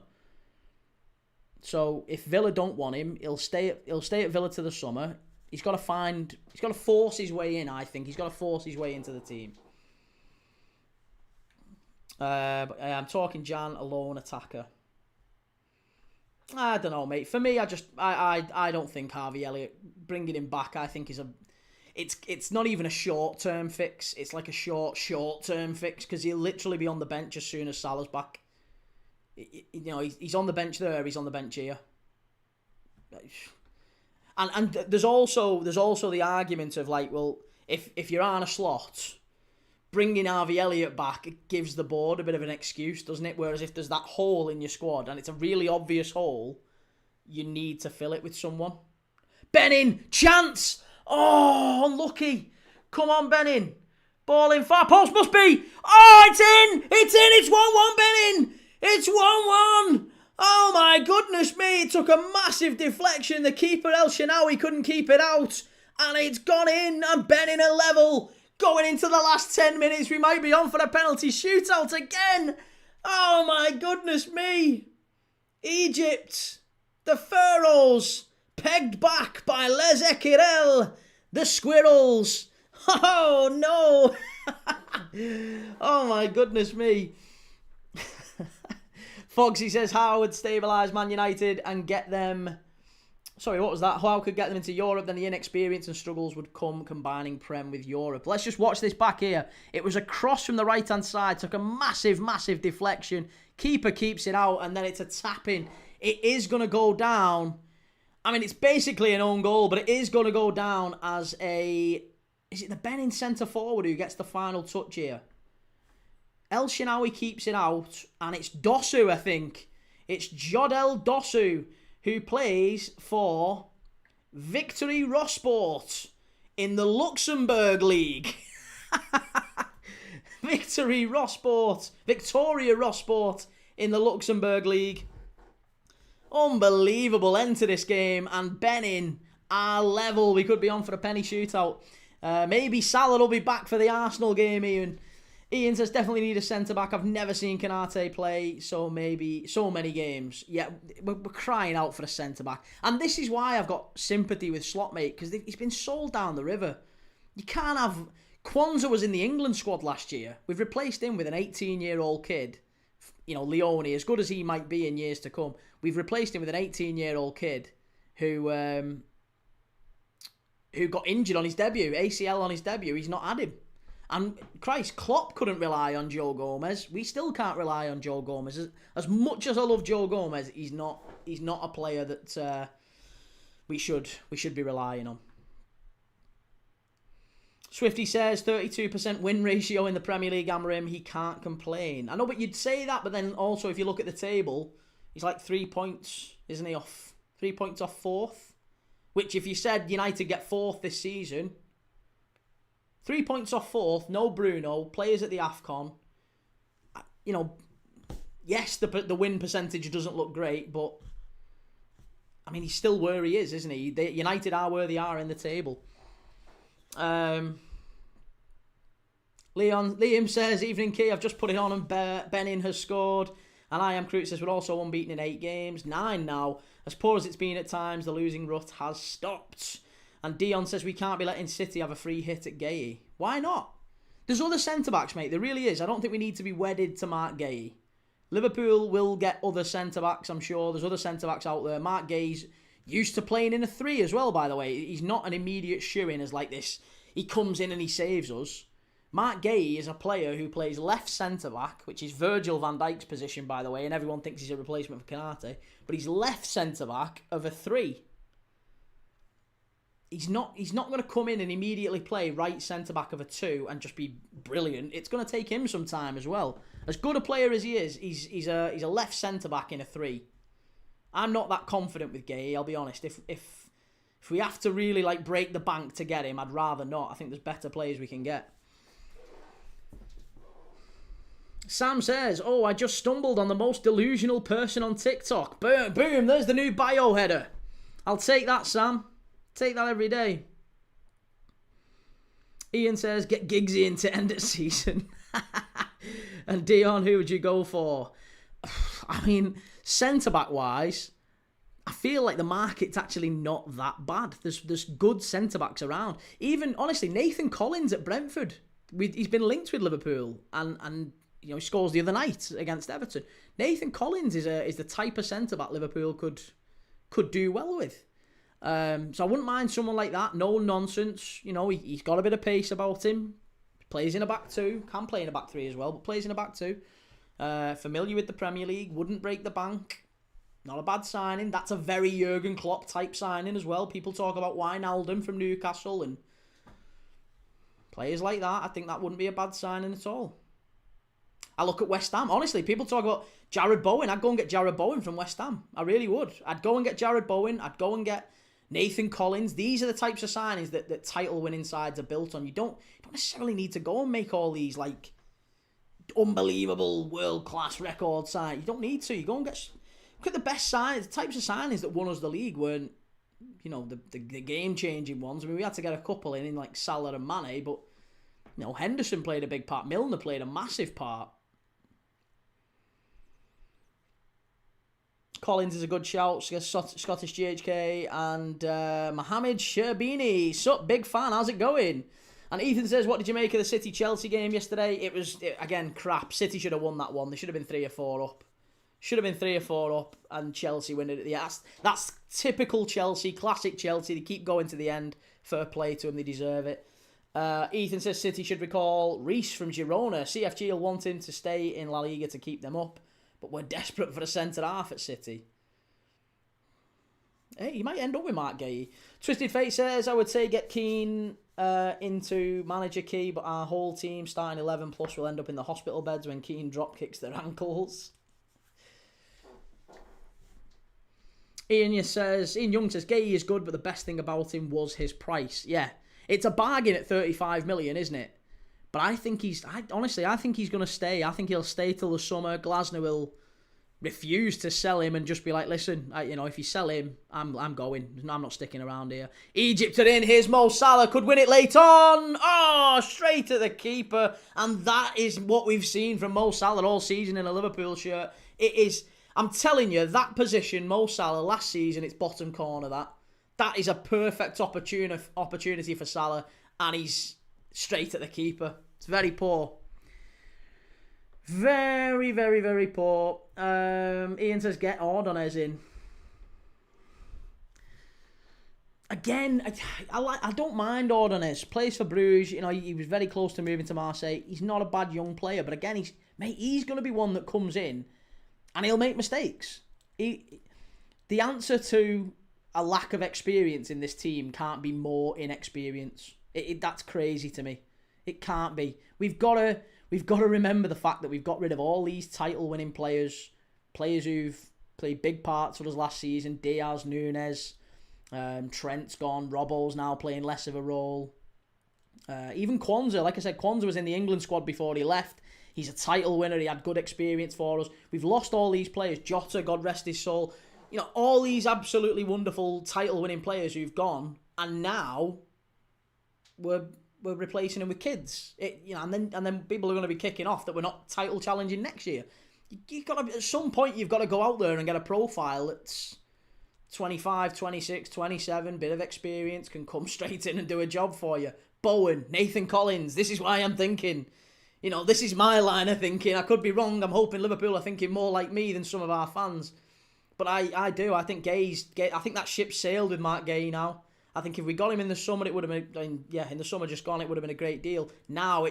So if Villa don't want him, he'll stay at Villa to the summer. He's got to force his way in, I think. He's got to force his way into the team. But I'm talking Jan, a lone attacker. I don't know, mate. For me, I don't think Harvey Elliott, bringing him back, I think it's not even a short-term fix. It's like a short-term fix because he'll literally be on the bench as soon as Salah's back. He's on the bench there, he's on the bench here. And there's also the argument of like, well, if you're Arne Slot, bringing Harvey Elliott back, it gives the board a bit of an excuse, doesn't it? Whereas if there's that hole in your squad and it's a really obvious hole, you need to fill it with someone. Benin, chance! Oh, unlucky. Come on, Benin. Ball in, far post must be. Oh, it's in! It's 1-1, Benin! It's 1-1! Oh my goodness me, it took a massive deflection. The keeper, El Shenawi, couldn't keep it out. And it's gone in, and Benin are level. Going into the last 10 minutes, we might be on for a penalty shootout again. Oh my goodness me. Egypt, the Pharaohs, pegged back by Les Equirel, the Squirrels. Oh no. Oh my goodness me. Foxy says, how would stabilise Man United and get them... Sorry, what was that? How could get them into Europe? Then the inexperience and struggles would come combining Prem with Europe. Let's just watch this back here. It was a cross from the right-hand side. Took a massive, massive deflection. Keeper keeps it out, and then it's a tap-in. It is going to go down. I mean, it's basically an own goal, but it is going to go down as a... Is it the Benin centre-forward who gets the final touch here? El Shenawi keeps it out, and it's Dosu, I think. It's Jodel Dosu, who plays for Victory Rosport in the Luxembourg League. Victoria Rosport in the Luxembourg League. Unbelievable end to this game, and Benin are level. We could be on for a penny shootout. Maybe Salah will be back for the Arsenal game, Ian. Ian says, definitely need a centre-back. I've never seen Kanate play so many games. Yeah, we're crying out for a centre-back. And this is why I've got sympathy with Slot, mate, because he's been sold down the river. You can't have... Kwanzaa was in the England squad last year. We've replaced him with an 18-year-old kid. You know, Leone, as good as he might be in years to come. We've replaced him with an 18-year-old kid who got injured on his debut, ACL on his debut. He's not had him. And Christ, Klopp couldn't rely on Joe Gomez. We still can't rely on Joe Gomez. As much as I love Joe Gomez, he's not a player that we should be relying on. Swifty says 32% win ratio in the Premier League. Amarim, he can't complain. I know, but you'd say that, but then also if you look at the table, he's like 3 points, isn't he? 3 points off fourth. Which, if you said United get fourth this season, 3 points off fourth, no Bruno, players at the AFCON. You know, yes, the win percentage doesn't look great, but I mean, he's still where he is, isn't he? United are where they are in the table. Liam says, evening key, I've just put it on and Benin has scored. And I am Crute says, we're also unbeaten in 8 games. 9 now. As poor as it's been at times, the losing rut has stopped. And Dion says, we can't be letting City have a free hit at Gueye. Why not? There's other centre-backs, mate. There really is. I don't think we need to be wedded to Mark Gueye. Liverpool will get other centre-backs, I'm sure. There's other centre-backs out there. Mark Gueye's used to playing in a 3 as well, by the way. He's not an immediate shoo-in as like this. He comes in and he saves us. Mark Gay is a player who plays left centre-back, which is Virgil van Dijk's position, by the way, and everyone thinks he's a replacement for Canate, but he's left centre-back of a 3. He's not going to come in and immediately play right centre-back of a 2 and just be brilliant. It's going to take him some time as well. As good a player as he is, he's a left centre-back in a 3. I'm not that confident with Gay, I'll be honest. If we have to really like break the bank to get him, I'd rather not. I think there's better players we can get. Sam says, oh, I just stumbled on the most delusional person on TikTok. Boom, boom, there's the new bio header. I'll take that, Sam. Take that every day. Ian says, get Giggsy in to end of season. And Dion, who would you go for? I mean, centre-back wise, I feel like the market's actually not that bad. There's good centre-backs around. Even, honestly, Nathan Collins at Brentford. He's been linked with Liverpool and you know, he scores the other night against Everton. Nathan Collins is the type of centre-back Liverpool could do well with. So I wouldn't mind someone like that. No nonsense. You know, he's got a bit of pace about him. Plays in a back 2. Can play in a back 3 as well, but plays in a back 2. Familiar with the Premier League. Wouldn't break the bank. Not a bad signing. That's a very Jurgen Klopp type signing as well. People talk about Wijnaldum from Newcastle and players like that. I think that wouldn't be a bad signing at all. I look at West Ham. Honestly, people talk about Jared Bowen. I'd go and get Jared Bowen from West Ham. I really would. I'd go and get Jared Bowen. I'd go and get Nathan Collins. These are the types of signings that title-winning sides are built on. You don't necessarily need to go and make all these like unbelievable world-class record signings. You don't need to. You go and get the best signings. The types of signings that won us the league weren't, you know, the game-changing ones. I mean, we had to get a couple in like Salah and Mane, but you know, Henderson played a big part. Milner played a massive part. Collins is a good shout. Scottish GHK and Mohamed Sherbini. Sup, big fan. How's it going? And Ethan says, what did you make of the City-Chelsea game yesterday? It was, again, crap. City should have won that one. They should have been 3 or 4 up. Should have been 3 or 4 up and Chelsea win it at the end. That's typical Chelsea, classic Chelsea. They keep going to the end. Fair play to them. They deserve it. Ethan says City should recall Reece from Girona. CFG will want him to stay in La Liga to keep them up. But we're desperate for a centre-half at City. Hey, you might end up with Mark Gay. Twisted Fate says, I would say get Keane into manager key, but our whole team, starting 11 plus, will end up in the hospital beds when Keane drop kicks their ankles. Ian Young says, Gay is good, but the best thing about him was his price. Yeah, it's a bargain at 35 million, isn't it? But I think honestly, I think he's going to stay. I think he'll stay till the summer. Glasner will refuse to sell him and just be like, listen, if you sell him, I'm going. I'm not sticking around here. Egypt are in. Here's Mo Salah. Could win it late on. Oh, straight at the keeper. And that is what we've seen from Mo Salah all season in a Liverpool shirt. It is, I'm telling you, that position, Mo Salah, last season, it's bottom corner, that is a perfect opportunity for Salah. And he's straight at the keeper. It's very poor. Very, very, very poor. Ian says, get Ordonez in. Again, I don't mind Ordonez. Plays for Bruges. You know, he was very close to moving to Marseille. He's not a bad young player. But again, he's going to be one that comes in and he'll make mistakes. The answer to a lack of experience in this team can't be more inexperience. That's crazy to me. It can't be. We've got to remember the fact that we've got rid of all these title-winning players who've played big parts for us last season. Diaz, Nunes, Trent's gone. Robbo's now playing less of a role. Even Kwanzaa, like I said, Kwanzaa was in the England squad before he left. He's a title winner. He had good experience for us. We've lost all these players. Jota, God rest his soul. You know, all these absolutely wonderful title-winning players who've gone, and now we're replacing them with kids. And then people are going to be kicking off that we're not title challenging next year. You've got to, at some point, you've got to go out there and get a profile that's 25, 26, 27, bit of experience, can come straight in and do a job for you. Bowen, Nathan Collins, this is why I'm thinking. You know, this is my line of thinking. I could be wrong. I'm hoping Liverpool are thinking more like me than some of our fans. But I do. I think I think that ship sailed with Mark Gay now. I think if we got him in the summer, it would have been, in the summer just gone, it would have been a great deal. Now,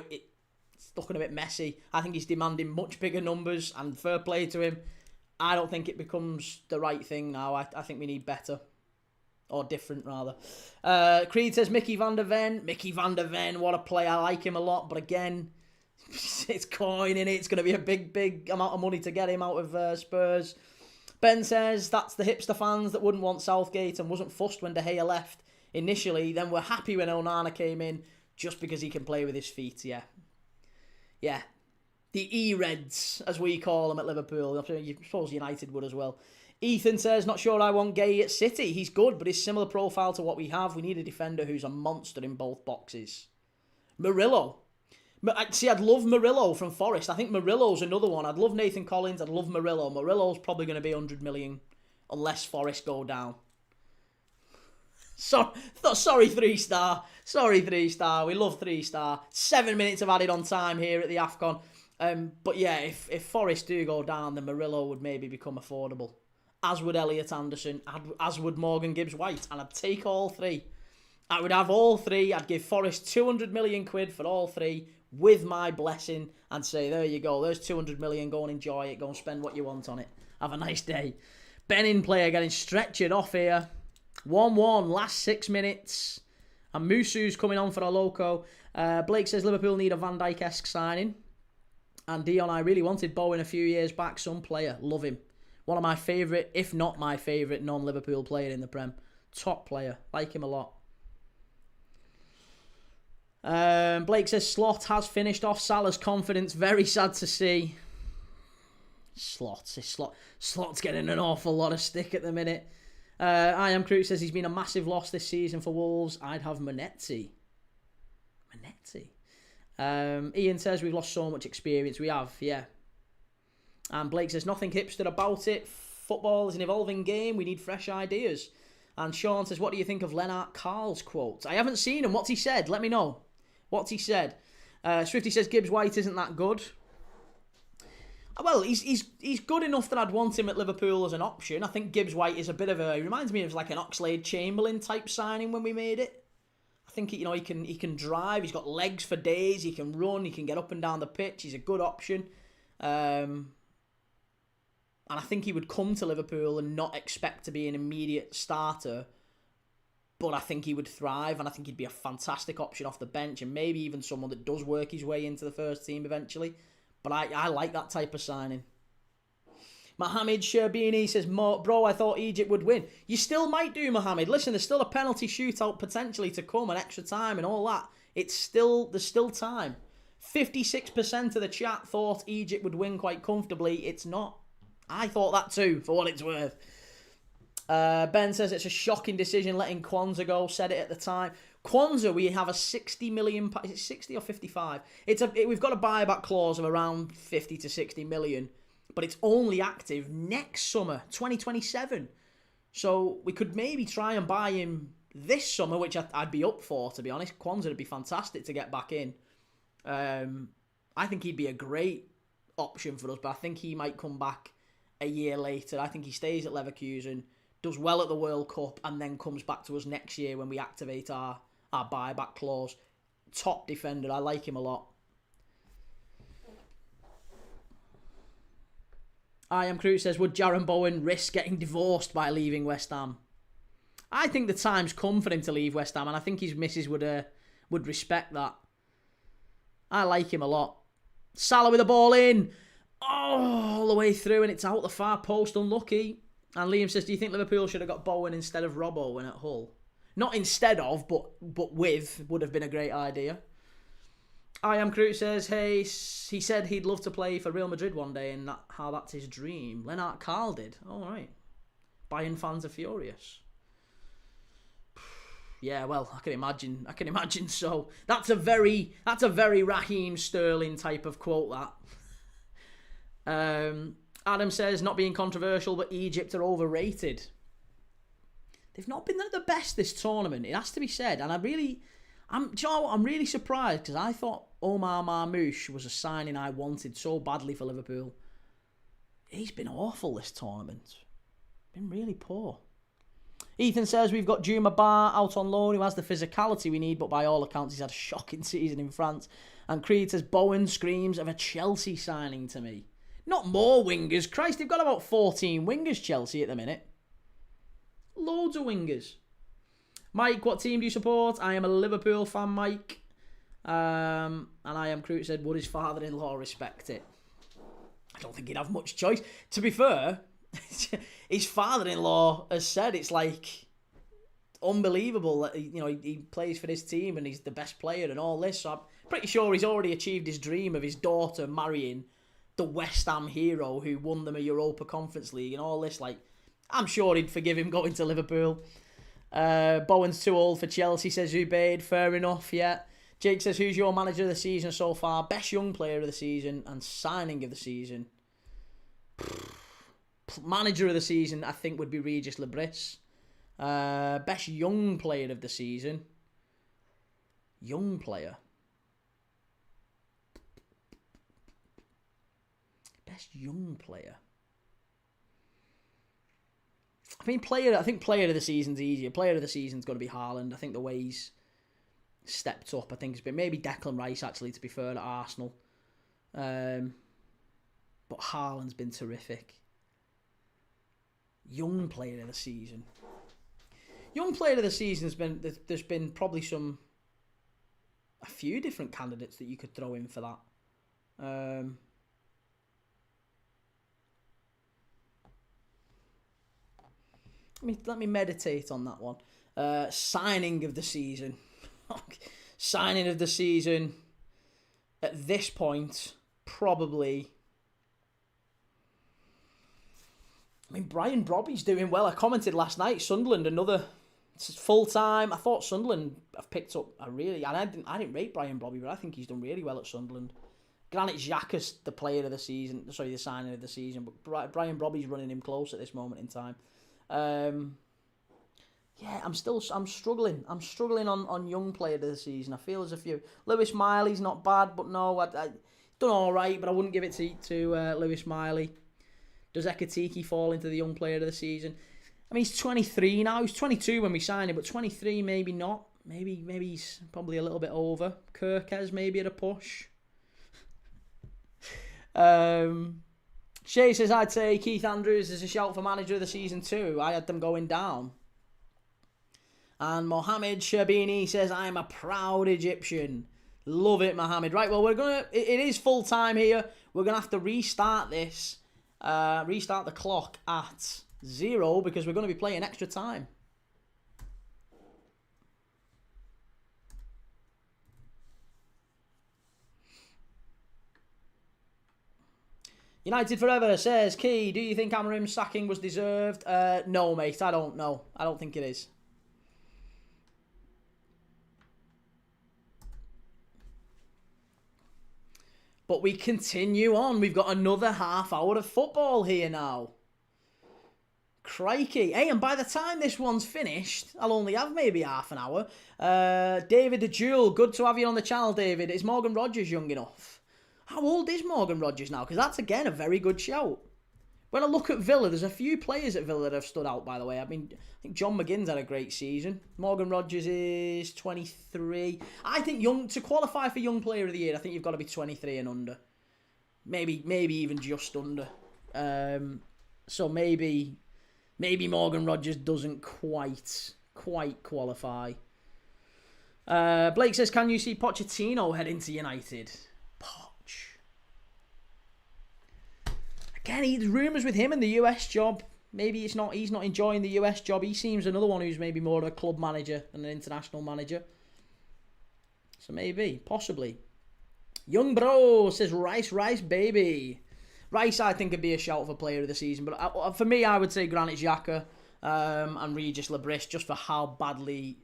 it's looking a bit messy. I think he's demanding much bigger numbers, and fair play to him. I don't think it becomes the right thing now. I think we need better. Or different, rather. Creed says Mickey van der Ven. Mickey van der Ven, what a player. I like him a lot. But again, it's coin, innit? It's going to be a big amount of money to get him out of Spurs. Ben says that's the hipster fans that wouldn't want Southgate and wasn't fussed when De Gea left initially. Then were happy when Onana came in just because he can play with his feet. Yeah. The E-Reds, as we call them at Liverpool. I suppose United would as well. Ethan says, not sure I want Gay at City. He's good, but he's similar profile to what we have. We need a defender who's a monster in both boxes. Murillo. See, I'd love Murillo from Forest. I think Murillo's another one. I'd love Nathan Collins. I'd love Murillo. Murillo's probably going to be 100 million unless Forest go down. Sorry, 3-star. Sorry, 3-star. We love 3-star. 7 minutes of added on time here at the AFCON. But yeah, if Forest do go down, then Murillo would maybe become affordable. As would Elliot Anderson, as would Morgan Gibbs-White, and I'd take all three. I would have all three. I'd give Forest 200 million quid for all three with my blessing and say, there you go, there's 200 million, go and enjoy it, go and spend what you want on it. Have a nice day. Benin player getting stretchered off here. 1-1, last 6 minutes. And Musu's coming on for a loco. Blake says Liverpool need a Van Dijk-esque signing. And Dion, I really wanted Bowen a few years back, some player, love him. One of my favourite, if not my favourite, non-Liverpool player in the Prem. Top player. Like him a lot. Blake says Slot has finished off Salah's confidence. Very sad to see. Slot's getting an awful lot of stick at the minute. I Am Crute says he's been a massive loss this season for Wolves. I'd have Manetzi. Ian says we've lost so much experience. We have, yeah. And Blake says, nothing hipster about it. Football is an evolving game. We need fresh ideas. And Sean says, what do you think of Lennart Carl's quote? I haven't seen him. What's he said? Let me know. What's he said? Swifty says, Gibbs-White isn't that good. Well, he's good enough that I'd want him at Liverpool as an option. I think Gibbs-White is a bit of a... He reminds me of like an Oxlade-Chamberlain type signing when we made it. I think, he can drive. He's got legs for days. He can run. He can get up and down the pitch. He's a good option. And I think he would come to Liverpool and not expect to be an immediate starter. But I think he would thrive, and I think he'd be a fantastic option off the bench, and maybe even someone that does work his way into the first team eventually. But I like that type of signing. Mohamed Sherbini says, bro, I thought Egypt would win. You still might do, Mohamed. Listen, there's still a penalty shootout potentially to come, and extra time and all that. There's still time. 56% of the chat thought Egypt would win quite comfortably. It's not. I thought that too, for what it's worth. Ben says it's a shocking decision letting Kwanzaa go. Said it at the time. Kwanzaa, we have a 60 million... Is it 60 or 55? We've got a buyback clause of around 50 to 60 million. But it's only active next summer, 2027. So we could maybe try and buy him this summer, which I'd be up for, to be honest. Kwanzaa would be fantastic to get back in. I think he'd be a great option for us, but I think he might come back a year later. I think he stays at Leverkusen, does well at the World Cup, and then comes back to us next year when we activate our buyback clause. Top defender. I like him a lot. I Am Crute says, would Jaron Bowen risk getting divorced by leaving West Ham? I think the time's come for him to leave West Ham, and I think his missus would respect that. I like him a lot. Salah with the ball in. Oh, all the way through, and it's out the far post. Unlucky. And Liam says, do you think Liverpool should have got Bowen instead of Rob Owen at Hull? Not instead of, but with would have been a great idea. I Am Crute says, hey, he said he'd love to play for Real Madrid one day, and that's his dream. Lennart Carl did. All right. Bayern fans are furious. Yeah, well, I can imagine. So that's a very Raheem Sterling type of quote. That. Adam says, not being controversial, but Egypt are overrated. They've not been at the best this tournament. It has to be said, and I'm really surprised because I thought Omar Marmoush was a signing I wanted so badly for Liverpool. He's been awful this tournament. Been really poor. Ethan says we've got Juma Bar out on loan, who has the physicality we need, but by all accounts he's had a shocking season in France. And Creed says Bowen screams of a Chelsea signing to me. Not more wingers. Christ, they've got about 14 wingers, Chelsea, at the minute. Loads of wingers. Mike, what team do you support? I am a Liverpool fan, Mike. And I am Creed said, would his father-in-law respect it? I don't think he'd have much choice. To be fair, his father-in-law has said it's like unbelievable that he plays for this team and he's the best player and all this. So I'm pretty sure he's already achieved his dream of his daughter marrying the West Ham hero who won them a Europa Conference League and all this. Like, I'm sure he'd forgive him going to Liverpool. Bowen's too old for Chelsea, says Zubaid. Fair enough, yeah. Jake says, who's your manager of the season so far? Best young player of the season and signing of the season. Manager of the season, I think, would be Regis Lebris. Best young player of the season. Young player. Best young player. I think player of the season's easier. Player of the season's got to be Haaland. I think the way he's stepped up, I think it's been maybe Declan Rice, actually, to be fair, at Arsenal. But Haaland's been terrific. Young player of the season. Young player of the season has been, there's been probably a few different candidates that you could throw in for that. Let me meditate on that one. Signing of the season. Signing of the season. At this point, probably. Brian Brobby's doing well. I commented last night. Sunderland, another full time. I thought Sunderland have picked up a really. And I didn't rate Brian Brobby, but I think he's done really well at Sunderland. Granit Xhaka's the player of the season. Sorry, the signing of the season. But Brian Brobby's running him close at this moment in time. Yeah, I'm struggling. I'm struggling on young player of the season. I feel as if Lewis Miley's not bad, but no, I done all right, but I wouldn't give it to Lewis Miley. Does Ekatike fall into the young player of the season? He's 23 now. He's 22 when we signed him, but 23 maybe not. Maybe he's probably a little bit over. Kirkes maybe at a push. Shay says, I'd say Keith Andrews is a shout for manager of the season too. I had them going down. And Mohamed Shabini says, I'm a proud Egyptian. Love it, Mohamed. Right, well, it is full time here. We're going to have to restart this. Restart the clock at 0 because we're going to be playing extra time. United Forever says, Key, do you think Amarim's sacking was deserved? No, mate, I don't know. I don't think it is. But we continue on. We've got another half hour of football here now. Crikey. Hey, and by the time this one's finished, I'll only have maybe half an hour. David the Jewel, good to have you on the channel, David. Is Morgan Rogers young enough? How old is Morgan Rogers now? Because that's, again, a very good shout. When I look at Villa, there's a few players at Villa that have stood out, by the way. I think John McGinn's had a great season. Morgan Rogers is 23. I think to qualify for Young Player of the Year, I think you've got to be 23 and under. Maybe even just under. So maybe Morgan Rogers doesn't quite qualify. Blake says, can you see Pochettino heading to United? Again, there's rumours with him and the US job. Maybe he's not enjoying the US job. He seems another one who's maybe more of a club manager than an international manager. So maybe, possibly. Young Bro says Rice, baby. Rice, I think, would be a shout for player of the season. But for me, I would say Granit Xhaka and Regis Lebris, just for how badly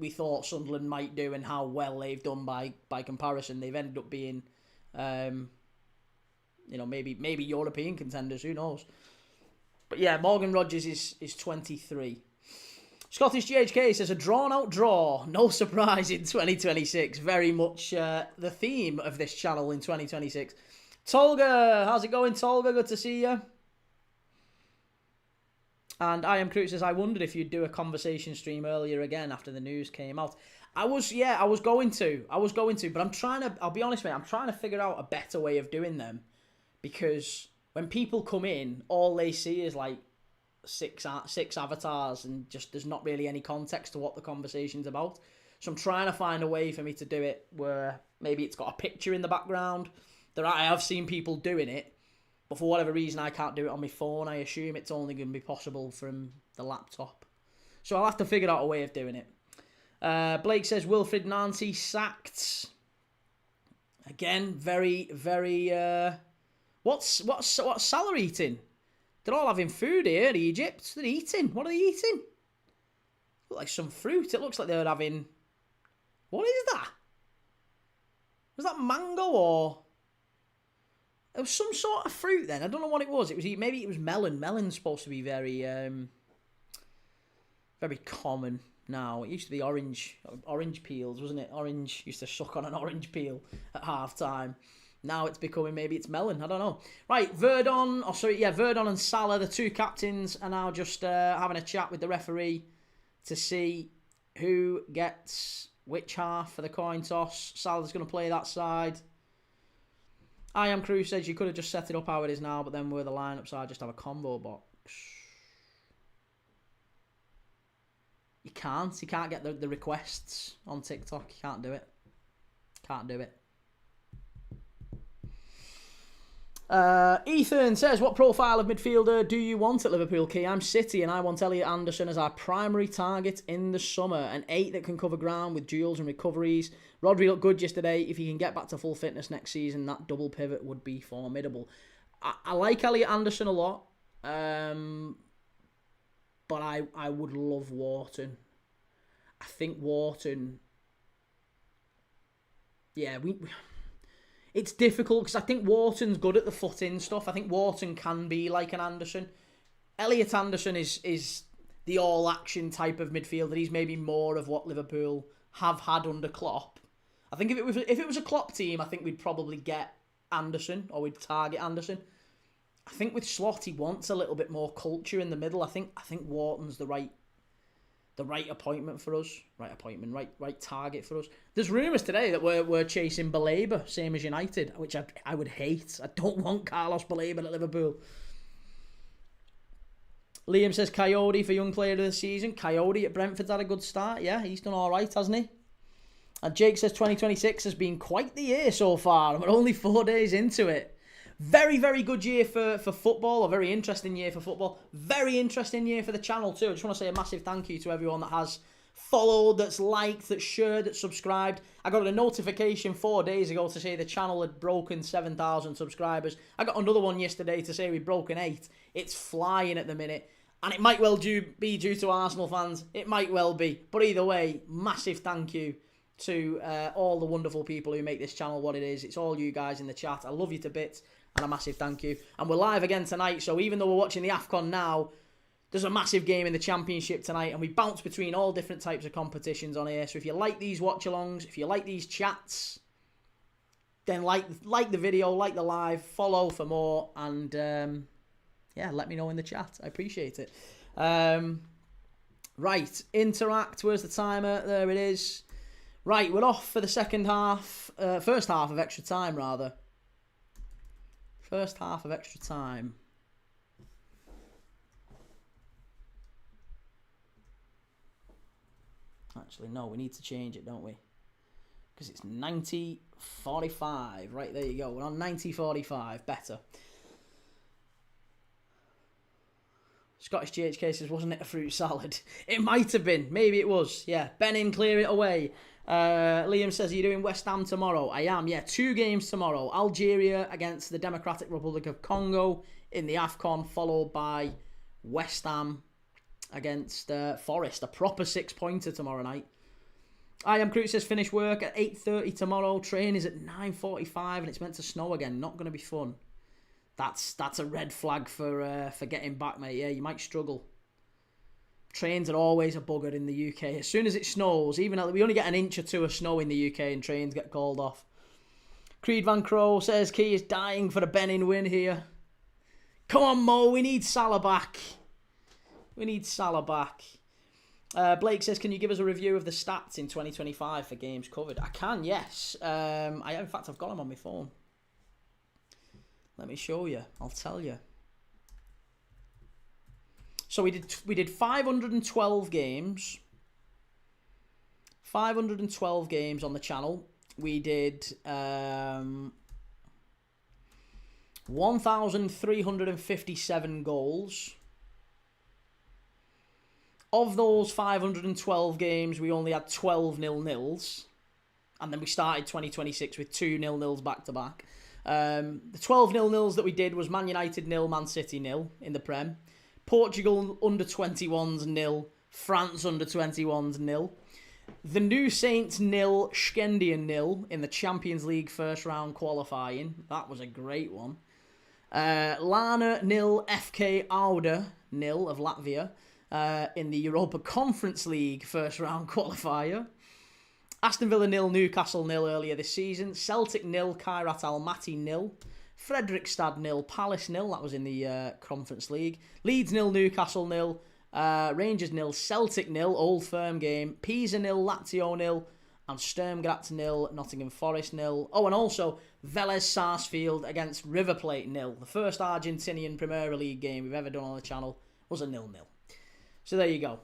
we thought Sunderland might do and how well they've done by comparison. They've ended up being... maybe European contenders, who knows? But yeah, Morgan Rogers is 23. Scottish GHK says, a drawn-out draw. No surprise in 2026. Very much the theme of this channel in 2026. Tolga, how's it going, Tolga? Good to see you. And I Am Crew says, I wondered if you'd do a conversation stream earlier again after the news came out. I was going to, but I'll be honest, mate, I'm trying to figure out a better way of doing them, because when people come in, all they see is like six avatars, and just there's not really any context to what the conversation's about. So I'm trying to find a way for me to do it where maybe it's got a picture in the background. I have seen people doing it, but for whatever reason I can't do it on my phone. I assume it's only going to be possible from the laptop. So I'll have to figure out a way of doing it. Blake says, Wilfred Nancy sacked. Again, very, very... What's Salah eating? They're all having food here, Egypt. They're eating. What are they eating? Look like some fruit. It looks like they're having... What is that? Was that mango or... It was some sort of fruit then. I don't know what it was. Maybe it was melon. Melon's supposed to be very very common now. It used to be orange peels, wasn't it? Orange used to suck on an orange peel at half time. Now it's becoming, maybe it's melon. I don't know. Right, Verdon and Salah, the two captains, are now just having a chat with the referee to see who gets which half for the coin toss. Salah's going to play that side. I Am Crew says you could have just set it up how it is now, but then with the lineup side, just have a combo box. You can't get the requests on TikTok. You can't do it. Ethan says, what profile of midfielder do you want at Liverpool, Key? I'm City and I want Elliot Anderson as our primary target in the summer. An 8 that can cover ground with duels and recoveries. Rodri looked good yesterday. If he can get back to full fitness next season, that double pivot would be formidable. I like Elliot Anderson a lot, but I would love Wharton. I think Wharton... Yeah, it's difficult because I think Wharton's good at the foot-in stuff. I think Wharton can be like an Anderson. Elliot Anderson is the all-action type of midfielder. He's maybe more of what Liverpool have had under Klopp. I think if it was a Klopp team, I think we'd probably get Anderson, or we'd target Anderson. I think with Slot, he wants a little bit more culture in the middle. I think Wharton's the right appointment for us. Right target for us. There's rumours today that we're chasing Baleba, same as United, which I would hate. I don't want Carlos Baleba at Liverpool. Liam says Coyote for young player of the season. Coyote at Brentford's had a good start. Yeah, he's done all right, hasn't he? And Jake says 2026 has been quite the year so far, and we're only 4 days into it. Very, very good year for football, a very interesting year for football. Very interesting year for the channel too. I just want to say a massive thank you to everyone that has followed, that's liked, that's shared, that's subscribed. I got a notification 4 days ago to say the channel had broken 7,000 subscribers. I got another one yesterday to say we'd broken 8. It's flying at the minute. And it might well be due to Arsenal fans. It might well be. But either way, massive thank you to all the wonderful people who make this channel what it is. It's all you guys in the chat. I love you to bits. And a massive thank you. And we're live again tonight. So even though we're watching the AFCON now, there's a massitive game in the Championship tonight. And we bounce between all different types of competitions on here. So if you like these watch-alongs, if you like these chats, then like the video, like the live, follow for more. And yeah, let me know in the chat. I appreciate it. Right, interact. Where's the timer? There it is. Right, we're off for the second half. First half of extra time, rather. First half of extra time. Actually, no, we need to change it, don't we? Because it's 90:45. Right, there you go. We're on 90:45. Better. Scottish GHK says, wasn't it a fruit salad? It might have been. Maybe it was. Yeah. Benin, clear it away. Liam says, are you doing West Ham tomorrow? I am, yeah. 2 games tomorrow. Algeria against the Democratic Republic of Congo in the AFCON, followed by West Ham against Forest. A proper 6-pointer tomorrow night. I Am Crew says, finish work at 8:30 tomorrow. Train is at 9:45 and it's meant to snow again. Not going to be fun. That's a red flag for getting back, mate. Yeah, you might struggle. Trains are always a bugger in the UK. As soon as it snows, even we only get an inch or 2 of snow in the UK and trains get called off. Creed Van Crow says, Key is dying for a Benin win here. Come on, Mo, we need Salah back. We need Salah back. Blake says, can you give us a review of the stats in 2025 for games covered? I can, yes. In fact, I've got them on my phone. Let me show you. I'll tell you. So we did 512 games. 512 games on the channel. We did 1,357 goals. Of those 512 games, we only had 12 0-0s. And then we started 2026 with 2 0-0s back-to-back. The 12 0-0s that we did was Man United 0, Man City 0 in the Prem. Portugal under-21s 0. France under-21s 0. The New Saints 0, Skendian 0 in the Champions League first round qualifying. That was a great one. Lana 0, FK Auda 0 of Latvia in the Europa Conference League first round qualifier. Aston Villa 0, Newcastle 0 earlier this season. Celtic 0, Kairat Almaty 0. Fredrikstad 0, Palace 0. That was in the Conference League. Leeds 0, Newcastle 0. Rangers 0, Celtic 0, Old Firm game. Pisa 0, Lazio 0. And Sturm Graz 0, Nottingham Forest 0. Oh, and also Vélez Sarsfield against River Plate 0. The first Argentinian Premier League game we've ever done on the channel was a 0-0. So there you go.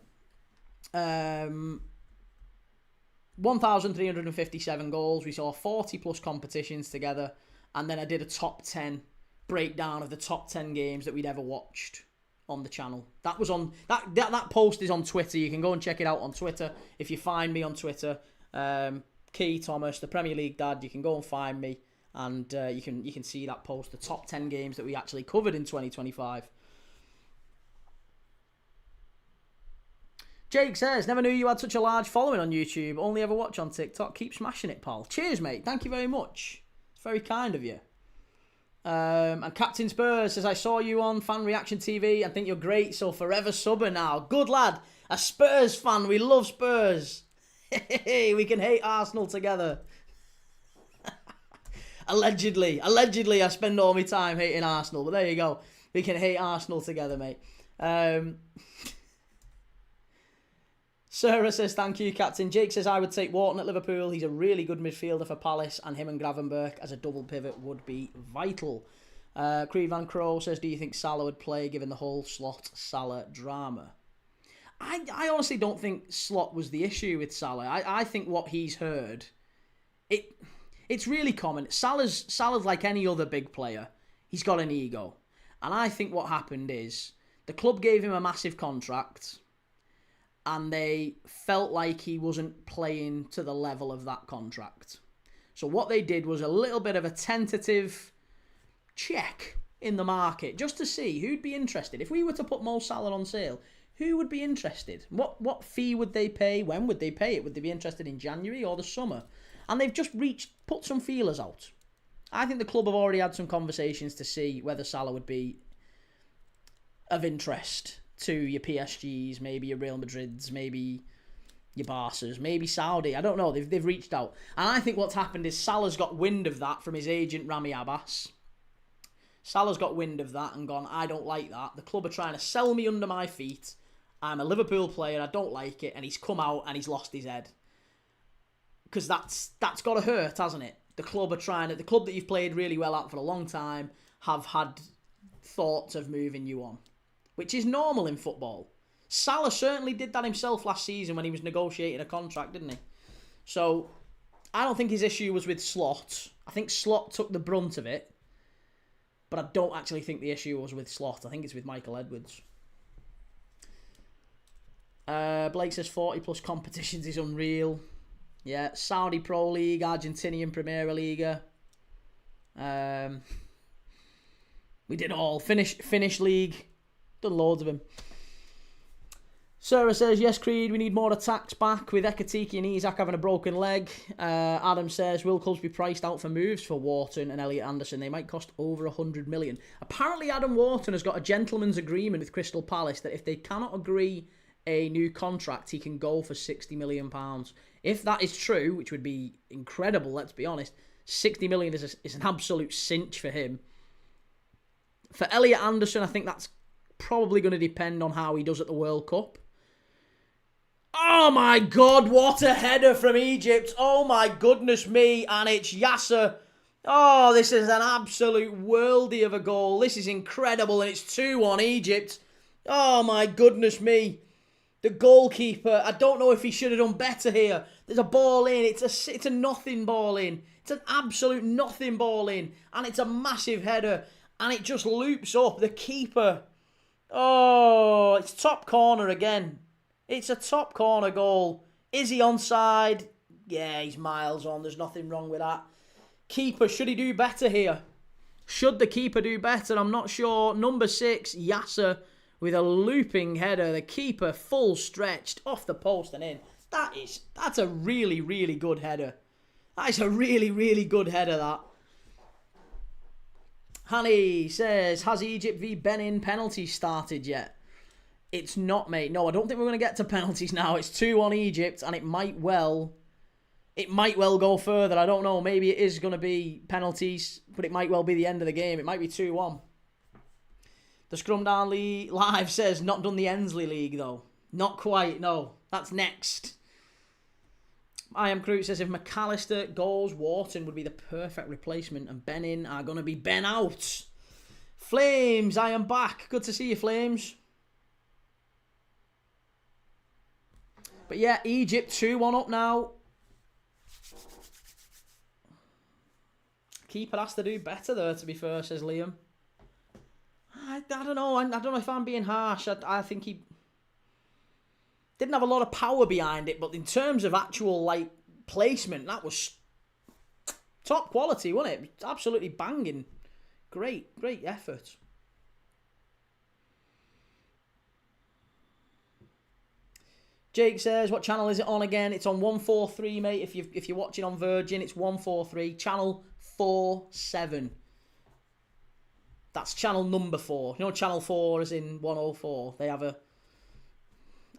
1,357 goals. We saw 40 plus competitions together. And then I did a top 10 breakdown of the top 10 games that we'd ever watched on the channel. That was on that post is on Twitter. You can go and check it out on Twitter. If you find me on Twitter, Key Thomas, the Premier League Dad, you can go and find me, and you can see that post, the top 10 games that we actually covered in 2025. Jake says, never knew you had such a large following on YouTube. Only ever watch on TikTok. Keep smashing it, pal. Cheers, mate. Thank you very much. It's very kind of you. And Captain Spurs says, I saw you on Fan Reaction TV. I think you're great, so forever subber now. Good lad. A Spurs fan. We love Spurs. We can hate Arsenal together. Allegedly, I spend all my time hating Arsenal, but there you go. We can hate Arsenal together, mate. Sarah says, thank you, Captain. Jake says, I would take Wharton at Liverpool. He's a really good midfielder for Palace, and him and Gravenberch as a double pivot would be vital. Creed Van Crow says, do you think Salah would play given the whole Slot-Salah drama? I honestly don't think Slot was the issue with Salah. I think what he's heard, it's really common. Salah's like any other big player. He's got an ego. And I think what happened is the club gave him a massive contract, and they felt like he wasn't playing to the level of that contract. So what they did was a little bit of a tentative check in the market just to see who'd be interested. If we were to put Mo Salah on sale, who would be interested? What fee would they pay? When would they pay it? Would they be interested in January or the summer? And they've just put some feelers out. I think the club have already had some conversations to see whether Salah would be of interest to your PSGs, maybe your Real Madrids, maybe your Barças, maybe Saudi. I don't know. They've reached out. And I think what's happened is Salah's got wind of that from his agent, Rami Abbas. Salah's got wind of that and gone, I don't like that. The club are trying to sell me under my feet. I'm a Liverpool player. I don't like it. And he's come out and he's lost his head. Because that's got to hurt, hasn't it? The club that you've played really well at for a long time have had thoughts of moving you on, which is normal in football. Salah certainly did that himself last season when he was negotiating a contract, didn't he? So I don't think his issue was with Slot. I think Slot took the brunt of it, but I don't actually think the issue was with Slot. I think it's with Michael Edwards. Blake says 40 plus competitions is unreal. Yeah, Saudi Pro League, Argentinian Primera Liga. We did all. Finnish League. Done loads of them. Sarah says, yes, Creed, we need more attacks back with Ekatiki and Isak having a broken leg. Adam says, will clubs be priced out for moves for Wharton and Elliot Anderson? They might cost over 100 million. Apparently, Adam Wharton has got a gentleman's agreement with Crystal Palace that if they cannot agree a new contract, he can go for £60 million. If that is true, which would be incredible, let's be honest, 60 million is an absolute cinch for him. For Elliot Anderson, I think that's probably going to depend on how he does at the World Cup. Oh my God, what a header from Egypt. Oh my goodness me. And it's Yasser. Oh, this is an absolute worldie of a goal. This is incredible. And it's 2-1 Egypt. Oh my goodness me. The goalkeeper, I don't know if he should have done better here. There's a ball in. It's a nothing ball in. It's an absolute nothing ball in. And it's a massive header. And it just loops up. The keeper. Oh, it's top corner again. It's a top corner goal. Is he onside? Yeah, he's miles on. There's nothing wrong with that. Keeper, should he do better here? Should the keeper do better? I'm not sure. Number 6, Yasser, with a looping header. The keeper full stretched off the post and in. That's a really, really good header. That is a really, really good header, that. Hanny says, has Egypt v Benin penalties started yet? It's not, mate. No, I don't think we're going to get to penalties now. It's 2-1 Egypt, and it might well go further. I don't know. Maybe it is going to be penalties, but it might well be the end of the game. It might be 2-1. The Scrum Down Live says, not done the Ensley League, though. Not quite, no. That's next. I Am Crew says, if McAllister goes, Wharton would be the perfect replacement, and Benin are going to be Ben out. Flames, I am back. Good to see you, Flames. But yeah, Egypt 2-1 up now. Keeper has to do better there, to be fair, says Liam. I don't know. I don't know if I'm being harsh. I think he didn't have a lot of power behind it, but in terms of actual placement, that was top quality, wasn't it? Absolutely banging. Great effort. Jake says, what channel is it on again? It's on 143, mate. If you're watching on Virgin, it's 143. Channel 47. That's channel number 4. You know, channel 4 is in 104. They have a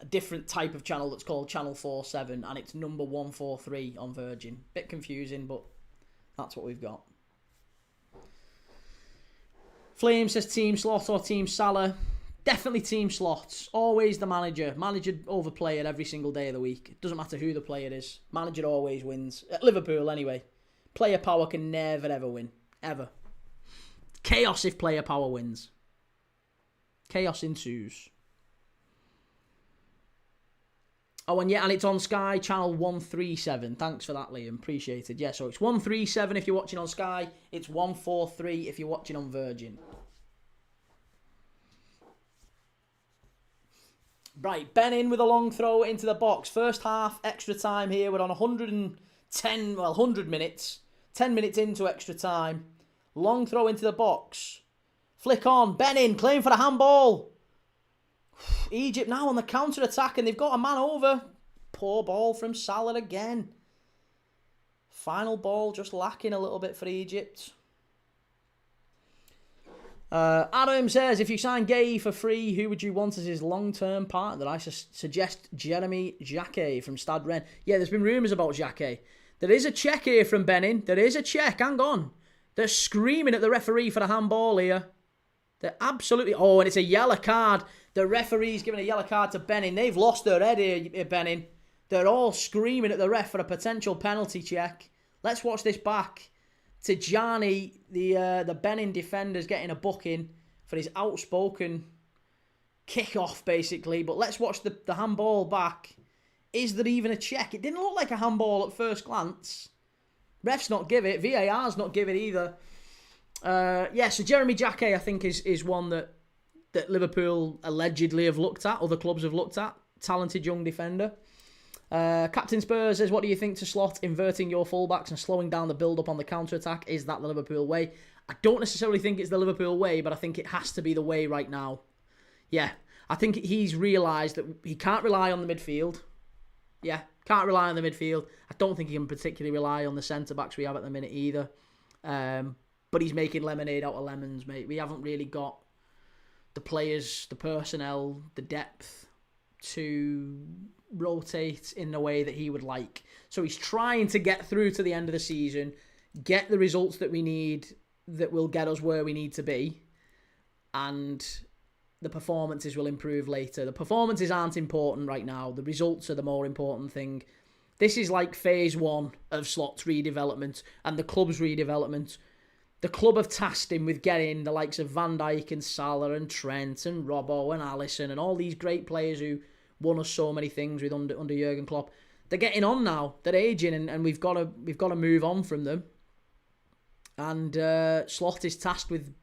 different type of channel that's called channel 47, and it's number 143 on Virgin. Bit confusing, but that's what we've got. Flame says Team Slot or Team Salah. Definitely Team Slots. Always the manager. Manager over player every single day of the week. It doesn't matter who the player is. Manager always wins. At Liverpool, anyway. Player power can never, ever win. Ever. Chaos if player power wins. Chaos ensues. Oh, and it's on Sky, channel 137. Thanks for that, Liam. Appreciated. Yeah, so it's 137 if you're watching on Sky. It's 143 if you're watching on Virgin. Right, Benin with a long throw into the box. First half, extra time here. We're on 100 minutes. 10 minutes into extra time. Long throw into the box. Flick on. Benin, claim for the handball. Egypt now on the counter-attack, and they've got a man over. Poor ball from Salah again. Final ball just lacking a little bit for Egypt. Adam says, if you sign Gay for free, who would you want as his long-term partner? I suggest Jeremy Jacquet from Stade Rennes. Yeah, there's been rumours about Jacquet. There is a check here from Benin. There is a check. Hang on. They're screaming at the referee for the handball here. They're absolutely... Oh, and it's a yellow card. The referee's giving a yellow card to Benin. They've lost their head here, Benin. They're all screaming at the ref for a potential penalty check. Let's watch this back. Tijani, the Benin defender's getting a booking for his outspoken kick-off, basically. But let's watch the handball back. Is there even a check? It didn't look like a handball at first glance. Ref's not give it. VAR's not give it either. So Jeremy Jacquet, I think, is one that Liverpool allegedly have looked at. Other clubs have looked at. Talented young defender. Captain Spurs says, what do you think to Slot inverting your fullbacks and slowing down the build-up on the counter-attack? Is that the Liverpool way? I don't necessarily think it's the Liverpool way, but I think it has to be the way right now. Yeah, I think he's realised that he can't rely on the midfield. Yeah, can't rely on the midfield. I don't think he can particularly rely on the centre-backs we have at the minute either. But he's making lemonade out of lemons, mate. We haven't really got the players, the personnel, the depth to rotate in the way that he would like. So he's trying to get through to the end of the season, get the results that we need that will get us where we need to be, and the performances will improve later. The performances aren't important right now. The results are the more important thing. This is like phase 1 of Slot's redevelopment and the club's redevelopment. The club have tasked him with getting the likes of Van Dijk and Salah and Trent and Robbo and Alisson and all these great players who won us so many things with under Jurgen Klopp. They're getting on now. They're aging, and we've got to move on from them. And Slot is tasked with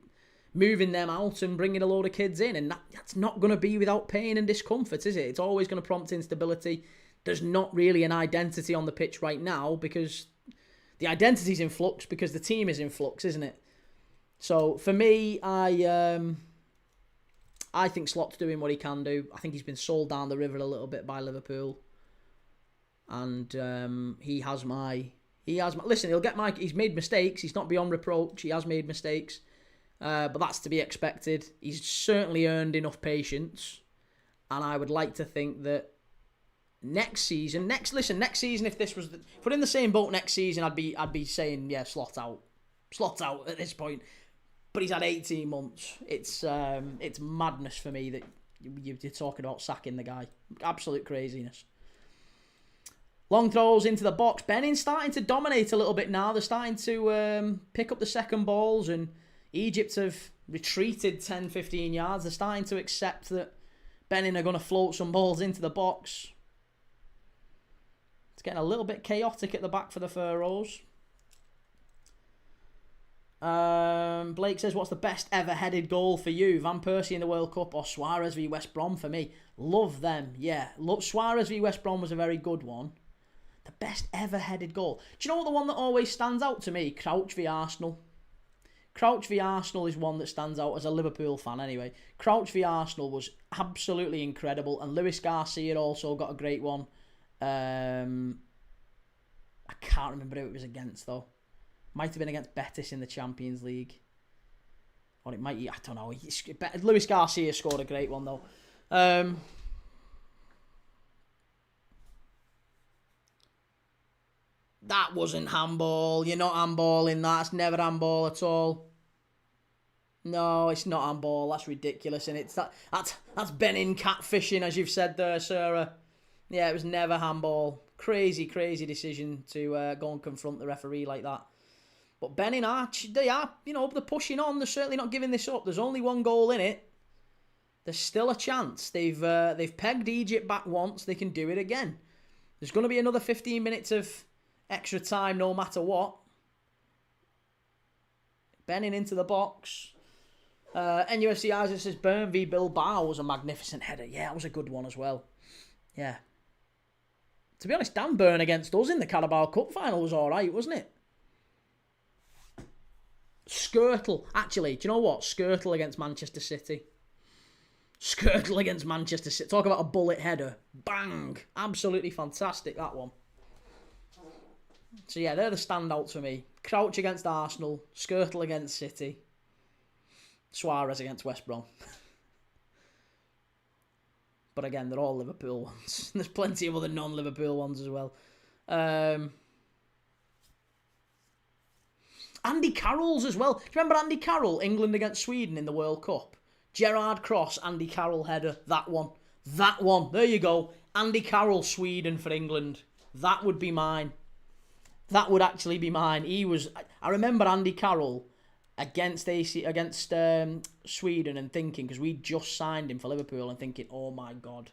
moving them out and bringing a load of kids in, and that's not going to be without pain and discomfort, is it? It's always going to prompt instability. There's not really an identity on the pitch right now because the identity's in flux because the team is in flux, isn't it? So for me, I think Slot's doing what he can do. I think he's been sold down the river a little bit by Liverpool, and he has my. Listen, he's made mistakes. He's not beyond reproach. He has made mistakes. But that's to be expected. He's certainly earned enough patience. And I would like to think that next season, if we're in the same boat next season, I'd be saying, yeah, Slot out at this point. But he's had 18 months. It's madness for me that you're talking about sacking the guy. Absolute craziness. Long throws into the box. Benin starting to dominate a little bit now. They're starting to pick up the second balls, and Egypt have retreated 10, 15 yards. They're starting to accept that Benin are going to float some balls into the box. It's getting a little bit chaotic at the back for the Pharaohs. Blake says, what's the best ever headed goal for you? Van Persie in the World Cup or Suarez v West Brom for me? Love them, yeah. Suarez v West Brom was a very good one. The best ever headed goal. Do you know what the one that always stands out to me? Crouch v Arsenal. Crouch v Arsenal is one that stands out as a Liverpool fan anyway. Crouch v Arsenal was absolutely incredible, and Luis Garcia also got a great one. I can't remember who it was against though. Might have been against Betis in the Champions League. Or it might, I don't know. Luis Garcia scored a great one though. That wasn't handball. You're not handballing that. It's never handball at all. No, it's not handball. That's ridiculous. And it's that's Benin catfishing, as you've said there, Sarah. Yeah, it was never handball. Crazy, crazy decision to go and confront the referee like that. But Benin they're pushing on. They're certainly not giving this up. There's only one goal in it. There's still a chance. They've pegged Egypt back once. They can do it again. There's going to be another 15 minutes of extra time no matter what. Benin into the box. NUFC Isaac says Burn v Bilbao was a magnificent header. Yeah, that was a good one as well. Yeah. To be honest, Dan Burn against us in the Carabao Cup final was alright, wasn't it? Skirtle. Actually, do you know what? Skirtle against Manchester City. Skirtle against Manchester City. Talk about a bullet header. Bang. Absolutely fantastic, that one. So yeah, they're the standouts for me. Crouch against Arsenal, Skirtle against City, Suarez against West Brom. But again, they're all Liverpool ones. There's plenty of other non-Liverpool ones as well. Andy Carroll's as well. Do you remember Andy Carroll, England against Sweden in the World Cup? Gerard Cross, Andy Carroll header. That one. There you go. Andy Carroll, Sweden for England. That would be mine. That would actually be mine. I remember Andy Carroll against Sweden and thinking, because we just signed him for Liverpool, and thinking, oh my god,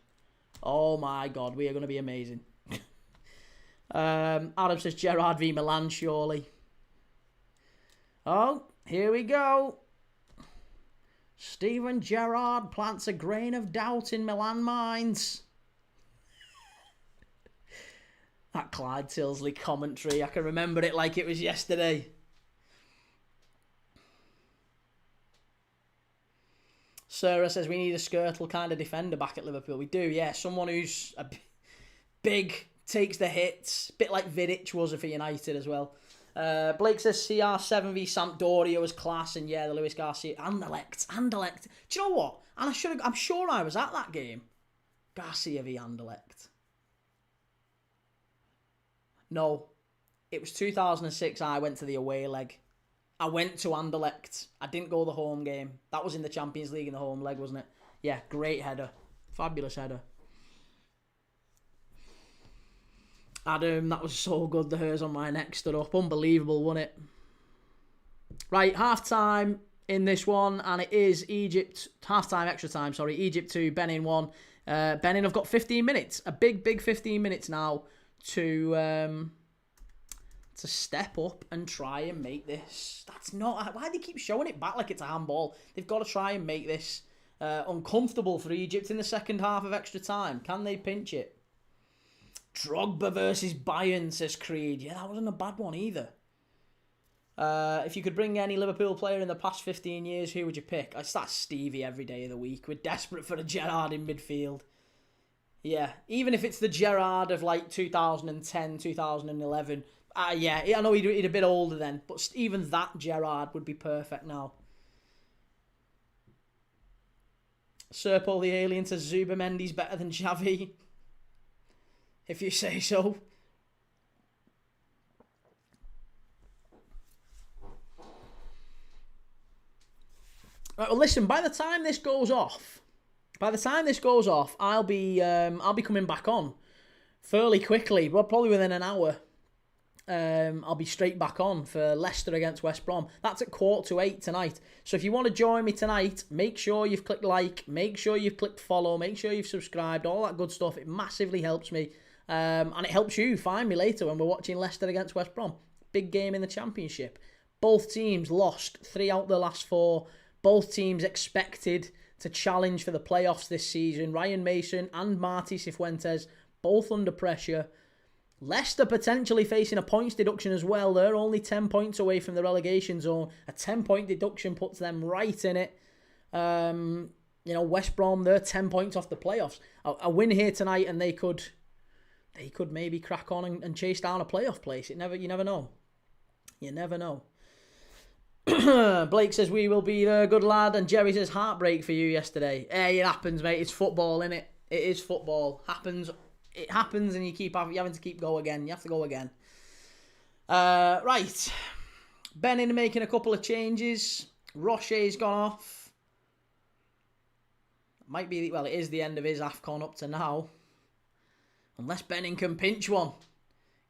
we are going to be amazing. Adam says Gerrard v Milan, surely. Oh, here we go. Steven Gerrard plants a grain of doubt in Milan minds. That Clyde Tilsley commentary, I can remember it like it was yesterday. Sarah says we need a Skirtle kind of defender back at Liverpool. We do, yeah. Someone who's big, takes the hits. Bit like Vidic was for United as well. Blake says CR7 v Sampdoria was class, and yeah, the Luis Garcia. Anderlecht. Do you know what? And I'm sure I was at that game. Garcia v Anderlecht. No, it was 2006. I went to the away leg, I went to Anderlecht. I didn't go the home game. That was in the Champions League in the home leg, wasn't it? Yeah, great header. Fabulous header. Adam, that was so good. The hairs on my neck stood up. Unbelievable, wasn't it? Right, half-time in this one, and it is Egypt, half-time, extra time, sorry, Egypt 2, Benin 1. Benin have got 15 minutes, a big 15 minutes now to step up and try and make this. That's not, why do they keep showing it back like it's a handball? They've got to try and make this uncomfortable for Egypt in the second half of extra time. Can they pinch it? Drogba versus Bayern, says Creed. Yeah, that wasn't a bad one either. If you could bring any Liverpool player in the past 15 years, who would you pick? That's Stevie every day of the week. We're desperate for a Gerrard in midfield. Yeah, even if it's the Gerrard of like 2010, 2011. Yeah, I know he'd a bit older then, but even that Gerrard would be perfect now. Serpo the Alien says Zubamendi's better than Xavi. If you say so. Right, well, listen. By the time this goes off, I'll be coming back on fairly quickly. Well, probably within an hour. I'll be straight back on for Leicester against West Brom. That's at 7:45 tonight. So if you want to join me tonight, make sure you've clicked like, make sure you've clicked follow, make sure you've subscribed, all that good stuff. It massively helps me. And it helps you find me later when we're watching Leicester against West Brom. Big game in the Championship. Both teams lost 3 out of the last 4. Both teams expected to challenge for the playoffs this season. Ryan Mason and Marty Cifuentes, both under pressure. Leicester potentially facing a points deduction as well. They're only 10 points away from the relegation zone. A 10-point deduction puts them right in it. West Brom, they're 10 points off the playoffs. A win here tonight and they could maybe crack on and chase down a playoff place. You never know. You never know. Blake says, we will be there, good lad. And Jerry says, heartbreak for you yesterday. Hey, it happens, mate. It's football, innit? It is football. It happens and you having to keep go again. You have to go again. Right. Benin making a couple of changes. Rocher's gone off. Might be, well, it is the end of his AFCON up to now. Unless Benin can pinch one.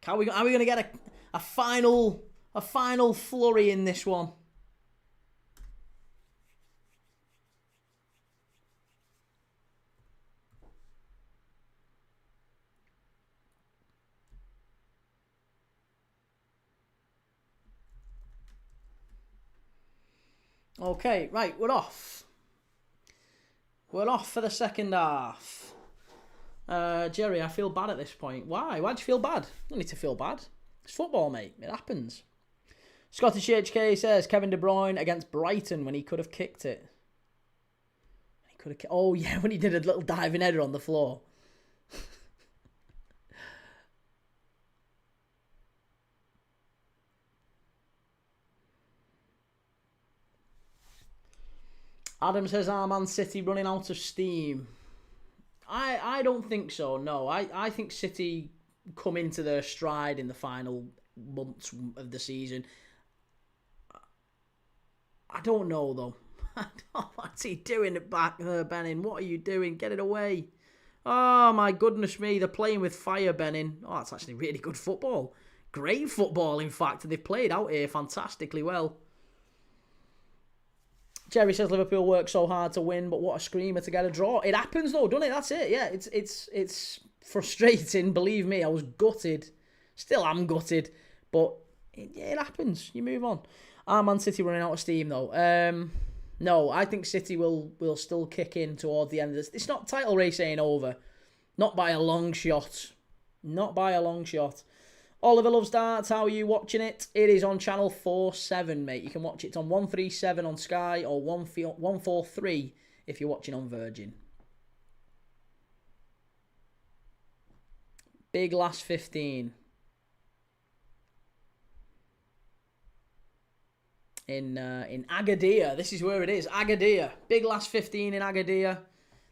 Are we going to get a final flurry in this one? Okay, right, we're off. We're off for the second half. Jerry, I feel bad at this point. Why? Why'd you feel bad? You don't need to feel bad. It's football, mate. It happens. Scottish HK says Kevin De Bruyne against Brighton when he could have kicked it. Oh, yeah, when he did a little diving header on the floor. Adam says, Man City running out of steam. I don't think so, no. I think City come into their stride in the final months of the season. I don't know, though. What's he doing back there, Benin? What are you doing? Get it away. Oh, my goodness me. They're playing with fire, Benin. Oh, that's actually really good football. Great football, in fact. They've played out here fantastically well. Jerry says Liverpool worked so hard to win, but what a screamer to get a draw. It happens though, doesn't it? That's it. Yeah, it's frustrating. Believe me, I was gutted. Still am gutted, but it happens. You move on. Man City running out of steam though. No, I think City will still kick in toward the end of this. It's not title race ain't over. Not by a long shot. Not by a long shot. Oliver Loves Darts, how are you watching it? It is on channel 47, mate. You can watch it. It's on 137 on Sky or 143 if you're watching on Virgin. Big last 15. In Agadir. This is where it is. Agadir. Big last 15 in Agadir.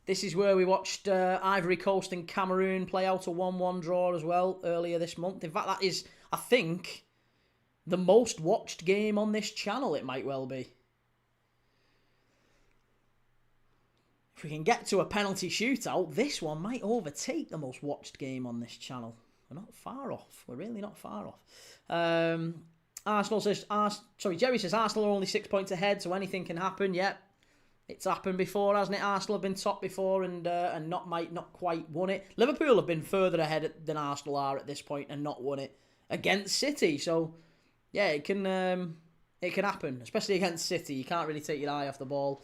This is where we watched Ivory Coast and Cameroon play out a 1-1 draw as well earlier this month. In fact, that is, I think, the most watched game on this channel, it might well be. If we can get to a penalty shootout, this one might overtake the most watched game on this channel. We're not far off. We're really not far off. Arsenal says, Jerry says Arsenal are only 6 points ahead, so anything can happen. Yep, it's happened before, hasn't it? Arsenal have been top before and not quite won it. Liverpool have been further ahead than Arsenal are at this point and not won it against City. So yeah, it can happen, especially against City. You can't really take your eye off the ball.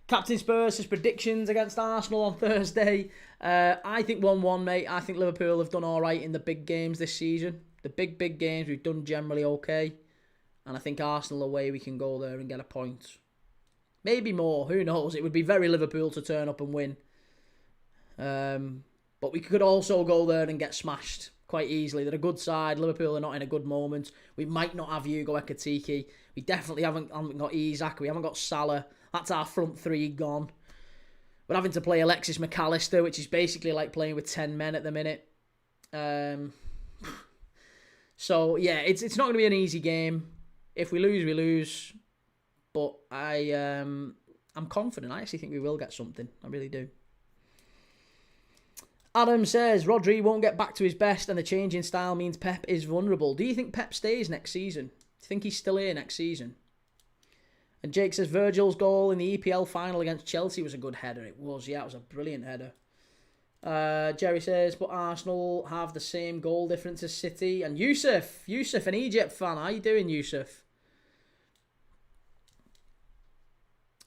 Captain Spurs' predictions against Arsenal on Thursday. I think 1-1, mate. I think Liverpool have done all right in the big games this season. The big games, we've done generally okay. And I think Arsenal away, we can go there and get a point. Maybe more, who knows? It would be very Liverpool to turn up and win. But we could also go there and get smashed quite easily. They're a good side. Liverpool are not in a good moment. We might not have Hugo Ekitike. We definitely haven't got Isak. We haven't got Salah. That's our front three gone. We're having to play Alexis McAllister, which is basically like playing with 10 men at the minute. So, yeah, it's not going to be an easy game. If we lose, we lose. But I'm confident. I actually think we will get something. I really do. Adam says, Rodri won't get back to his best and the change in style means Pep is vulnerable. Do you think Pep stays next season? Do you think he's still here next season? And Jake says, Virgil's goal in the EPL final against Chelsea was a good header. It was, yeah, it was a brilliant header. Jerry says, but Arsenal have the same goal difference as City. And Yusuf, an Egypt fan. How you doing, Yusuf?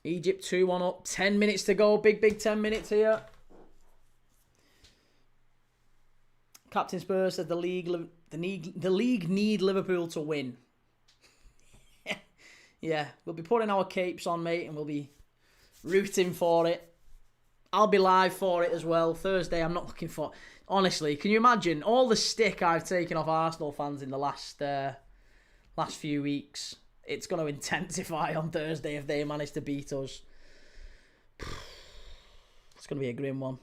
Egypt 2-1 up. 10 minutes to go. Big 10 minutes here. Captain Spurs said the league need Liverpool to win. Yeah, we'll be putting our capes on, mate, and we'll be rooting for it. I'll be live for it as well. Thursday, I'm not looking for... Honestly, can you imagine all the stick I've taken off Arsenal fans in the last few weeks? It's going to intensify on Thursday if they manage to beat us. It's going to be a grim one.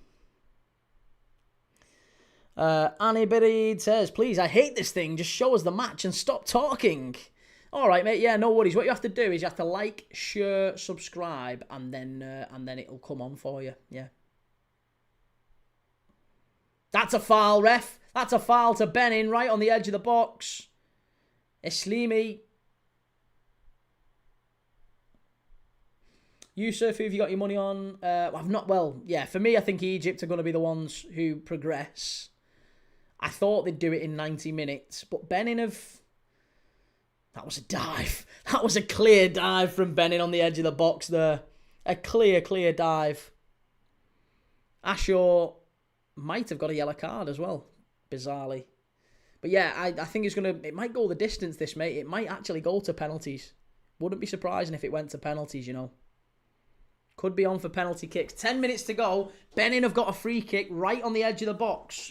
Annie Biddy says, please, I hate this thing. Just show us the match and stop talking. All right, mate. Yeah, no worries. What you have to do is you have to like, share, subscribe, and then it'll come on for you. Yeah. That's a foul, ref. That's a foul to Benin right on the edge of the box. Eslimi. Yusuf, who have you got your money on? I've not. Well, yeah. For me, I think Egypt are going to be the ones who progress. I thought they'd do it in 90 minutes, but Benin have... That was a dive. That was a clear dive from Benin on the edge of the box there. A clear dive. Ashore might have got a yellow card as well, bizarrely. But yeah, I think it might go the distance, this, mate. It might actually go to penalties. Wouldn't be surprising if it went to penalties, you know. Could be on for penalty kicks. 10 minutes to go. Benin have got a free kick right on the edge of the box.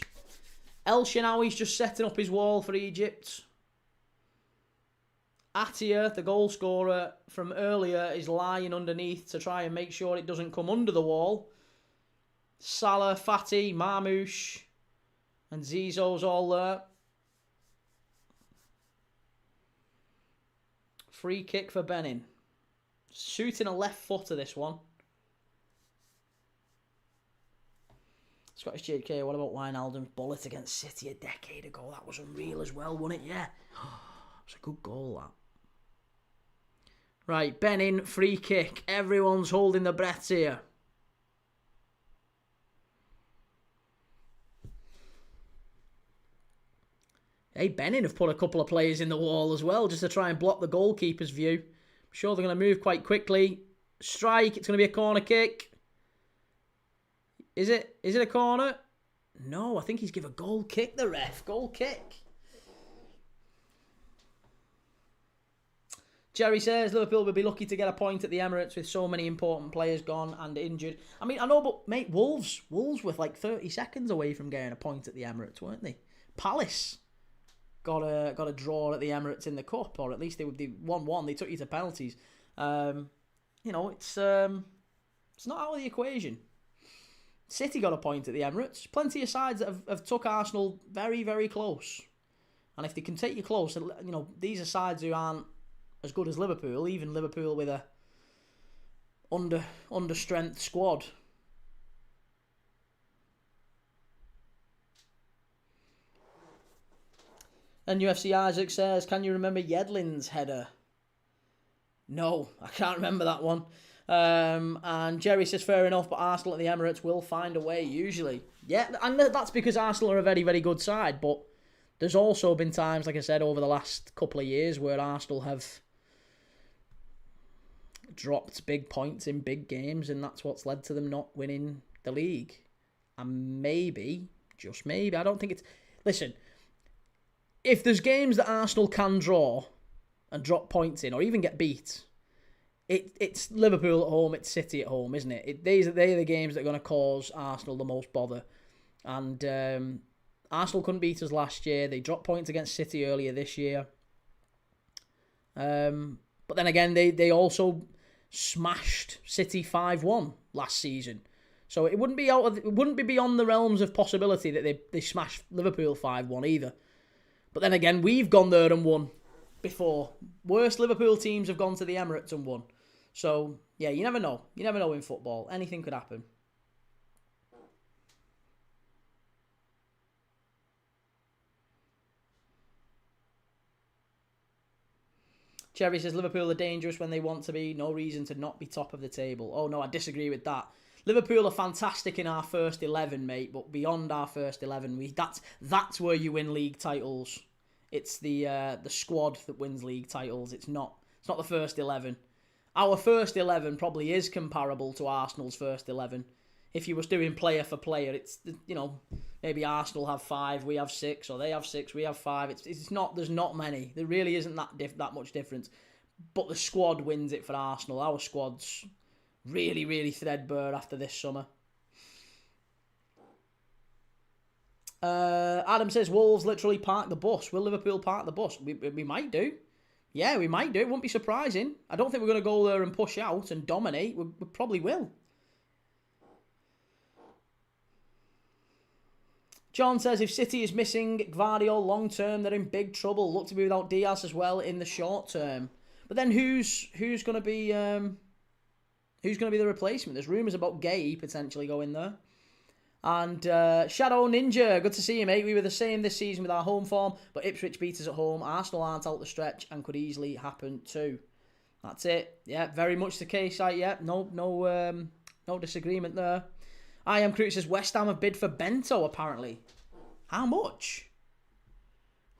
El Shenawi's just setting up his wall for Egypt. Atia, the goal scorer from earlier, is lying underneath to try and make sure it doesn't come under the wall. Salah, Fatih, Marmoush, and Zizou's all there. Free kick for Benin. Shooting a left footer, this one. Scottish JK, what about Wijnaldum's bullet against City a decade ago? That was unreal as well, wasn't it? Yeah. It was a good goal, that. Right, Benin, free kick. Everyone's holding their breaths here. Hey, Benin have put a couple of players in the wall as well, just to try and block the goalkeeper's view. I'm sure they're going to move quite quickly. Strike, it's going to be a corner kick. Is it a corner? No, I think he's given a goal kick, the ref. Goal kick. Jerry says Liverpool will be lucky to get a point at the Emirates with so many important players gone and injured. I mean, I know, but mate, Wolves were like 30 seconds away from getting a point at the Emirates, weren't they? Palace got a draw at the Emirates in the cup, or at least they 1-1. They took you to penalties. You know, it's not out of the equation. City got a point at the Emirates. Plenty of sides that have took Arsenal very, very close. And if they can take you close, these are sides who aren't as good as Liverpool, even Liverpool with a under strength squad. And UFC Isaac says, can you remember Yedlin's header? No, I can't remember that one. And Jerry says, fair enough, but Arsenal at the Emirates will find a way, usually. Yeah, and that's because Arsenal are a very, very good side, but there's also been times, like I said, over the last couple of years where Arsenal have dropped big points in big games, and that's what's led to them not winning the league. And maybe, just maybe, I don't think it's... Listen, if there's games that Arsenal can draw and drop points in, or even get beat, it's Liverpool at home, it's City at home, isn't it? They're the games that are going to cause Arsenal the most bother. And Arsenal couldn't beat us last year. They dropped points against City earlier this year. But then again, they also smashed City 5-1 last season. So it wouldn't be beyond the realms of possibility that they smashed Liverpool 5-1 either. But then again, we've gone there and won before. Worst Liverpool teams have gone to the Emirates and won. So, yeah, you never know. You never know in football. Anything could happen. Cherry says, Liverpool are dangerous when they want to be. No reason to not be top of the table. Oh, no, I disagree with that. Liverpool are fantastic in our first 11, mate, but beyond our first 11, that's where you win league titles. It's the squad that wins league titles. It's not the first 11. Our first 11 probably is comparable to Arsenal's first 11. If you was doing player for player, it's, maybe Arsenal have 5, we have 6, or they have 6, we have 5. It's not. There's not many. There really isn't that much difference. But the squad wins it for Arsenal. Our squad's really, really threadbare after this summer. Adam says, Wolves literally parked the bus. Will Liverpool park the bus? We might do. Yeah, we might do. It wouldn't be surprising. I don't think we're going to go there and push out and dominate. We probably will. John says, if City is missing Gvardiol long term, they're in big trouble. Look to be without Diaz as well in the short term. But then who's going to be the replacement? There's rumours about Gay potentially going there. And Shadow Ninja, good to see you, mate. We were the same this season with our home form, but Ipswich beat us at home. Arsenal aren't out the stretch and could easily happen too. That's it. Yeah, very much the case. No disagreement there. I Am Crew says West Ham have bid for Bento, apparently. How much?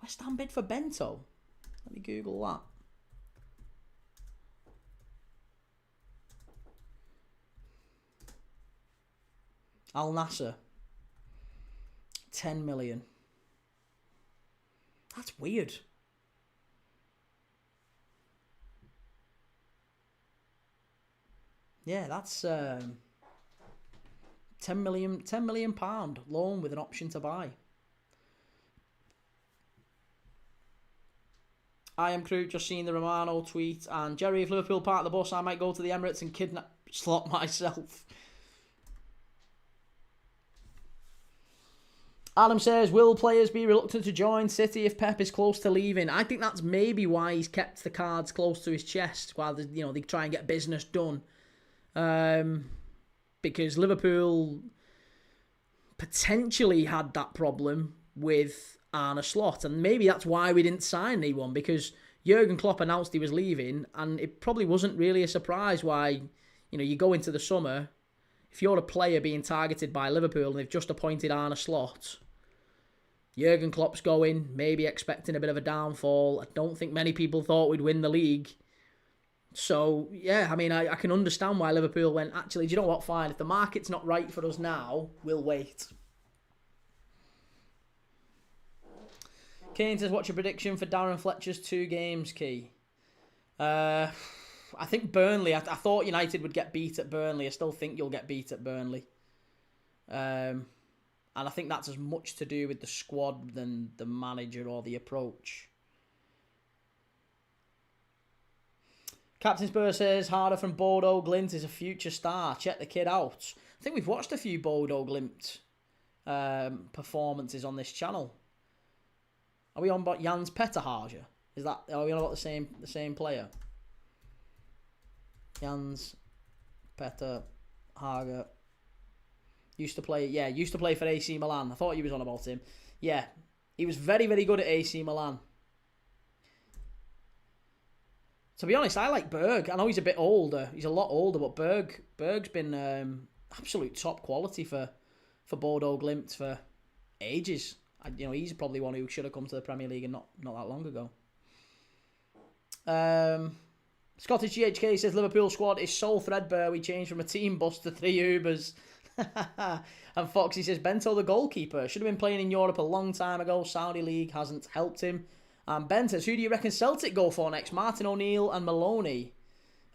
West Ham bid for Bento? Let me Google that. Al Nassr. 10 million. That's weird. Yeah, that's 10 million pound loan with an option to buy. I Am Crew, just seen the Romano tweet. And Jerry, if Liverpool park the bus, I might go to the Emirates and kidnap Slot myself. Adam says, will players be reluctant to join City if Pep is close to leaving? I think that's maybe why he's kept the cards close to his chest while they try and get business done. Because Liverpool potentially had that problem with Arne Slot, and maybe that's why we didn't sign anyone, because Jurgen Klopp announced he was leaving, and it probably wasn't really a surprise why, you go into the summer, if you're a player being targeted by Liverpool and they've just appointed Arne Slot, Jurgen Klopp's going, maybe expecting a bit of a downfall. I don't think many people thought we'd win the league. So, yeah, I mean, I can understand why Liverpool went, actually, do you know what, fine, if the market's not right for us now, we'll wait. Kane says, what's your prediction for Darren Fletcher's 2 games, Key? I think Burnley, I thought United would get beat at Burnley. I still think you'll get beat at Burnley. And I think that's as much to do with the squad than the manager or the approach. Captain Spur says, Harder from Bodo Glint is a future star. Check the kid out. I think we've watched a few Bodo Glint performances on this channel. Are we on about Jans Petterhager? Are we on about the same player? Jans Petterhager. Used to play for AC Milan. I thought he was on about him. Yeah, he was very, very good at AC Milan. To be honest, I like Berg. I know he's a bit older. He's a lot older, but Berg's been absolute top quality for Bodo Glimt for ages. He's probably one who should have come to the Premier League and not that long ago. Scottish GHK says Liverpool squad is so threadbare. We changed from a team bus to 3 Ubers. And Foxy says Bento the goalkeeper should have been playing in Europe a long time ago. Saudi League hasn't helped him. And Ben says, who do you reckon Celtic go for next? Martin O'Neill and Maloney.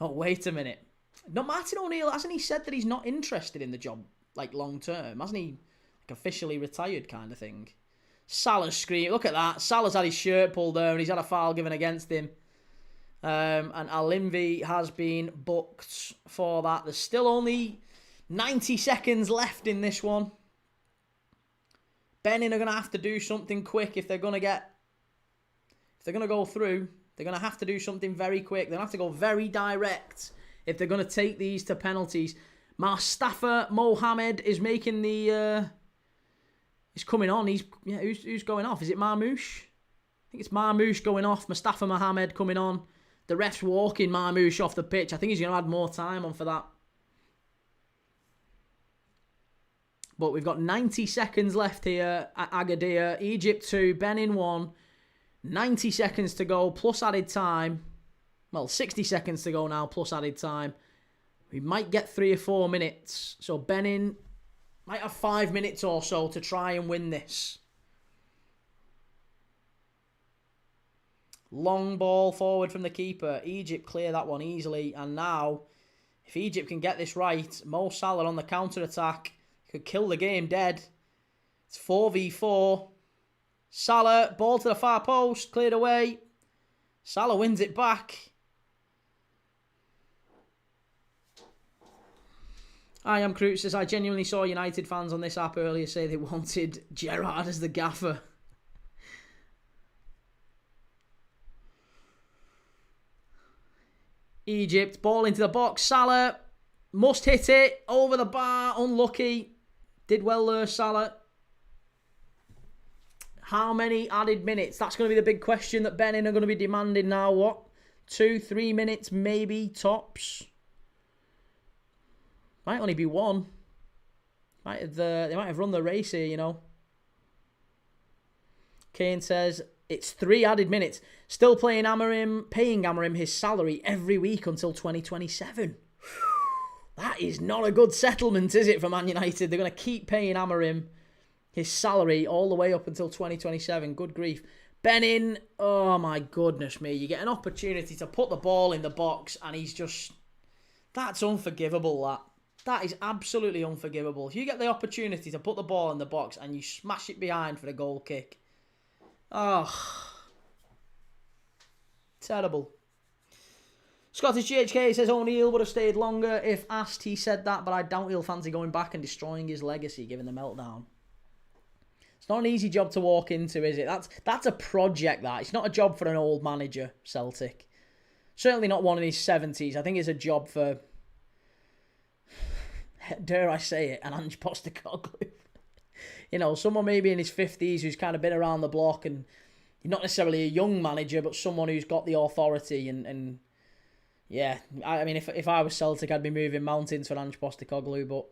Oh, wait a minute. No, Martin O'Neill, hasn't he said that he's not interested in the job, like, long term? Hasn't he, like, officially retired kind of thing? Salah's screaming. Look at that. Salah's had his shirt pulled down. He's had a foul given against him. And Alinvi has been booked for that. There's still only 90 seconds left in this one. Benin are going to have to do something quick if they're going to go through. They're going to have to do something very quick. They're going to have to go very direct if they're going to take these to penalties. Mustafa Mohamed is making the... he's coming on. Who's going off? Is it Marmoush? I think it's Marmoush going off. Mustafa Mohamed coming on. The ref's walking Marmoush off the pitch. I think he's going to add more time on for that. But we've got 90 seconds left here at Agadir. Egypt 2, Benin 1. 90 seconds to go, plus added time. Well, 60 seconds to go now, plus added time. We might get 3 or 4 minutes. So Benin might have 5 minutes or so to try and win this. Long ball forward from the keeper. Egypt clear that one easily. And now, if Egypt can get this right, Mo Salah on the counter-attack could kill the game dead. It's 4v4. Salah, ball to the far post, cleared away. Salah wins it back. I am Crute says, I genuinely saw United fans on this app earlier say they wanted Gerrard as the gaffer. Egypt, ball into the box. Salah must hit it. Over the bar, unlucky. Did well there, Salah. How many added minutes? That's going to be the big question that Benin are going to be demanding now. What? 2-3 minutes maybe, tops. Might only be 1. They might have run the race here, you know. Kane says, it's 3 added minutes. Still paying Amorim his salary every week until 2027. That is not a good settlement, is it, for Man United? They're going to keep paying Amorim his salary all the way up until 2027. Good grief. Benin, oh my goodness me. You get an opportunity to put the ball in the box and he's just... That's unforgivable, that. That is absolutely unforgivable. If you get the opportunity to put the ball in the box and you smash it behind for a goal kick. Oh. Terrible. Scottish GHK says O'Neill would have stayed longer if asked. He said that, but I doubt he'll fancy going back and destroying his legacy given the meltdown. It's not an easy job to walk into, is it? That's a project, that. It's not a job for an old manager, Celtic. Certainly not one in his 70s. I think it's a job for, dare I say it, an Ange Postecoglou. You know, someone maybe in his 50s who's kind of been around the block and not necessarily a young manager, but someone who's got the authority and yeah. I mean, if I was Celtic, I'd be moving mountains for Ange Postecoglou, but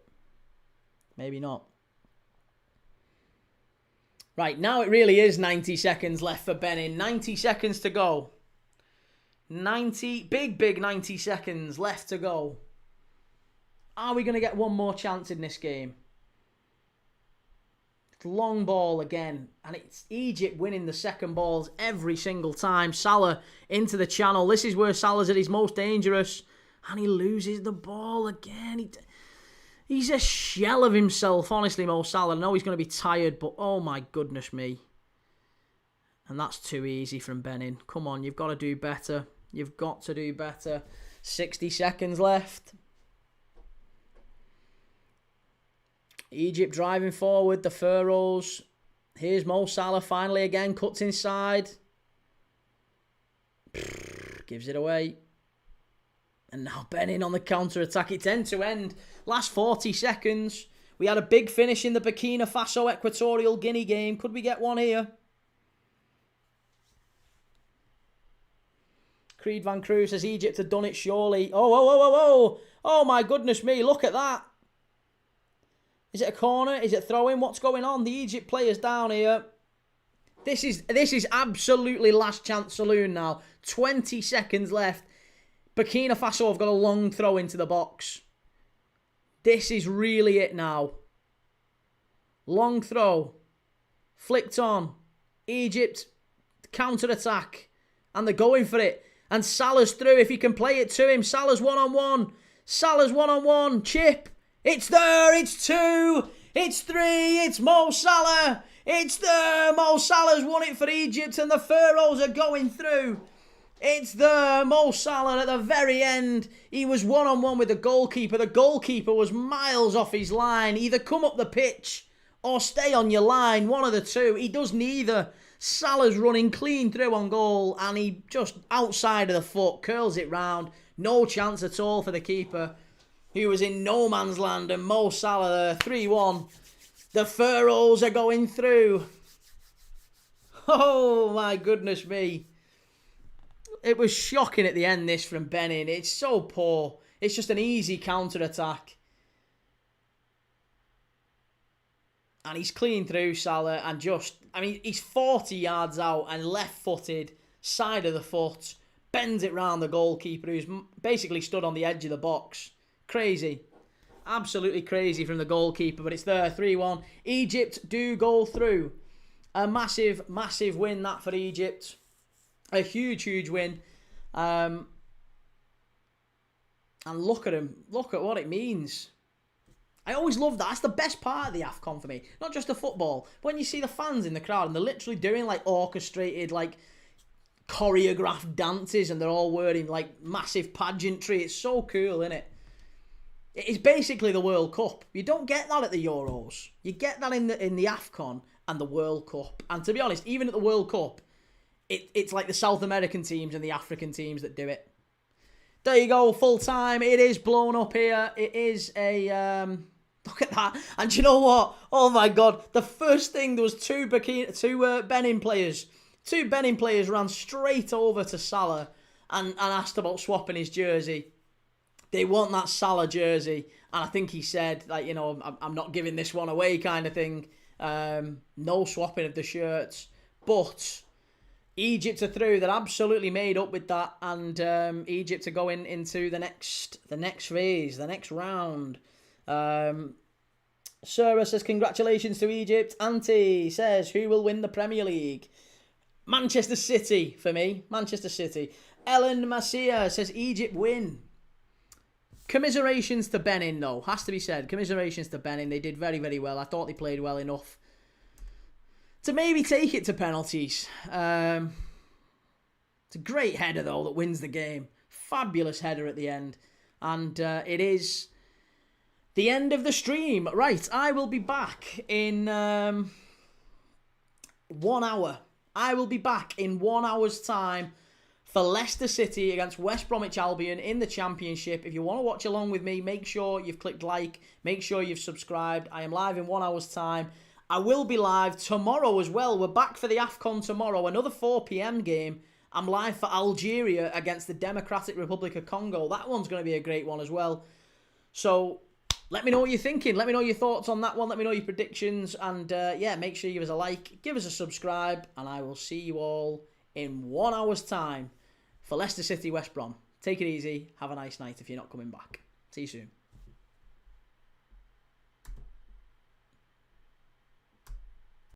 maybe not. Right, now it really is 90 seconds left for Benin. 90 seconds to go. 90, big 90 seconds left to go. Are we going to get one more chance in this game? Long ball again. And it's Egypt winning the second balls every single time. Salah into the channel. This is where Salah's at his most dangerous. And he loses the ball again. He's a shell of himself, honestly, Mo Salah. I know he's going to be tired, but oh my goodness me. And that's too easy from Benin. Come on, you've got to do better. You've got to do better. 60 seconds left. Egypt driving forward. The Pharaohs Here's Mo Salah finally again. Cuts inside. Gives it away. And now Benin on the counter-attack. It's end-to-end. Last 40 seconds. We had a big finish in the Burkina Faso Equatorial Guinea game. Could we get one here? Creed Van Cruz says Egypt had done it surely. Oh, my goodness me. Look at that. Is it a corner? Is it throwing? What's going on? The Egypt player's down here. This is absolutely last chance saloon now. 20 seconds left. Burkina Faso have got a long throw into the box. This is really it now. Long throw. Flicked on. Egypt counter-attack. And they're going for it. And Salah's through if he can play it to him. Salah's one-on-one. Salah's one-on-one. Chip. It's there. It's 2. It's 3. It's Mo Salah. It's there. Mo Salah's won it for Egypt and the Pharaohs are going through. It's there. Mo Salah at the very end. He was one-on-one with the goalkeeper. The goalkeeper was miles off his line. Either come up the pitch or stay on your line. One of the two. He does neither. Salah's running clean through on goal and he just outside of the foot curls it round. No chance at all for the keeper who was in no man's land. And Mo Salah there. 3-1. The Pharaohs are going through. Oh my goodness me. It was shocking at the end, this from Benin. It's so poor. It's just an easy counter-attack. And he's clean through Salah and just... I mean, he's 40 yards out and left-footed, side of the foot, bends it round the goalkeeper who's basically stood on the edge of the box. Crazy. Absolutely crazy from the goalkeeper, but it's there, 3-1. Egypt do go through. A massive, massive win, that, for Egypt. A huge, huge win. And look at him. Look at what it means. I always love that. That's the best part of the AFCON for me. Not just the football. But when you see the fans in the crowd and they're literally doing like orchestrated, like choreographed dances and they're all wearing like massive pageantry. It's so cool, isn't it? It is basically the World Cup. You don't get that at the Euros. You get that in the AFCON and the World Cup. And to be honest, even at the World Cup, it's like the South American teams and the African teams that do it. There you go, full time. It is blown up here. It is a... look at that. And do you know what? Oh my God. The first thing, there was two Benin players. Two Benin players ran straight over to Salah and asked about swapping his jersey. They want that Salah jersey. And I think he said, like, you know, I'm not giving this one away kind of thing. No swapping of the shirts. But... Egypt are through. They're absolutely made up with that, and Egypt are going into the next phase, the next round. Sarah says congratulations to Egypt. Auntie says who will win the Premier League? Manchester City for me. Manchester City. Ellen Macia says Egypt win. Commiserations to Benin though, has to be said. Commiserations to Benin. They did very, very well. I thought they played well enough to maybe take it to penalties. It's a great header, though, that wins the game. Fabulous header at the end. And it is the end of the stream. Right, I will be back in 1 hour. I will be back in 1 hour's time for Leicester City against West Bromwich Albion in the Championship. If you want to watch along with me, make sure you've clicked like. Make sure you've subscribed. I am live in 1 hour's time. I will be live tomorrow as well. We're back for the AFCON tomorrow. Another 4 p.m. game. I'm live for Algeria against the Democratic Republic of Congo. That one's going to be a great one as well. So let me know what you're thinking. Let me know your thoughts on that one. Let me know your predictions. And yeah, make sure you give us a like, give us a subscribe. And I will see you all in 1 hour's time for Leicester City West Brom. Take it easy. Have a nice night if you're not coming back. See you soon.